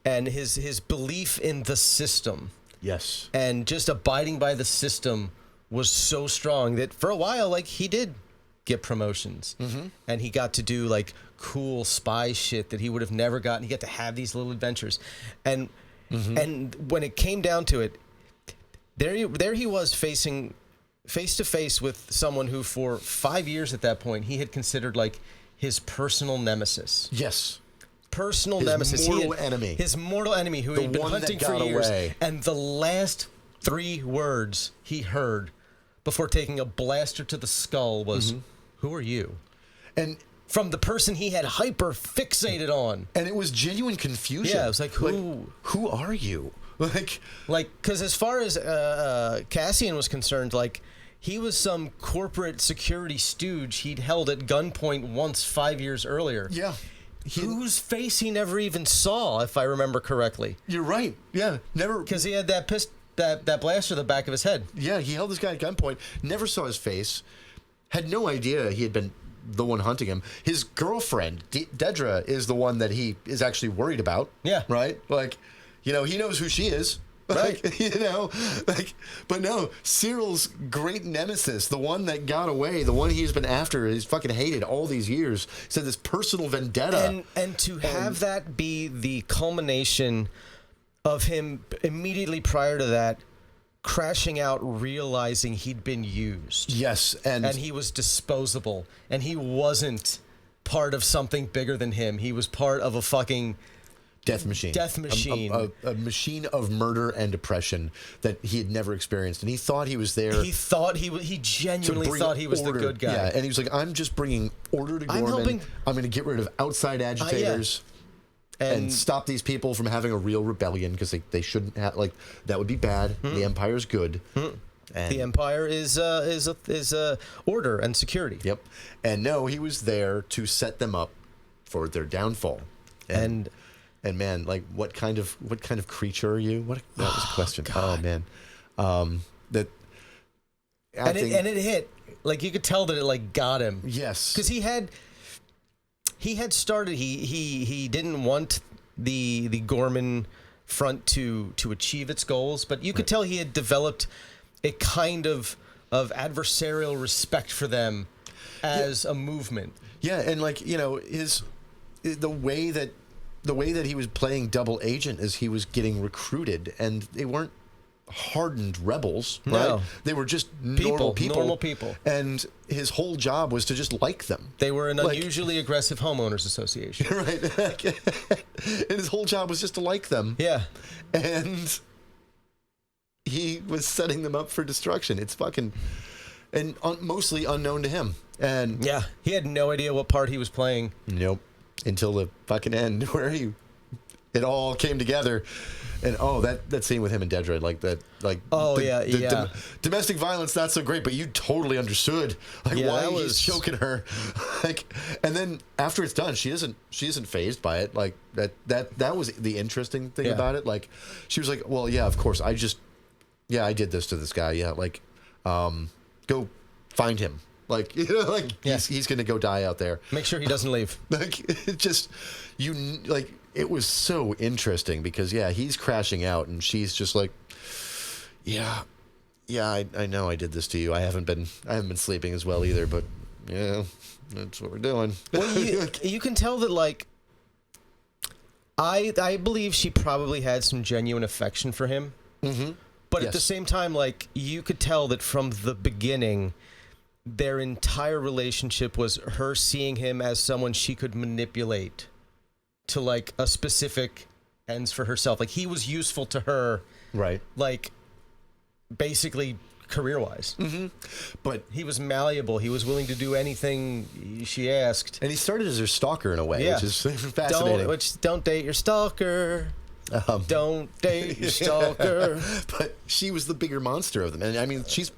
And his belief in the system. Yes. And just abiding by the system was so strong that for a while, like, he did get promotions. Mm-hmm. And he got to do, like, cool spy shit that he would have never gotten. He got to have these little adventures. And and when it came down to it, there he was facing face to face with someone who for 5 years at that point he had considered like his personal nemesis. Yes. Personal his nemesis. Mortal enemy. His mortal enemy who he'd been hunting for years. Away. And the last 3 words he heard before taking a blaster to the skull was, "Who are you?" And from the person he had hyper fixated on. And it was genuine confusion. Yeah, it was like, who are you? Like, because as far as Cassian was concerned, like, he was some corporate security stooge he'd held at gunpoint once 5 years earlier. Yeah. Whose face he never even saw, if I remember correctly. You're right. Yeah, never. Because he had that that blaster to the back of his head. Yeah, he held this guy at gunpoint, never saw his face, had no idea he had been the one hunting him. His girlfriend, Dedra, is the one that he is actually worried about. Yeah. Right? Like, he knows who she is. Right. But no, Cyril's great nemesis, the one that got away, the one he's been after, he's fucking hated all these years, said this personal vendetta. And to have that be the culmination of him immediately prior to that crashing out, realizing he'd been used. Yes. And he was disposable. And he wasn't part of something bigger than him. He was part of a fucking death machine. Death machine. A machine of murder and oppression that he had never experienced. And he thought he was there. He genuinely thought he was the good guy. Yeah, and he was like, I'm just bringing order to Gorman. I'm going to get rid of outside agitators. And stop these people from having a real rebellion because they shouldn't have, like, that would be bad. The Empire's good. And the Empire is order and security. Yep. And no, he was there to set them up for their downfall. And man, like, what kind of creature are you? That was a question. God. Oh man. It hit. Like, you could tell that it like got him. Yes. Because he had started. He didn't want the Gorman front to achieve its goals, but you could tell he had developed a kind of adversarial respect for them as a movement. Yeah, and like, the way that he was playing double agent is he was getting recruited, and they weren't hardened rebels, right? No. They were just normal people. And his whole job was to just like them. They were an unusually aggressive homeowners association. Right. And his whole job was just to like them. Yeah. And he was setting them up for destruction. It's fucking... And mostly unknown to him. And yeah, he had no idea what part he was playing. Nope. Until the fucking end, where it all came together. And that scene with him and Dedra, like that, like domestic violence, not so great, but you totally understood why he's choking her. And then after it's done, she isn't fazed by it. Like that was the interesting thing about it. Like, she was like, well, yeah, of course, I did this to this guy. Yeah, like, go find him. Like, he's gonna go die out there. Make sure he doesn't leave. Like, it just, it was so interesting because he's crashing out and she's just like, I know I did this to you. I haven't been sleeping as well either, but yeah, that's what we're doing. Well, you can tell that, like, I believe she probably had some genuine affection for him. Mm-hmm. But at the same time, like, you could tell that from the beginning, their entire relationship was her seeing him as someone she could manipulate to, like, a specific ends for herself. Like, he was useful to her. Right. Like, basically career-wise. Mm-hmm. But he was malleable. He was willing to do anything she asked. And he started as her stalker in a way, which is fascinating. Don't date your stalker. Don't date your stalker. But she was the bigger monster of them. And I mean, she's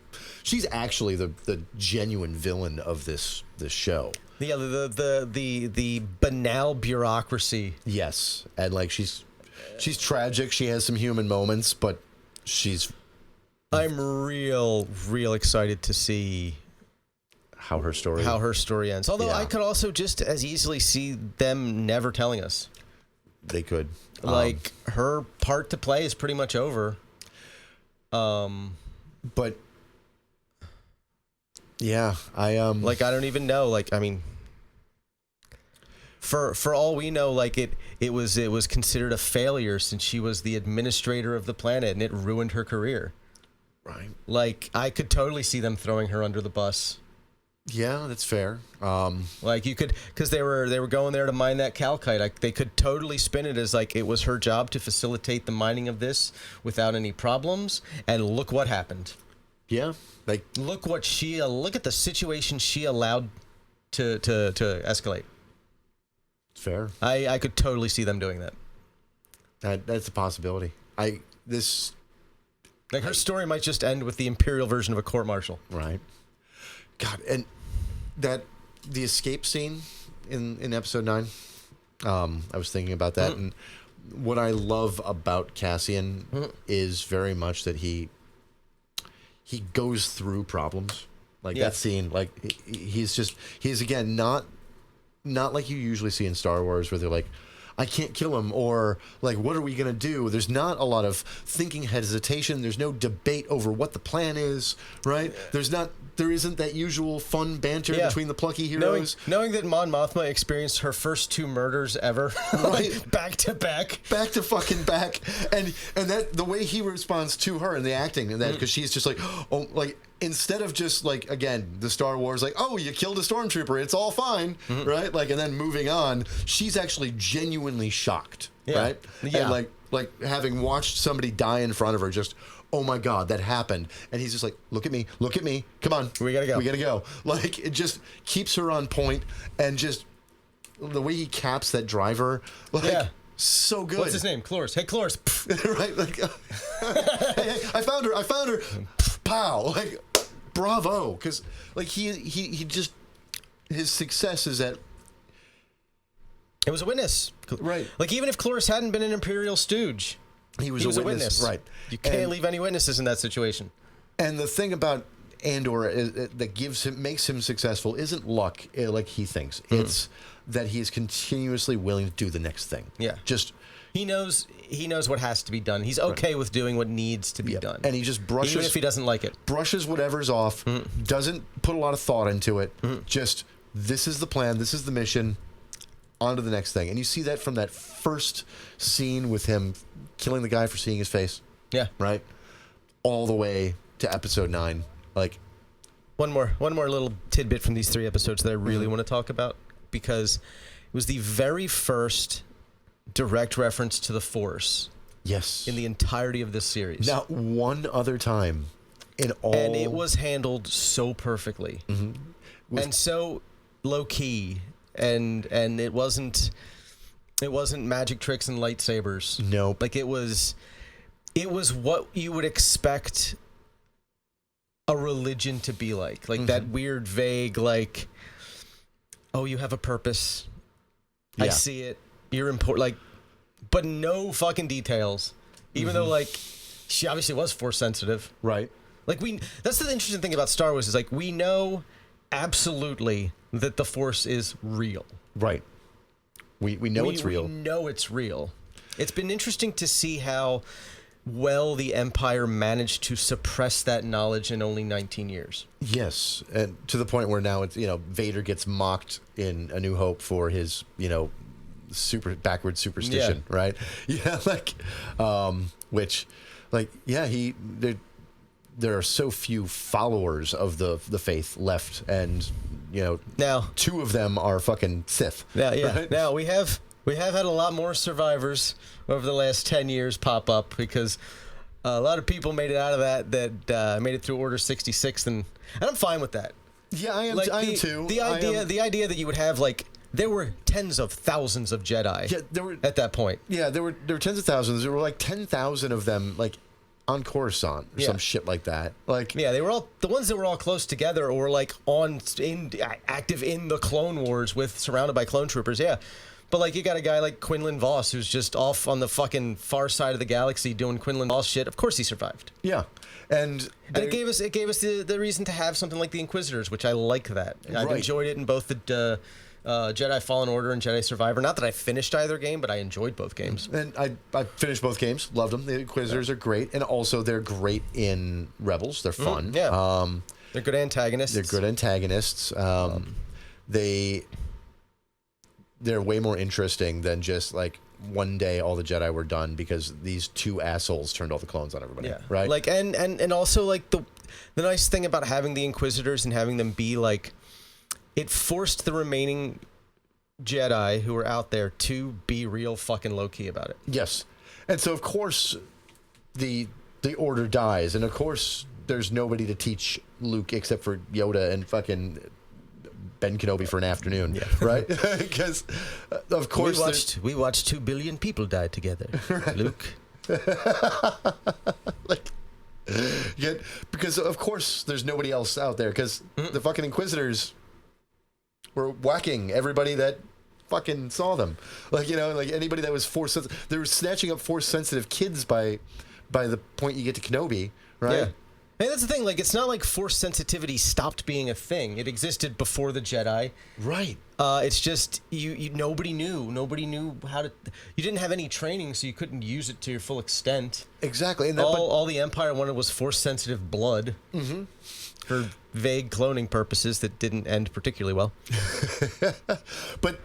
actually the genuine villain of this show. Yeah, the banal bureaucracy. Yes, and like she's tragic. She has some human moments, but she's. I'm real excited to see how her story ends. Although Yeah. I could also just as easily see them never telling us. they could. Like her part to play is pretty much over. But yeah, like I don't even know. Like I mean, for all we know, like it was considered a failure since she was the administrator of the planet and it ruined her career. Right. Like I could totally see them throwing her under the bus. Yeah, that's fair. Like you could, because they were going there to mine that calcite. Like they could totally spin it as like it was her job to facilitate the mining of this without any problems. And look what happened. Yeah, like Look at the situation she allowed to escalate. fair. I could totally see them doing that. That's a possibility. Like her story might just end with the imperial version of a court martial. Right. God, and the escape scene in episode 9. I was thinking about that, and what I love about Cassian is very much that he goes through problems. Like that scene, like he's again not like you usually see in Star Wars where they're like, I can't kill him, or like, what are we going to do? There's not a lot of thinking, hesitation. There's no debate over what the plan is, right? There isn't that usual fun banter between the plucky heroes. Knowing that Mon Mothma experienced her first 2 murders ever, Right. back to back. Back to fucking back. And that the way he responds to her and the acting and that, because she's just like, oh, like, instead of just like, again, the Star Wars, like, oh, you killed a stormtrooper, it's all fine, right? Like, and then moving on, she's actually genuinely shocked, right? Yeah. And like having watched somebody die in front of her, just, oh my God, that happened. And he's just like, look at me, come on. We gotta go. Like, it just keeps her on point, and just the way he caps that driver, like, so good. What's his name? Cloris. Hey, Cloris. Right? Like, hey, I found her. Pow! Like, bravo! Because like he just, his success is that It was a witness, right. Like even if Cloris hadn't been an imperial stooge, he was a witness, right? You can't leave any witnesses in that situation. And the thing about Andor that makes him successful isn't luck, like he thinks. It's that he is continuously willing to do the next thing. Yeah. Just he knows what has to be done. He's okay with doing what needs to be done. And he just brushes, even if he doesn't like it. Brushes whatever's off, doesn't put a lot of thought into it. Just, this is the plan, this is the mission, on to the next thing. And you see that from that first scene with him killing the guy for seeing his face. Yeah. Right? All the way to episode 9. Like, one more little tidbit from these 3 episodes that I really want to talk about, because it was the very first direct reference to the Force. Yes. In the entirety of this series. Not one other time in all. And it was handled so perfectly. And so low key. And it wasn't magic tricks and lightsabers. Nope. Like it was what you would expect a religion to be like. Like that weird, vague, like, oh, you have a purpose. Yeah. I see it. You're important. Like, but no fucking details. Even though, like, she obviously was Force sensitive. Right. Like, that's the interesting thing about Star Wars is, like, we know absolutely that the Force is real. Right. We know it's real. We know it's real. It's been interesting to see how well the Empire managed to suppress that knowledge in only 19 years. Yes, and to the point where now it's, Vader gets mocked in A New Hope for his, super backward superstition, right? Yeah, like, which, like, yeah, there are so few followers of the faith left, and now 2 of them are fucking Sith. Yeah. Right? Now we have had a lot more survivors over the last 10 years pop up, because a lot of people made it out of that made it through Order 66, and I'm fine with that. Yeah, I am. Like, I am too. The idea that you would have, like, there were tens of thousands of Jedi. Yeah, there were at that point. Yeah, there were tens of thousands. There were like 10,000 of them, like, on Coruscant or some shit like that. Like, yeah, they were all the ones that were all close together, or like active in the Clone Wars surrounded by clone troopers. Yeah, But like you got a guy like Quinlan Voss who's just off on the fucking far side of the galaxy doing Quinlan Voss shit. Of course he survived. Yeah. And it gave us the reason to have something like the Inquisitors, which I like that. I've enjoyed it in both the Jedi Fallen Order and Jedi Survivor. Not that I finished either game, but I enjoyed both games. And I finished both games, loved them. The Inquisitors are great, and also they're great in Rebels. They're fun. They're good antagonists. They're way more interesting than just like one day all the Jedi were done because these two assholes turned all the clones on everybody. Yeah. Right. Like and also like the nice thing about having the Inquisitors and having them be like, it forced the remaining Jedi who were out there to be real fucking low key about it. Yes. And so of course the Order dies, and of course there's nobody to teach Luke except for Yoda and fucking Ben Kenobi for an afternoon, right? Because, of course... We watched 2 billion people die together, Luke. Because, of course, there's nobody else out there, because the fucking Inquisitors were whacking everybody that fucking saw them. Like, like anybody that was Force-sensitive. They were snatching up Force-sensitive kids by the point you get to Kenobi, right? Yeah. And that's the thing, like, it's not like Force sensitivity stopped being a thing. It existed before the Jedi. Right. It's just, nobody knew how to... You didn't have any training, so you couldn't use it to your full extent. Exactly. And all the Empire wanted was Force-sensitive blood. Mm-hmm. For vague cloning purposes that didn't end particularly well. But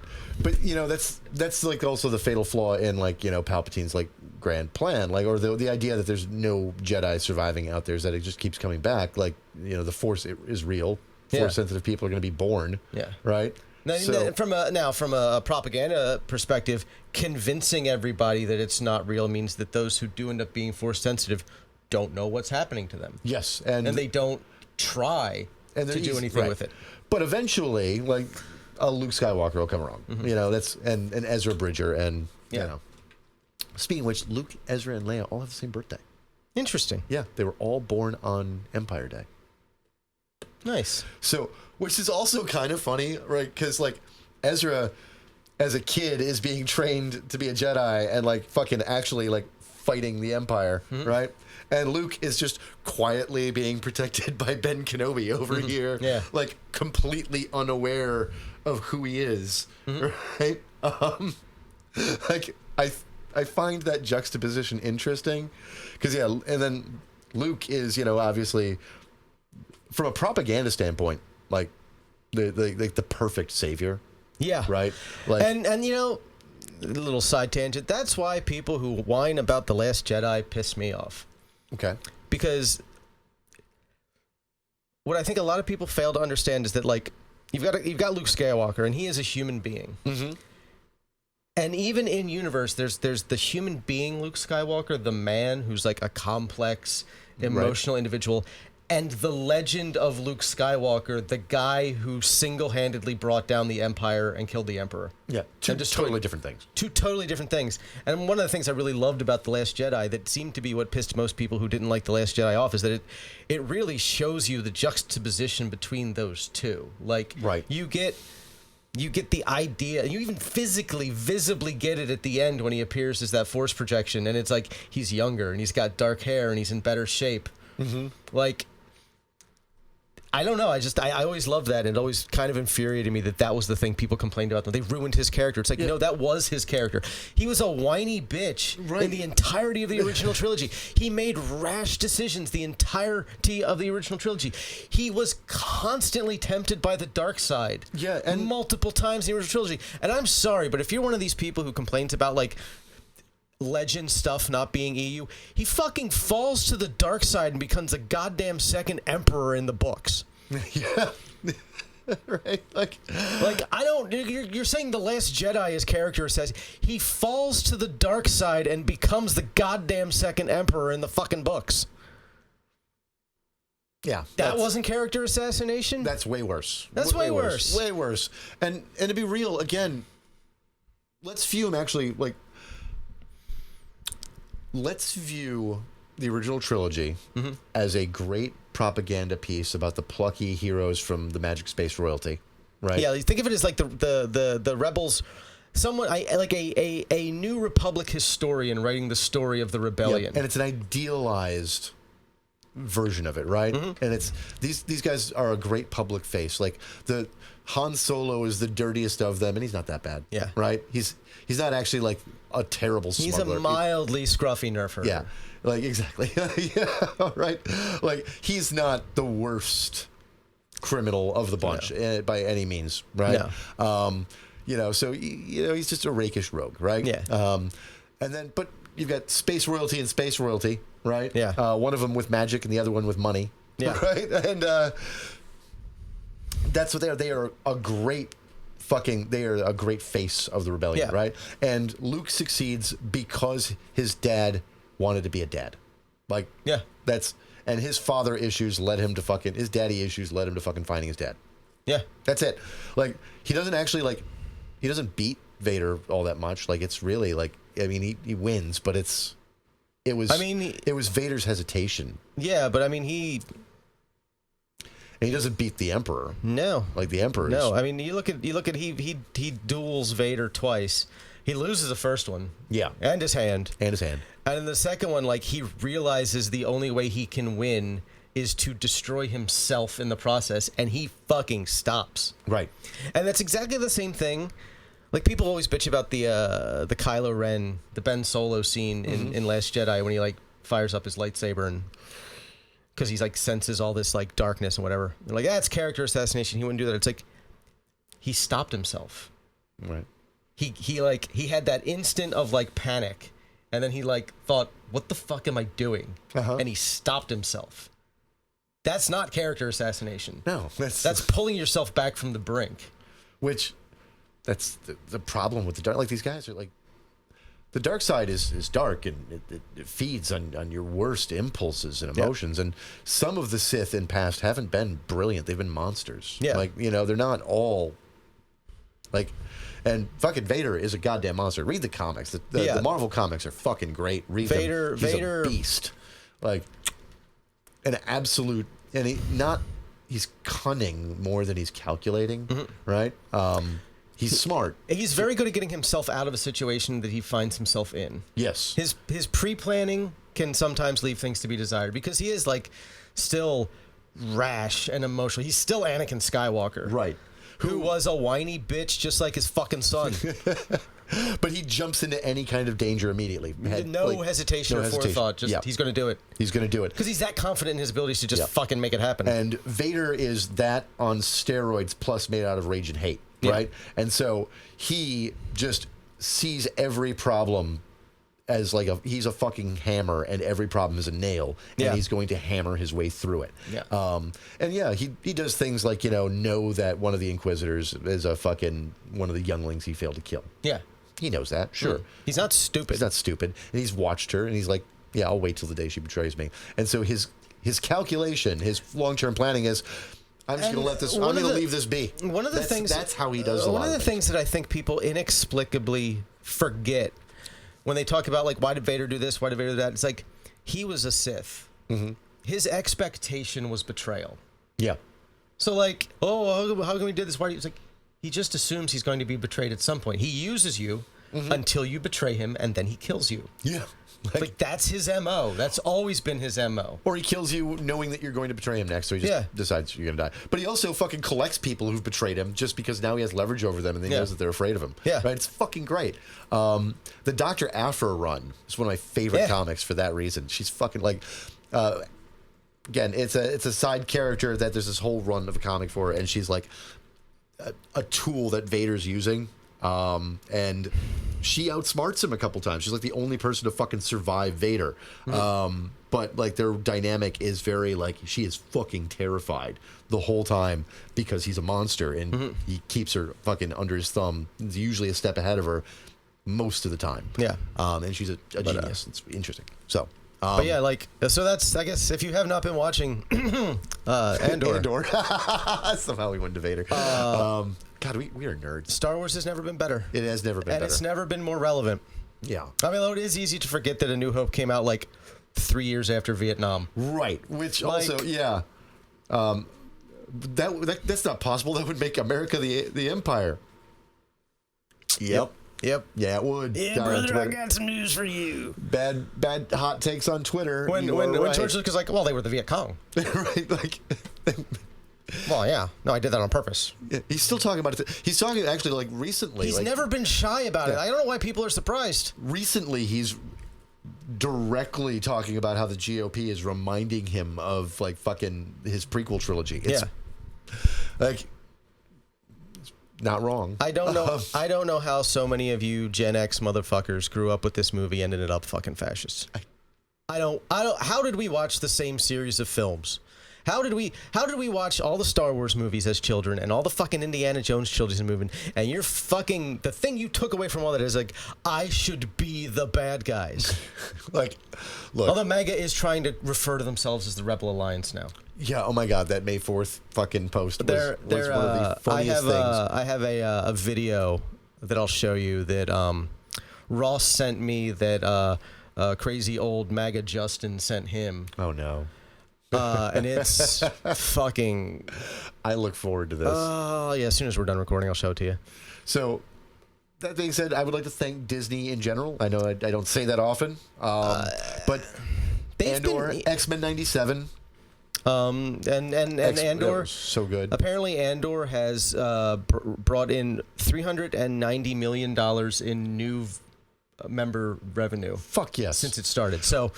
that's like also the fatal flaw in like Palpatine's like grand plan, like, or the idea that there's no Jedi surviving out there is that it just keeps coming back. Like the Force is real. Force sensitive people are going to be born. Yeah. Right. Now, from a propaganda perspective, convincing everybody that it's not real means that those who do end up being Force sensitive don't know what's happening to them. Yes, and they don't try to do anything with it. But eventually, like, a Luke Skywalker will come along. Mm-hmm. That's and Ezra Bridger and Speaking of which, Luke, Ezra, and Leia all have the same birthday. Interesting. Yeah, they were all born on Empire Day. Nice. So, which is also kind of funny, right? Because like Ezra, as a kid, is being trained to be a Jedi and like fucking actually like fighting the Empire, right? And Luke is just quietly being protected by Ben Kenobi over here, like completely unaware of who he is, right? Like I find that juxtaposition interesting because and then Luke is obviously from a propaganda standpoint like the perfect savior, right? Like and a little side tangent. That's why people who whine about The Last Jedi piss me off. Okay. Because what I think a lot of people fail to understand is that like you've got Luke Skywalker and he is a human being. Mm-hmm. And even in universe, there's the human being Luke Skywalker, the man who's like a complex, emotional individual, and the legend of Luke Skywalker, the guy who single-handedly brought down the Empire and killed the Emperor. Yeah, two totally different things. Two totally different things. And one of the things I really loved about The Last Jedi that seemed to be what pissed most people who didn't like The Last Jedi off is that it really shows you the juxtaposition between those two. Like, you get the idea, you even physically, visibly get it at the end when he appears as that Force projection, and it's like he's younger and he's got dark hair and he's in better shape. Mm-hmm. Like, I don't know. I always loved that, and it always kind of infuriated me that was the thing people complained about. They ruined his character. It's like, no, that was his character. He was a whiny bitch in the entirety of the original trilogy. He made rash decisions the entirety of the original trilogy. He was constantly tempted by the dark side. Yeah, and multiple times in the original trilogy. And I'm sorry, but if you're one of these people who complains about like legend stuff not being EU, he fucking falls to the dark side and becomes a goddamn second emperor in the books. Yeah. Right? Like I don't. You're saying The Last Jedi, his character says he falls to the dark side and becomes the goddamn second emperor in the fucking books. Yeah, that wasn't character assassination. That's way worse. That's way worse. Way worse. And to be real, again, let's view him actually like. Let's view the original trilogy as a great propaganda piece about the plucky heroes from the Magic Space royalty, right? Yeah, think of it as like the rebels someone like a New Republic historian writing the story of the rebellion. And it's an idealized version of it, right? And it's these guys are a great public face. Like the Han Solo is the dirtiest of them, and he's not that bad. Yeah. Right? He's not actually like a terrible smuggler. He's a mildly scruffy nerf herder. Yeah. Like exactly. Yeah, right. Like he's not the worst criminal of the bunch by any means, right? No. So he's just a rakish rogue, right? Yeah. And then but you've got space royalty and space royalty, right? Yeah. One of them with magic and the other one with money. Yeah. Right? And that's what they are. They are a great face of the rebellion, right? And Luke succeeds because his dad wanted to be a dad. Like, and his father issues led him to his daddy issues led him to finding his dad. Yeah. That's it. Like, he doesn't actually, he doesn't beat Vader all that much. Like, it's really, he wins, but it was Vader's hesitation. Yeah, but he... And he doesn't beat the Emperor. No. Like the Emperor. No, you look at he duels Vader twice. He loses the first one. Yeah. And his hand. And in the second one, he realizes the only way he can win is to destroy himself in the process, and he fucking stops. Right. And that's exactly the same thing. Like, people always bitch about the Kylo Ren, the Ben Solo scene in Last Jedi when he fires up his lightsaber and because he's senses all this darkness and whatever. They're like, it's character assassination. He wouldn't do that. It's like he stopped himself. Right. He had that instant of panic, and then he thought, what the fuck am I doing? And he stopped himself. That's not character assassination. No, that's pulling yourself back from the brink. Which, that's the problem with the dark. These guys are the dark side is dark, and it feeds on your worst impulses and emotions. And some of the Sith in past haven't been brilliant. They've been monsters. Yeah. They're not all and fucking Vader is a goddamn monster. Read the comics. The Marvel comics are fucking great. Read them. He's a beast. An absolute, and he's cunning more than he's calculating, right? He's smart. He's very good at getting himself out of a situation that he finds himself in. Yes. His pre-planning can sometimes leave things to be desired because he is still rash and emotional. He's still Anakin Skywalker. Right. Who was a whiny bitch just like his fucking son. But he jumps into any kind of danger immediately. No hesitation or forethought. He's going to do it. He's going to do it. Because he's that confident in his abilities to just fucking make it happen. And Vader is that on steroids plus made out of rage and hate, right? And so he just sees every problem as he's a fucking hammer, and every problem is a nail, and he's going to hammer his way through it. He does things know that one of the Inquisitors is one of the younglings he failed to kill. Yeah. He knows that, sure. He's not stupid. And he's watched her, and he's like, yeah, I'll wait till the day she betrays me. And so his calculation, his long-term planning is, I'm just going to let this, I'm going to leave this be. One of the things... That's how he does a lot One of the things that I think people inexplicably forget when they talk about, why did Vader do this, why did Vader do that, it's he was a Sith. Mm-hmm. His expectation was betrayal. Yeah. So, how come he did this? Why? It's he just assumes he's going to be betrayed at some point. He uses you until you betray him, and then he kills you. Yeah. That's his MO. That's always been his MO. Or he kills you knowing that you're going to betray him next, so he just decides you're going to die. But he also fucking collects people who've betrayed him just because now he has leverage over them and he knows that they're afraid of him. Yeah. Right? It's fucking great. The Dr. Aphra run is one of my favorite comics for that reason. She's fucking again, it's a side character that there's this whole run of a comic for, and she's a tool that Vader's using. And she outsmarts him a couple times. She's the only person to fucking survive Vader. But their dynamic is very she is fucking terrified the whole time because he's a monster, and he keeps her fucking under his thumb. He's usually a step ahead of her most of the time. Yeah. And she's a genius. It's interesting. So. But yeah, so that's, I guess, if you have not been watching Andor. Somehow we went to Vader. God, we are nerds. Star Wars has never been better. It has never been better. And it's never been more relevant. Yeah. It is easy to forget that A New Hope came out 3 years after Vietnam. Right. Which also, that's not possible. That would make America the empire. Yep. Yep. Yeah, it would. Yeah, brother, I got some news for you. Bad hot takes on Twitter. When George Lucas was like, well, they were the Viet Cong. Right, like... Well, yeah. No, I did that on purpose. Yeah, he's still talking about it. He's talking actually like recently. He's never been shy about it. I don't know why people are surprised. Recently, he's directly talking about how the GOP is reminding him of like fucking his prequel trilogy. It's like not wrong. I don't know. I don't know how so many of you Gen X motherfuckers grew up with this movie and ended up fucking fascists. I don't. How did we watch the same series of films? How did we watch all the Star Wars movies as children and all the fucking Indiana Jones children's movie, and you're fucking, the thing you took away from all that is like, I should be the bad guys. Like, look. Although MAGA is trying to refer to themselves as the Rebel Alliance now. Yeah, oh my God, that May 4th fucking post was one of the funniest things. I have a video that I'll show you that Ross sent me that crazy old MAGA Justin sent him. Oh no. And it's fucking... I look forward to this. Oh, yeah, as soon as we're done recording, I'll show it to you. So, that being said, I would like to thank Disney in general. I know I don't say that often, but Andor, X-Men 97... and Andor, so good. Apparently, Andor has brought in $390 million in new member revenue. Fuck yes, since it started. So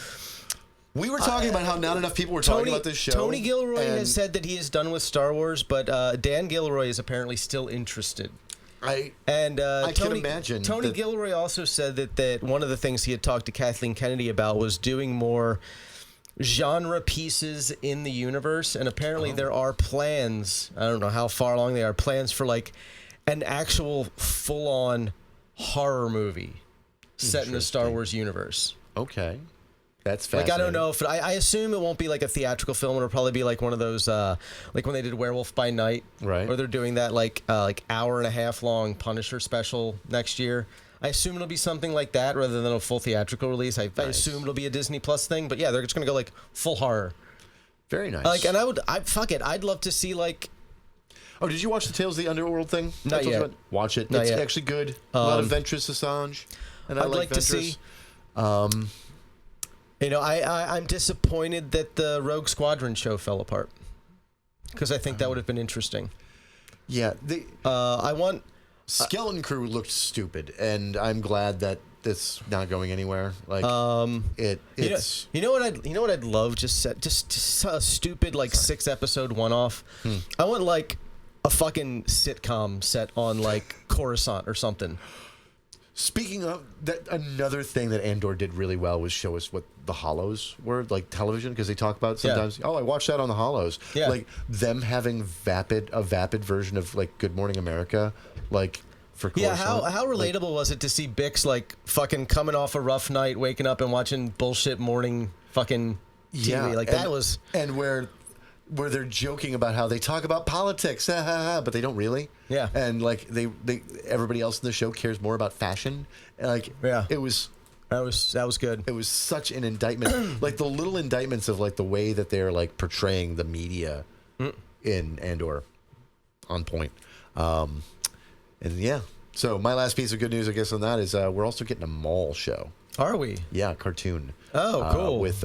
we were talking about how not enough people were talking about this show. Tony Gilroy has said that he is done with Star Wars, but Dan Gilroy is apparently still interested. I can imagine. Tony Gilroy also said that one of the things he had talked to Kathleen Kennedy about was doing more genre pieces in the universe, and apparently there are plans, I don't know how far along they are, plans for like an actual full-on horror movie set in the Star Wars universe. Okay. That's fascinating. Like, I don't know if I assume it won't be like a theatrical film. It'll probably be like one of those like when they did Werewolf by Night, right? Or they're doing that like hour and a half long Punisher special next year. I assume it'll be something like that rather than a full theatrical release. I assume it'll be a Disney Plus thing, but yeah, they're just gonna go like full horror. Very nice. Like, and fuck it, I'd love to see like. Oh, did you watch the Tales of the Underworld thing? Not yet. Watch it. Not it's yet. Actually good. A lot of Ventress Assange, and I'd like Ventress. To see. You know, I'm disappointed that the Rogue Squadron show fell apart because I think that would have been interesting. Yeah, Skeleton Crew looked stupid, and I'm glad that it's not going anywhere. Like it's you know what I'd love just a stupid like 6-episode one-off. I want like a fucking sitcom set on like Coruscant or something. Speaking of that, another thing that Andor did really well was show us what the Hollows were, like television, because they talk about sometimes. Yeah. Oh, I watched that on the Hollows. Yeah. Like them having a vapid version of like Good Morning America, like for Coruscant. Yeah, how relatable was it to see Bix like fucking coming off a rough night, waking up and watching bullshit morning fucking TV? Yeah, like that was where they're joking about how they talk about politics, but they don't really. Yeah. And like they everybody else in the show cares more about fashion. And like it was that was good. It was such an indictment. Like the little indictments of like the way that they're like portraying the media in Andor on point. And yeah. So my last piece of good news I guess on that is we're also getting a Maul show. Are we? Yeah, cartoon. Oh, cool. With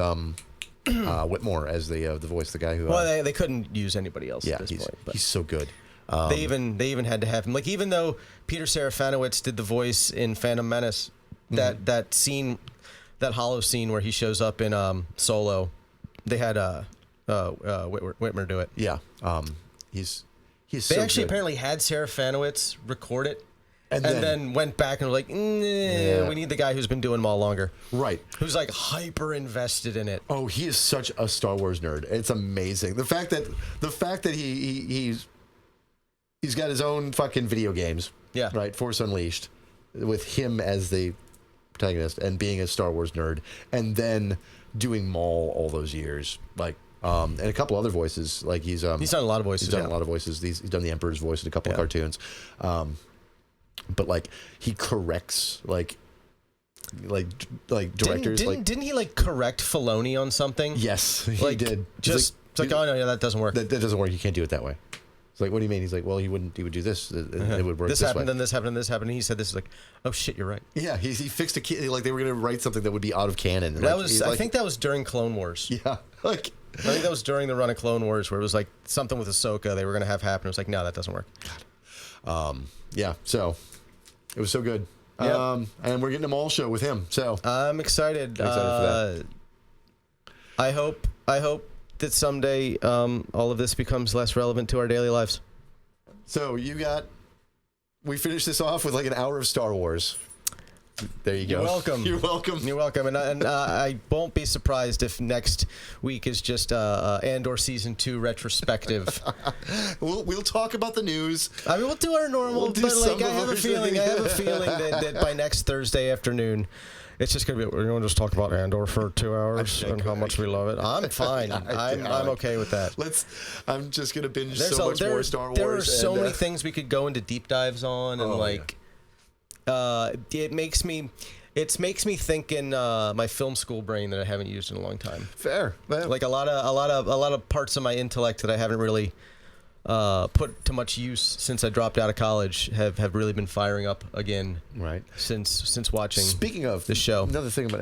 Whitmore as the voice, the guy who. Well, they couldn't use anybody else at this point. But he's so good. They even had to have him. Like even though Peter Serafinowicz did the voice in Phantom Menace, that scene, that hollow scene where he shows up in Solo, they had Whitmer do it. Yeah, he's. They so actually good. apparently had Serafinowicz record it. And then went back and were like, we need the guy who's been doing them all longer. Right. Who's like hyper invested in it. Oh, he is such a Star Wars nerd. It's amazing. The fact that he's got his own fucking video games. Yeah. Right. Force Unleashed, with him as the protagonist and being a Star Wars nerd, and then doing Maul all those years, like. And a couple other voices. Like he's done a lot of voices. He's done a lot of voices. He's done the Emperor's voice in a couple of cartoons. But like he corrects like directors. Didn't he like correct Filoni on something? Yes, he like, did. Just it's like, oh no, yeah, that doesn't work. That doesn't work. You can't do it that way. It's like, what do you mean? He's like, well, he would do this. It would work This this happened, way. then this happened, and this happened. And he said this is like, oh shit, you're right. Yeah, he fixed a key. Like they were gonna write something that would be out of canon. That Like, was, I think that was during Clone Wars. Yeah, like I think that was during the run of Clone Wars, where it was like something with Ahsoka they were gonna have happen. It was like, no, that doesn't work. yeah. So it was so good. Yep. And we're getting a mall show with him. So I'm excited. I'm excited for that. I hope that someday all of this becomes less relevant to our daily lives. So we finished this off with like an hour of Star Wars. There you go. You're welcome. You're welcome. You're welcome. And I won't be surprised if next week is just Andor Season 2 retrospective. We'll talk about the news. I mean, we'll do our normal, We'll do but some like, I of have our a feeling that by next Thursday afternoon, it's just going to be, we're going to just talk about Andor for 2 hours and how much we love it. I'm fine. I'm okay with that. I'm just going to binge There's so much more Star Wars. There are so many things we could go into deep dives on, and it makes me think in my film school brain that I haven't used in a long time. Fair. Like a lot of parts of my intellect that I haven't really put to much use since I dropped out of college have really been firing up again. Right. Since watching. Speaking of the show, another thing about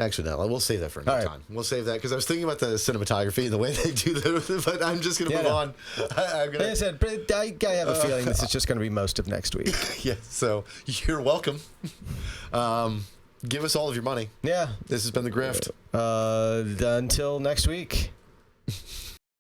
we'll save that for another time. We'll save that because I was thinking about the cinematography and the way they do that, but I'm just going to move on. Like I said, I have a feeling this is just going to be most of next week. Yeah. So you're welcome. Give us all of your money. Yeah. This has been The Grift. Until next week.